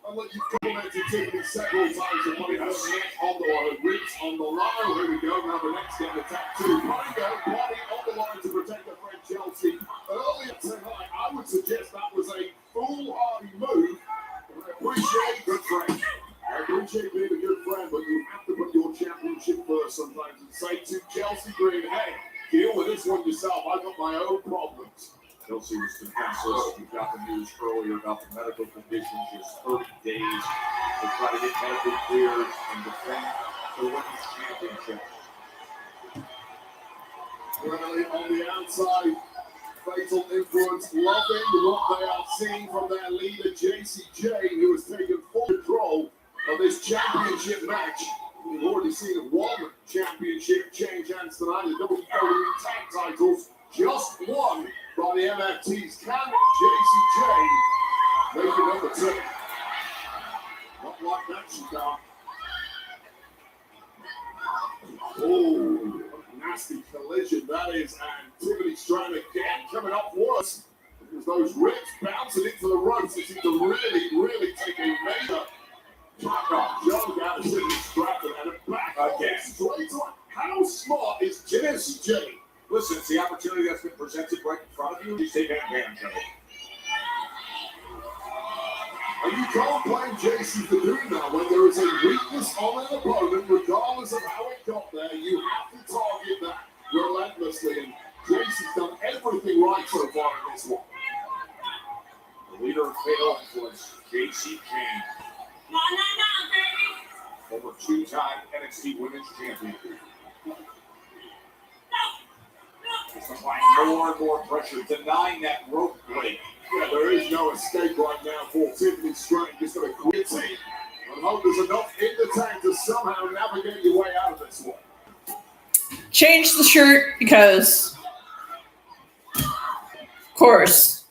I'll let you complimented Tiffany several times and putting her neck on the ribs on the line. Here we go. Now the next game attack too. Body on the line to protect her friend Chelsea. Earlier tonight, I would suggest that was a foolhardy move. I appreciate good friend. I appreciate being a good friend, but you have to put your championship first sometimes and say to Chelsea Green, hey, deal with this one yourself. I've got my own problems. Chelsea was defenseless. We got the news earlier about the medical condition. She has 30 days to try to get medically cleared and defend the women's championship. Really on the outside, fatal influence, loving what they are seeing from their leader, JCJ, who has taken full control of this championship match. We've already seen one championship change hands tonight, the WWE tag titles, just won by the MFTs. Can JCJ make it number 2? Not like that, she can't. Oh, nasty collision that is, and Tiffany Stratton again coming up worse because those ribs bouncing into the ropes. They seem to really take a major back off. Joe down to Tiffany Stratton and a back again straight on. How smart is JCJ? Listen, it's the opportunity that's been presented right in front of you. You take advantage of it. And you can't blame JC for doing that when there is a weakness on an opponent, regardless of how it got there. You have to target that relentlessly. And JC's done everything right so far in this one. Leader of Fatal Influence, J.C. Jane. No, baby. Over two-time NXT Women's Champion. It's applying more and more pressure, denying that rope break. Yeah, there is no escape right now for Tiffany Stratton. Just going to quit team and hope there's enough in the tank to somehow navigate your way out of this one. Change the shirt because, of course,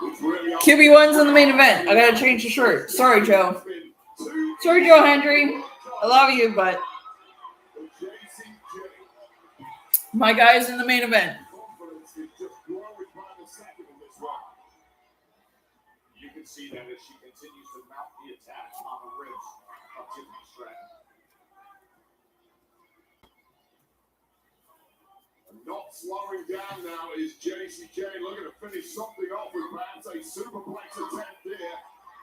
QB1's in the main event. I gotta change the shirt. Sorry, Joe. Sorry, Joe Hendry. I love you, but my guy's in the main event. You can see that as she continues to mount the attack on the ribs of Tiffany Stratton. Not slowing down now is J.C. Jane looking to finish something off with perhaps a superplex attempt there.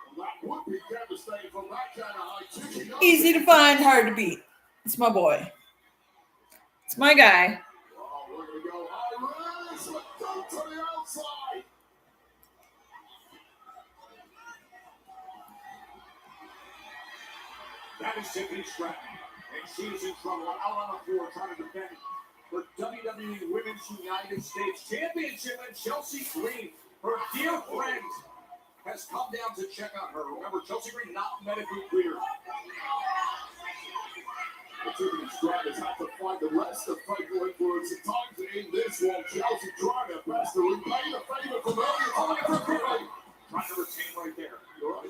And that would be devastating from that kind of height. Easy to find, hard to beat. It's my boy. It's my guy. Oh, we're going to go high risk, but go to the outside. That is Tiffany Stratton, and she is in trouble out on the floor trying to defend her WWE Women's United States Championship, and Chelsea Green, her dear friend, has come down to check on her. Remember, Chelsea Green not medically cleared. Tiffany Stratton has had to find the rest of Fatal Influence at times in this one. Chelsea trying her best to repay the favor from earlier. Trying to retain right there.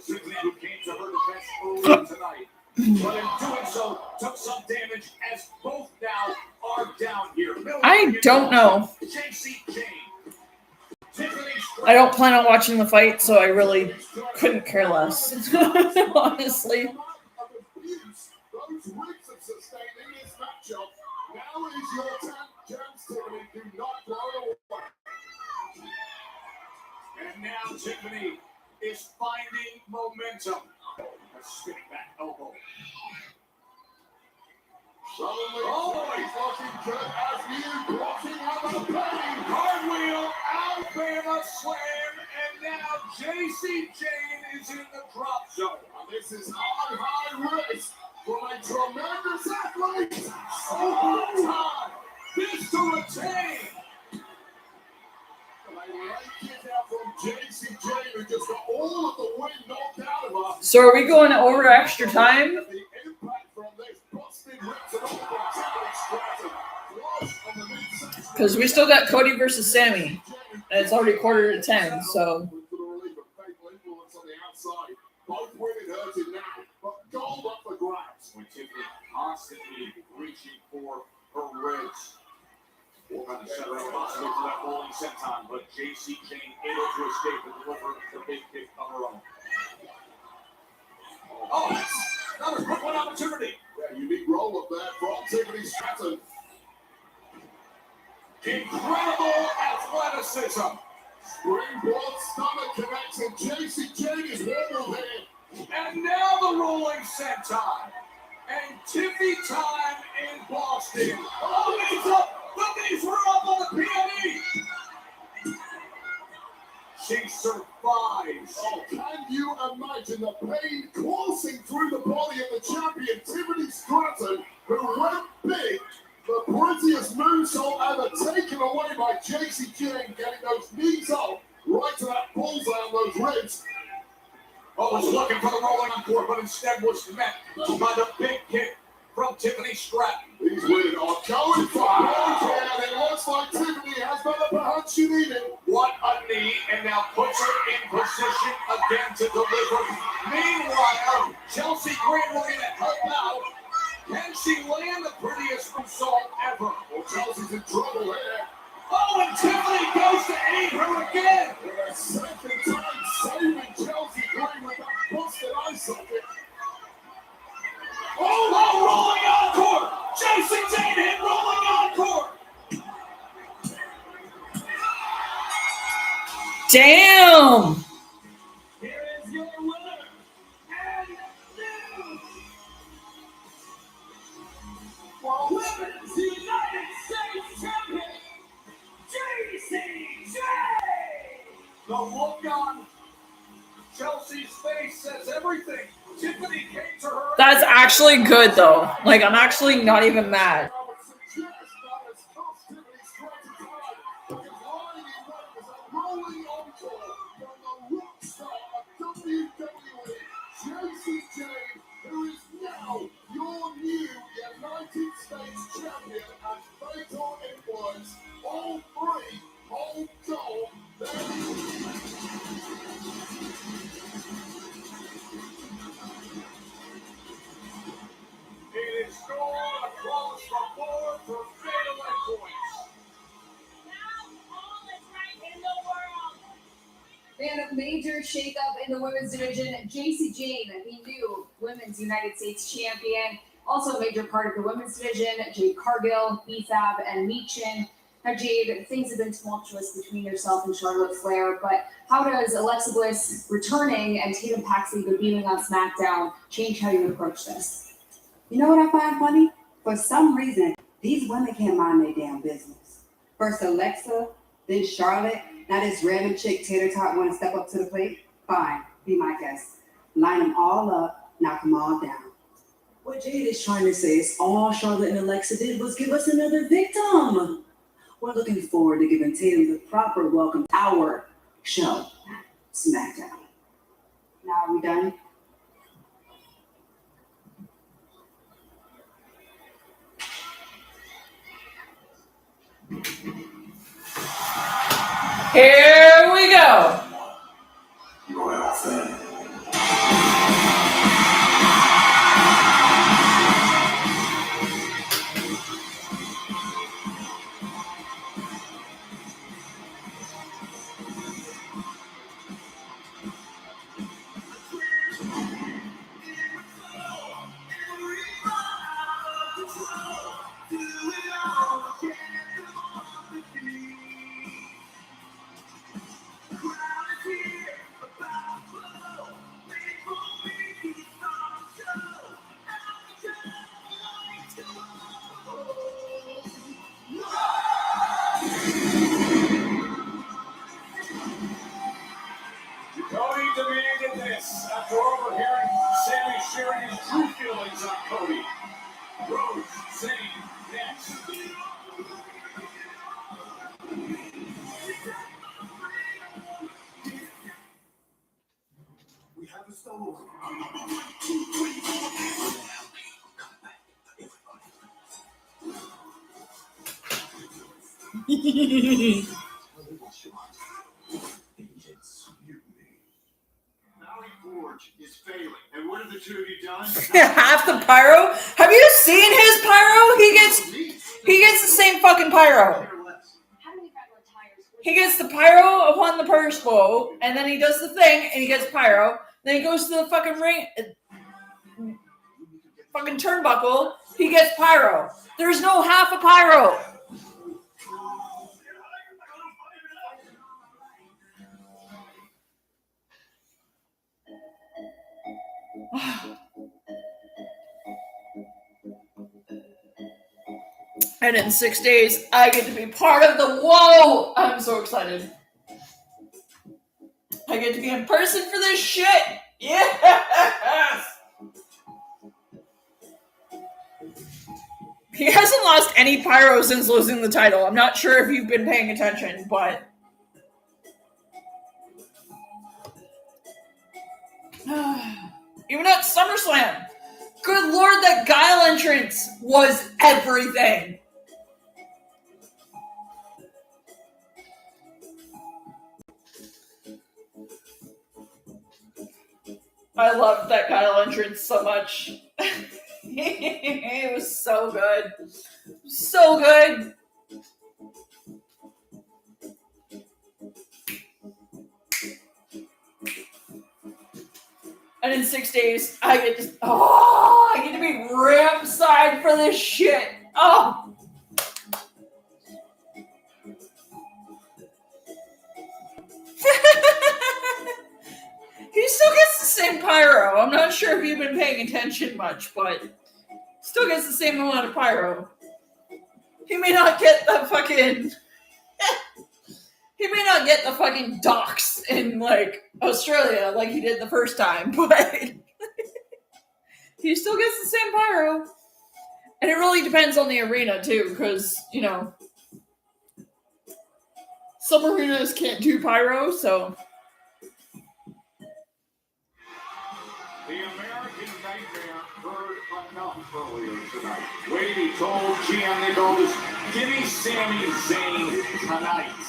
Tiffany, who came to her defense earlier tonight, but in doing so, took some damage as both now are down here. I don't know. J.C. Jane. I don't plan on watching the fight, so I really couldn't care less. Honestly. Those ribs have sustained in this matchup. Now is your chance, Tiffany. Do not throw it away. And now Tiffany is finding momentum. A spinning back elbow. Suddenly, he's looking good as you blocking out the pain. Cartwheel, Alabama slam, and now J.C. Jane is in the drop zone. And this is high risk from a tremendous athlete. Overtime. This to retain. J.C. Jane, who just got all of the wind knocked out of her. So are we going over extra time? The impact from this busted ribs and all the Tiffany Stratton. Because we still got Cody versus Sammy. And it's already 9:45, so. Both women hurting now, but gold up for grabs. When Tiffany constantly reaching for her ribs. We're going to set her up possibly for that rolling senton, but J.C. Jane able to escape and deliver the big kick of her own. Oh, that's another quick one opportunity. Yeah, unique roll up there from Tiffany Stratton. Incredible athleticism. Springboard stomach connects, and J.C. Jane is wobbled here. And now the rolling senton. And Tiffy time in Boston. Oh, the knees up. The knees were up on the PNE. She survives. Oh, can you imagine the pain coursing through the body of the champion, Tiffany Stratton, who went big? The prettiest moonsault ever taken away by J.C. Jane, getting those knees up right to that bullseye on those ribs. Oh, was looking for the rolling encore, but instead was met by the big kick from Tiffany Stratton. These women are going for it, and it looks like Tiffany has got the punch she needed. What a knee, and now puts her in position again to deliver. Meanwhile, Chelsea Green looking at her now. Can she land the prettiest moonsault ever? Well, Chelsea's in trouble here. Oh, and Tiffany goes to aid her again. For a second time, saving Chelsea Green with that busted eye socket. Oh, rolling encore. J.C. Jane hit rolling encore. Damn! Here is your winner and new Women's United States Champion, J.C. Jane. The look on Chelsea's face says everything. Tiffany came to her. That's actually good though. Like, I'm actually not even mad. Who is now your new United States champion and fatal influence. All three hold gold. It is scored across the board for fatal points. And a major shakeup in the women's division. JC Jane, the new Women's United States champion. Also a major part of the women's division. Jade Cargill, BFAB, and Meechin. Now, Jade, things have been tumultuous between yourself and Charlotte Flair, but how does Alexa Bliss returning and Tatum Paxley debuting on SmackDown change how you approach this? You know what I find funny? For some reason, these women can't mind their damn business. First Alexa, then Charlotte. Now this random chick, Tater Tot, want to step up to the plate? Fine, be my guest. Line them all up, knock them all down. What Jade is trying to say is all Charlotte and Alexa did was give us another victim. We're looking forward to giving Tatum the proper welcome to our show, SmackDown. Now are we done? Here we go. Royal fan. Cody demanded this after overhearing Sammy sharing his true feelings on Cody. Rhodes saying next. We have a stone. Maui Forge is failing. And what have the two of you done? Half the pyro. Have you seen his pyro? He gets the same fucking pyro. He gets the pyro upon the purse bow, and then he does the thing, and he gets pyro. Then he goes to the fucking ring, fucking turnbuckle. He gets pyro. There's no half a pyro. And in 6 days, I get to be part of the whoa! I'm so excited. I get to be in person for this shit! Yes! He hasn't lost any pyro since losing the title. I'm not sure if you've been paying attention, but... Even at SummerSlam. Good lord, that Guile entrance was everything. I loved that Guile entrance so much. It was so good. So good. And in 6 days, I get to be ramp side for this shit. Oh. He still gets the same pyro. I'm not sure if you've been paying attention much, but still gets the same amount of pyro. He may not get the fucking... He may not get the fucking docks in like Australia like he did the first time, but he still gets the same pyro. And it really depends on the arena too, because you know some arenas can't do pyro, so. The American Nightmare heard enough earlier tonight. Wade told GM Nichols, give me Sami Zayn tonight.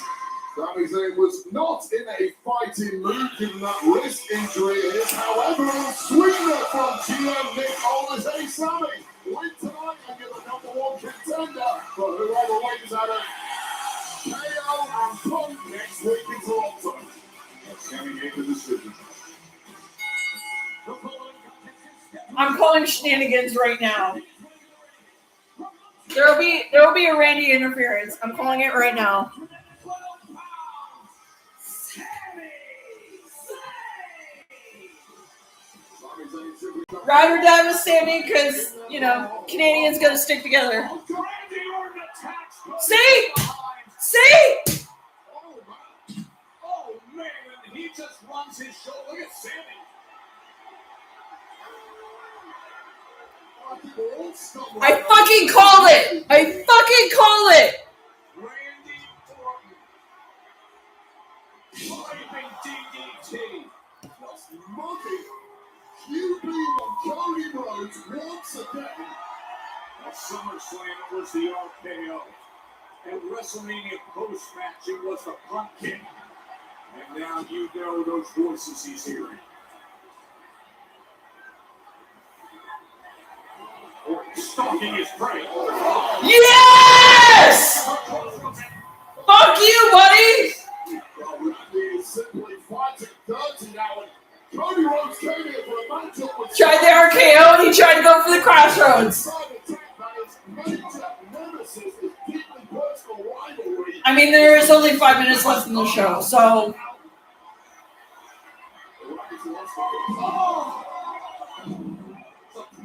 Sami Zayn was not in a fighting mood given that wrist injury. It is, however, a sweetener from GM Nick always say Sami, win tonight and you're the #1 contender for whoever wins at it. KO and Punk next week in Toronto. Sami made the decision. I'm calling shenanigans right now. There'll be a Randy interference. I'm calling it right now. Ride or die with Sammy, because you know Canadians gotta stick together. See? Oh man, he just runs his show. Look at Sammy. I fucking called it! Randy Orton. Piping DDT. Just mocking QB on Cody Rhodes once again. At SummerSlam, it was the RKO. At WrestleMania post-match, it was the punt kick. And now you know those voices he's hearing. Stalking his prey. Yes! Fuck you, buddy! Well, Randy is simply fighting dirty now, and Cody Rhodes came here for a matchup with Tried the RKO and he tried to go for the crossroads. I mean, there is only 5 minutes left in the show, so.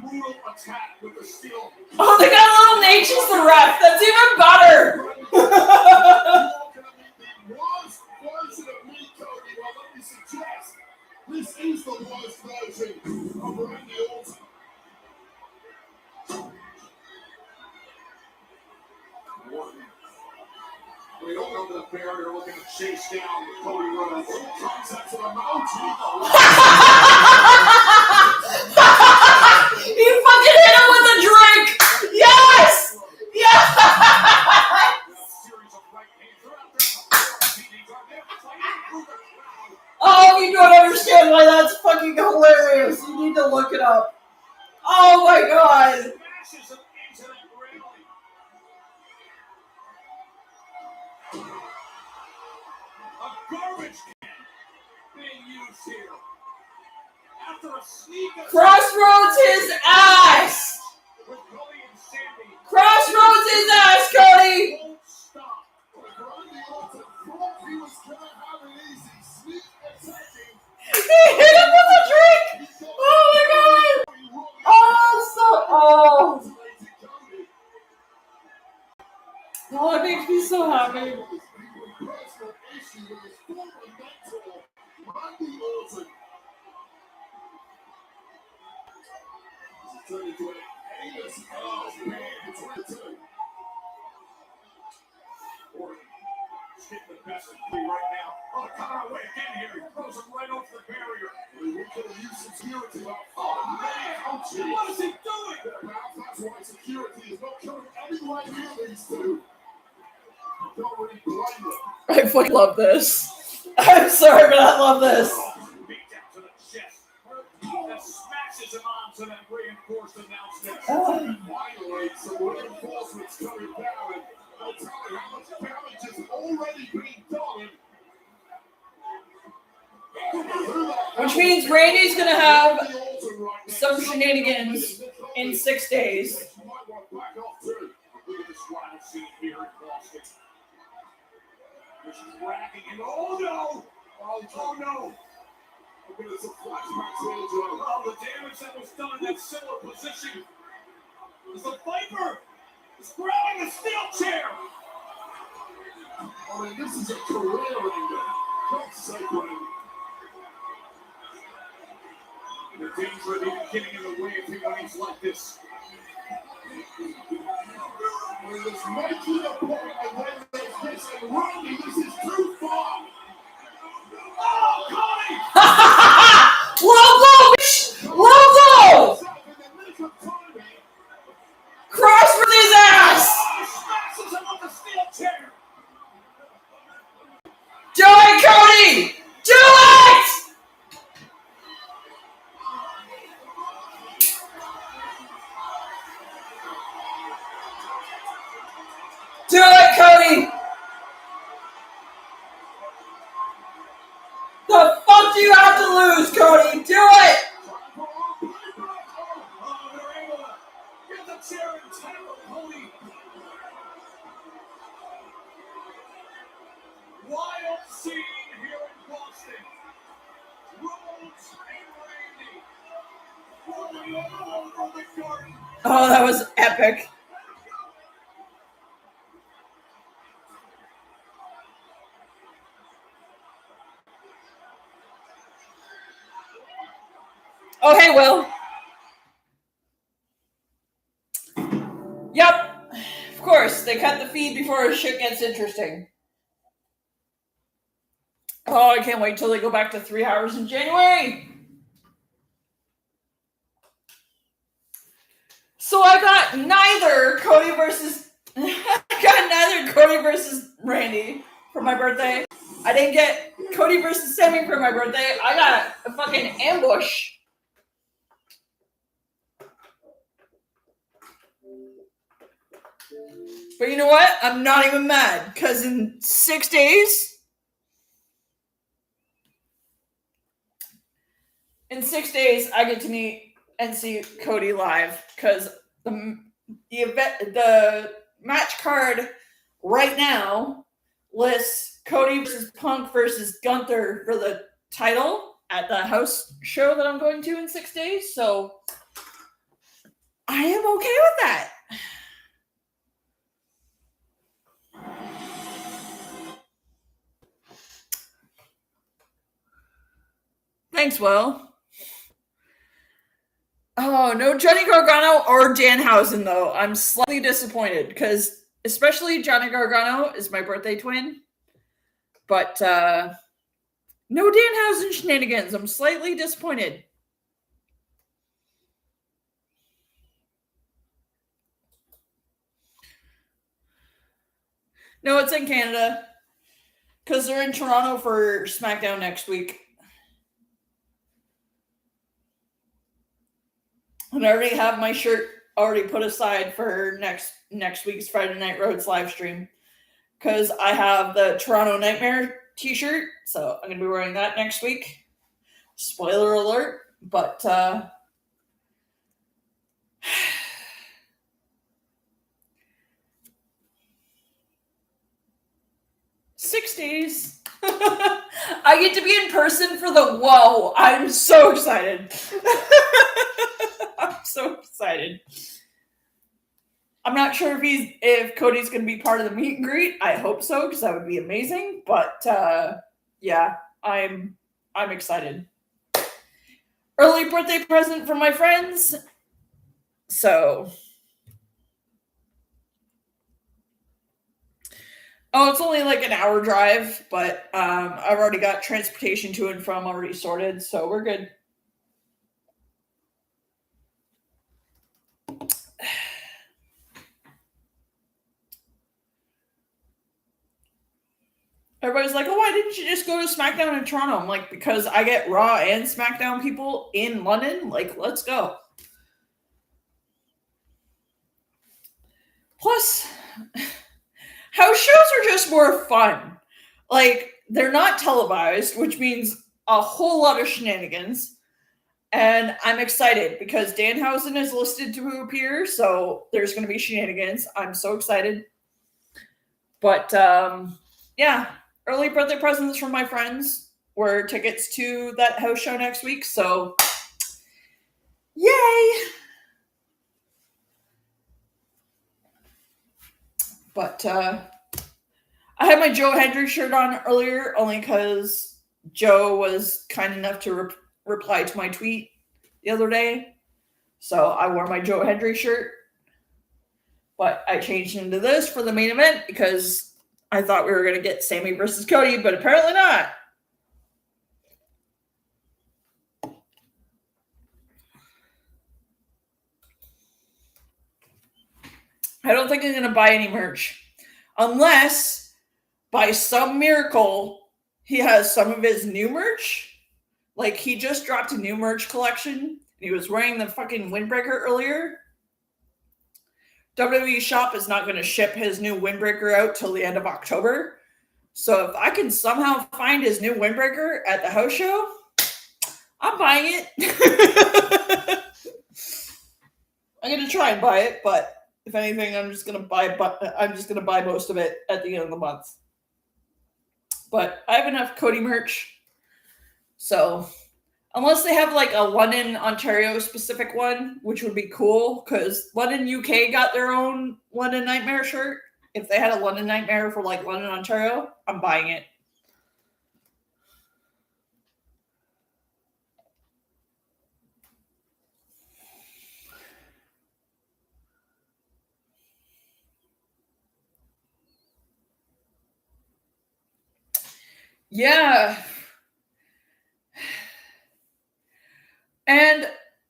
Brutal attack with the steel. Oh, they got little Nate as the ref. That's even better. This is the worst version of Randy Orton. We don't know the barrier looking to chase down Cody Rhodes. Comes up to the mountain. He fucking hit him with a drink. Yes! Yes! Oh, you don't understand why that's fucking hilarious. You need to look it up. Oh my god. Smashes him into that railing. A garbage can being used here. After a sneak attack. Crossroads his ass. With Cody and Sammy. Crossroads his ass, Cody. Won't stop. Randy Orton thought he was going to have an easy sneak attacking. He hit him with a drink. Oh my god. Oh, it makes me so happy. Getting the best of me right now. Oh, coming our way again here. He throws him right off the barrier. We could have used security. Oh, man. What is he doing? That's why security is not coming anywhere near these two. Don't really blame them. I fucking love this. I'm sorry, but I love this. Beat down to the chest. That smashes him onto that reinforced announcement. Finally, some reinforcements coming down, and I'll tell you how much damage has already been done. Which means Randy's gonna have some shenanigans in 6 days. Look at this rival scene here in Boston. Just dragging him. Oh no! Oh no! Look at this flashback to Joe. Oh, the damage that was done in that similar position. Is the Viper is grabbing the steel chair. I mean, this is a career ender. God's sake, Randy. mantra even getting in the way of him when he's like this. When it's making a point and then there's this and Randy, this is too far. Oh, Cody! Low blow, bitch! Low blow! Cross for his ass! Smashes him with the steel chair. Do it, Cody! Do it! Do it, Cody! The fuck do you have to lose, Cody? Do it! Oh, they're able to get the chair and tackle Cody. Wild scene here in Boston. Rhodes and Randy rolling all over the garden. Oh, that was epic. Oh, hey, Will. Yep. Of course, they cut the feed before shit gets interesting. Oh, I can't wait till they go back to 3 hours in January. So I got neither Cody versus Randy for my birthday. I didn't get Cody versus Sammy for my birthday. I got a fucking ambush. But you know what? I'm not even mad, because in 6 days, I get to meet and see Cody live, because the match card right now lists Cody versus Punk versus Gunther for the title at the house show that I'm going to in 6 days, so I am okay with that. Thanks, Will. Oh, no Johnny Gargano or Danhausen, though. I'm slightly disappointed, because especially Johnny Gargano is my birthday twin. But no Danhausen shenanigans. I'm slightly disappointed. No, it's in Canada, because they're in Toronto for Smackdown next week. And I already have my shirt already put aside for next week's Friday Night Rhodes live stream, because I have the Toronto Nightmare t-shirt, so I'm going to be wearing that next week. Spoiler alert, but 6 days. I get to be in person for the whoa. I'm so excited. I'm so excited. I'm not sure if Cody's going to be part of the meet and greet. I hope so, because that would be amazing. But yeah, I'm excited. Early birthday present from my friends. So, it's only like an hour drive, but I've already got transportation to and from already sorted, so we're good. Everybody's like, oh, why didn't you just go to SmackDown in Toronto? I'm like, because I get Raw and SmackDown people in London. Like, let's go. Plus, house shows are just more fun. Like, they're not televised, which means a whole lot of shenanigans. And I'm excited because Danhausen is listed to appear, so there's going to be shenanigans. I'm so excited. But, yeah. Early birthday presents from my friends were tickets to that house show next week, so yay! But I had my Joe Hendry shirt on earlier only because Joe was kind enough to reply to my tweet the other day. So I wore my Joe Hendry shirt. But I changed into this for the main event because I thought we were going to get Sammy versus Cody, but apparently not. I don't think I'm going to buy any merch. Unless, by some miracle, he has some of his new merch. Like, he just dropped a new merch collection. And he was wearing the fucking windbreaker earlier. WWE Shop is not going to ship his new windbreaker out till the end of October. So if I can somehow find his new windbreaker at the house show, I'm buying it. I'm going to try and buy it, but if anything, I'm just going to buy most of it at the end of the month. But I have enough Cody merch. So unless they have like a London, Ontario specific one, which would be cool because London, UK got their own London Nightmare shirt. If they had a London Nightmare for like London, Ontario, I'm buying it. Yeah. And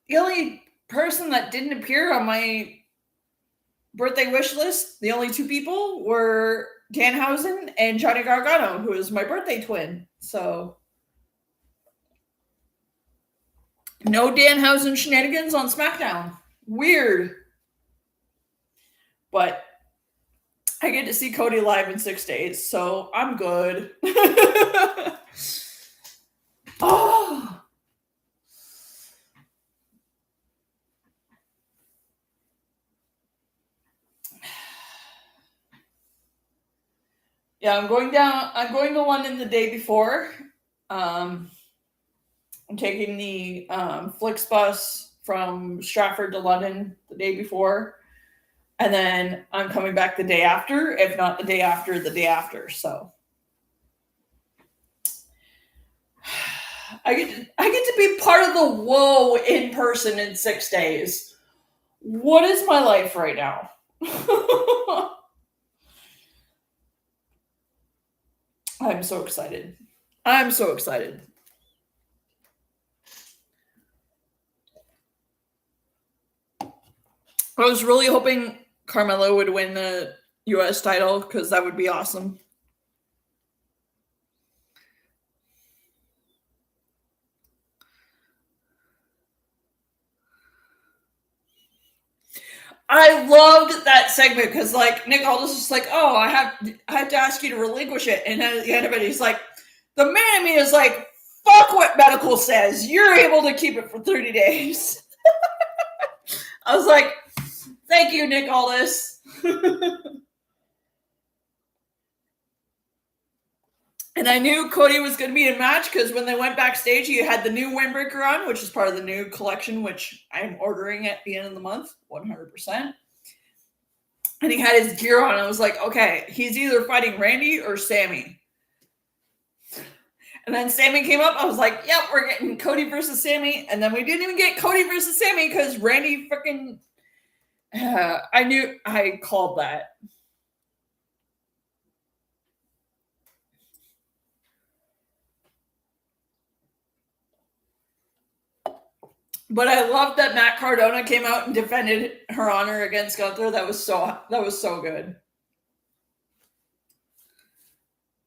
the only person that didn't appear on my birthday wish list, the only two people were Danhausen and Johnny Gargano, who is my birthday twin. So no Danhausen shenanigans on SmackDown. Weird. But I get to see Cody live in 6 days, so I'm good. Oh. Yeah, I'm going to London the day before. I'm taking the Flixbus from Stratford to London the day before. And then I'm coming back the day after, if not the day after, the day after. So I get to be part of the whoa in person in 6 days. What is my life right now? I'm so excited. I'm so excited. I was really hoping Carmelo would win the US title because that would be awesome. I loved that segment because, like, Nick Aldis was like, "Oh, I have to ask you to relinquish it," and then at the end of it, he's like, "The man in me is like, fuck what medical says. You're able to keep it for 30 days." I was like, "Thank you, Nick Aldis." And I knew Cody was going to be in match because when they went backstage, he had the new windbreaker on, which is part of the new collection, which I'm ordering at the end of the month, 100%. And he had his gear on. I was like, okay, he's either fighting Randy or Sammy. And then Sammy came up. I was like, yep, we're getting Cody versus Sammy. And then we didn't even get Cody versus Sammy because Randy freaking... I called that. But I loved that Matt Cardona came out and defended her honor against Gunther. That was so good.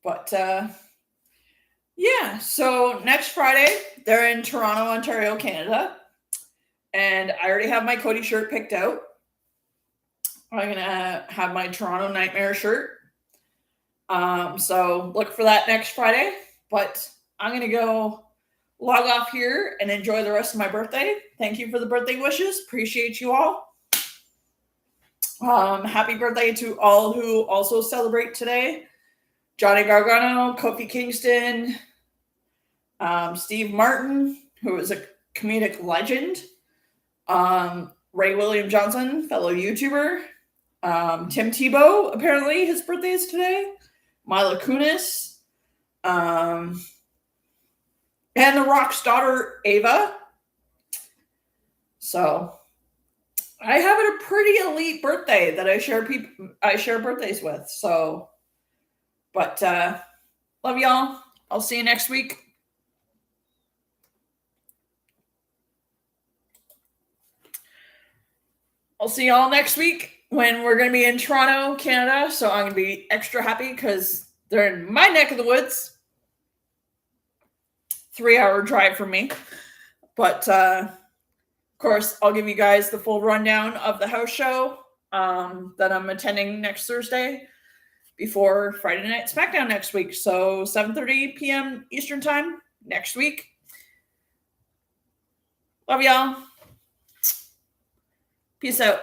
But yeah, so next Friday they're in Toronto, Ontario, Canada, and I already have my Cody shirt picked out. I'm gonna have my Toronto Nightmare shirt. So look for that next Friday. But I'm gonna go log off here and enjoy the rest of my birthday. Thank you for the birthday wishes. Appreciate you all. Happy birthday to all who also celebrate today. Johnny Gargano, Kofi Kingston, Steve Martin, who is a comedic legend. Ray William Johnson, fellow YouTuber. Tim Tebow, apparently his birthday is today. Mila Kunis. And The Rock's daughter, Ava. So I have a pretty elite birthday that I share birthdays with. So, but love y'all. I'll see you next week. I'll see y'all next week when we're going to be in Toronto, Canada. So I'm going to be extra happy because they're in my neck of the woods. 3-hour drive from me. But, of course, I'll give you guys the full rundown of the house show that I'm attending next Thursday before Friday Night Smackdown next week. So 7:30 p.m. Eastern Time next week. Love y'all. Peace out.